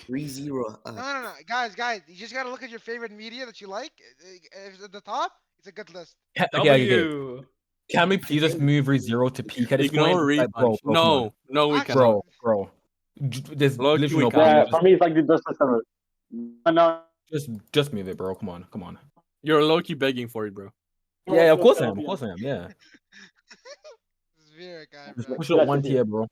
ReZero up. No. Guys, you just gotta look at your favorite media that you like. If it's at the top, it's a good list. Okay, okay, okay. W. Can we please just move ReZero to peak at this Ignore point? Like, bro, repunch. bro, come on. No, no, we Actually, cannot. Bro. There's Loki, literally we no can't. Yeah, point. for me it's like the justice ever. No. Just move it, bro. Come on. You're low-key begging for it, bro. Yeah, of course I am. Yeah. This Vera guy, Just bro. push it one tier, bro.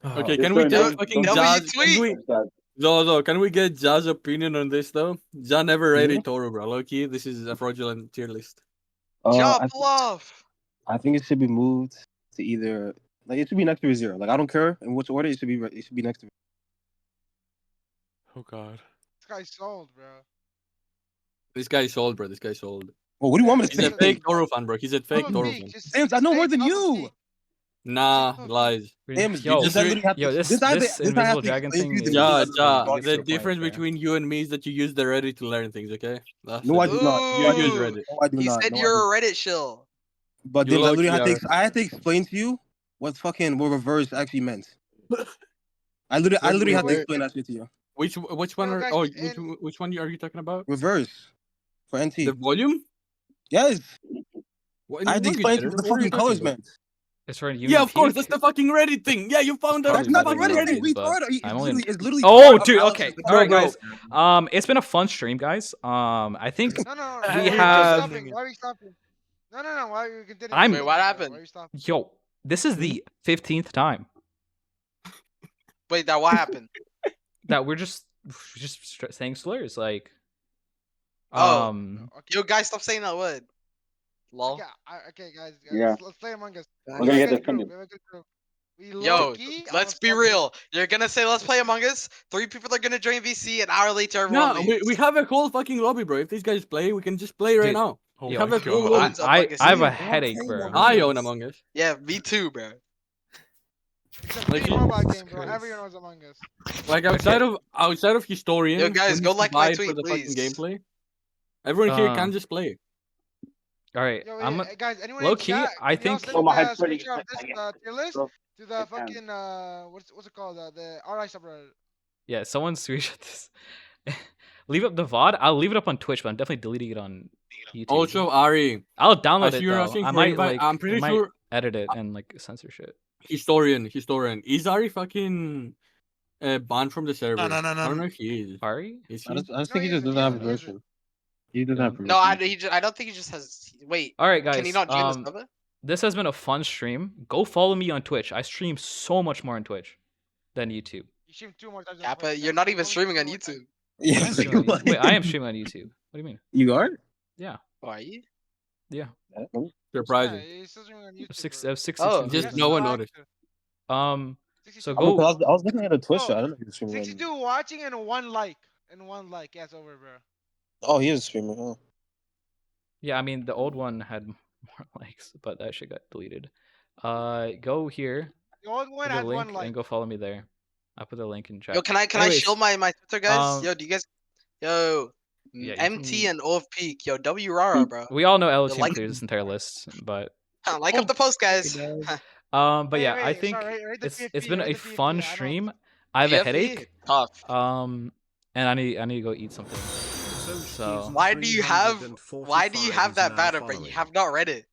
Okay, This can we one, get don't- fucking don't- Jazz? Can we? Jazz. No, can we get Jazz's opinion on this though? Jazz never rated Toaru, bro. Low-key, this is a fraudulent tier list. Jump off. I think it should be moved to either like it should be next to ReZero. Like I don't care in which order it should be next to. Oh god. This guy's sold, bro. This guy is old, bro. This guy is old. Well, what do you want me to He's say? a fake Toaru fan, bro. He's a fake Double Toaru peak, fan. just Steins, I know more than double you. peak. Nah, lies. Steins, Yo, this I literally have to- yo, this this I have to- this this I have invisible to dragon explain to thing. you Is... Ja, Dog the shit, difference man. between you and me is that you use the Reddit to learn things, okay? That's No, I it. do not. You use Reddit. No, I do He not. said No, I you're do. a Reddit shill. But You then I literally low-key had to. I had to explain to you what reverse actually meant. I literally had to Wait. explain that shit to you. Which one Yo, are guys, which one are you talking about? Reverse for NT. The volume? Yes, What, I had to no, you explain to you didn't. what the What are you fucking colors talking about? meant. It's for Yeah, of course. Peak? That's the fucking Reddit thing. Yeah, you found out. That's not the Probably Reddit thing. Reddit, but Retard. I'm only... It's literally. Oh, part dude. of Okay. analysis. All right, Bro, guys. It's been a fun stream, guys. I think No. We Why have- are you stopping? Why are you stopping? No. Why are you continuing? I'm- Wait, what happened? Why are you stopping? yo, this is the 15th time Wait, that what happened? that we're just saying slurs. Like, Oh. Okay. Yo, guys, stop saying that word. Lol. Okay, guys. Yeah. Let's play Among Us. We're gonna get We have a defended. group, we have a good group. We Yo, low-key let's almost be stopped real. You're gonna say let's play Among Us. 3 people are gonna join VC. An hour later, everyone No, leaves. we have a whole fucking lobby, bro. If these guys play, we can just play right Dude, now. Oh We yo, have a whole Who lobby. owns Among Us? I have a You? headache, bro. I own Among Us. Yeah, me too, bro. It's a free Like, mobile Jesus game, bro. Christ. Everyone knows Among Us. Like outside of historians, Yo, guys, who go needs to like buy my it for tweet, the fucking please. gameplay. Everyone here can just play. All right, Yo, I'm guys, anyone low in key. chat, I can y'all think. send Oh, my me a head's hurting. screenshot of this tier list Bro, to the fucking what's it called? The RI subreddit. Yeah, someone screenshot this. Leave up the VOD. I'll leave it up on Twitch, but I'm definitely deleting it on YouTube. Also, Ari, I'll download as it you're though. asking I for might invite, like. I'm pretty I might sure edit it and like censor shit. historian. Is Ari fucking banned from the server? No. I don't know if he is. Ari? Is I he? just think he just doesn't have a version. He doesn't have permission. No, I don't think he just has. Wait. All right, guys. Can he not join the server? This has been a fun stream. Go follow me on Twitch. I stream so much more on Twitch than YouTube. You stream 2 more times. Yeah, but you're not even streaming on YouTube. Yeah, I am streaming on YouTube. Wait, I am streaming on YouTube. What do you mean? You are? Yeah. Oh, are you? Yeah. Surprising. Yeah, he's still streaming on YouTube. I have 6 Oh, views just on no it. one noticed. So I mean, go. I was looking at a Twitch shot. I don't know if he's streaming. 62 watching and 1 like. Yeah, it's over, bro. Oh, he is streaming. Oh. Yeah, I mean the old one had more likes, but that shit got deleted. Go here. The old one put the had link 1 like. and go follow me there. I put the link in chat. Yo, can I Anyways, shield my Twitter, guys? um, Yo, do you guys? Yo, yeah, you MT can- and OF Peak. Yo, W Rara, bro. We all know LOTM like- clears this entire list, but Like up the post, guys. but yeah, I think rate the it's PFP, been rate a the PFP, fun I know. stream. I have a PFP? headache. Tough. And I need to go eat something. So Why do you have that banner, but you have not read it?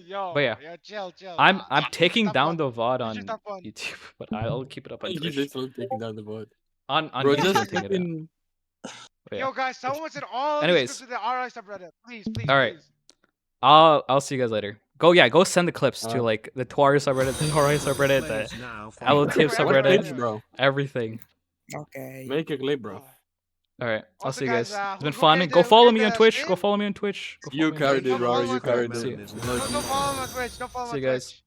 Yo, But yeah. chill. I'm taking Stop down fun. the VOD It's on just not fun. YouTube, but I'll keep it up on He's Twitch. literally taking down the board. On Bro, YouTube, just I'm taking it down. fucking. But yeah. Yo, guys, someone send all Anyways. these clips to the RI subreddit. Please. All right. please. I'll see you guys later. Go send the clips to Alright. like the Toaru subreddit, the Toaru subreddit, the LOTM What clips, subreddit, bro? everything. Okay. Make a clip, bro. All right, I'll Also, see you guys, guys. It's who been fun. carried Go the- follow who me carried on the Twitch. Go stream? follow me on Twitch. Go You follow me on carried Twitch. it, Rory. You Follow carried See it. ya. Don't follow him on Twitch. Don't follow him See on you guys. Twitch.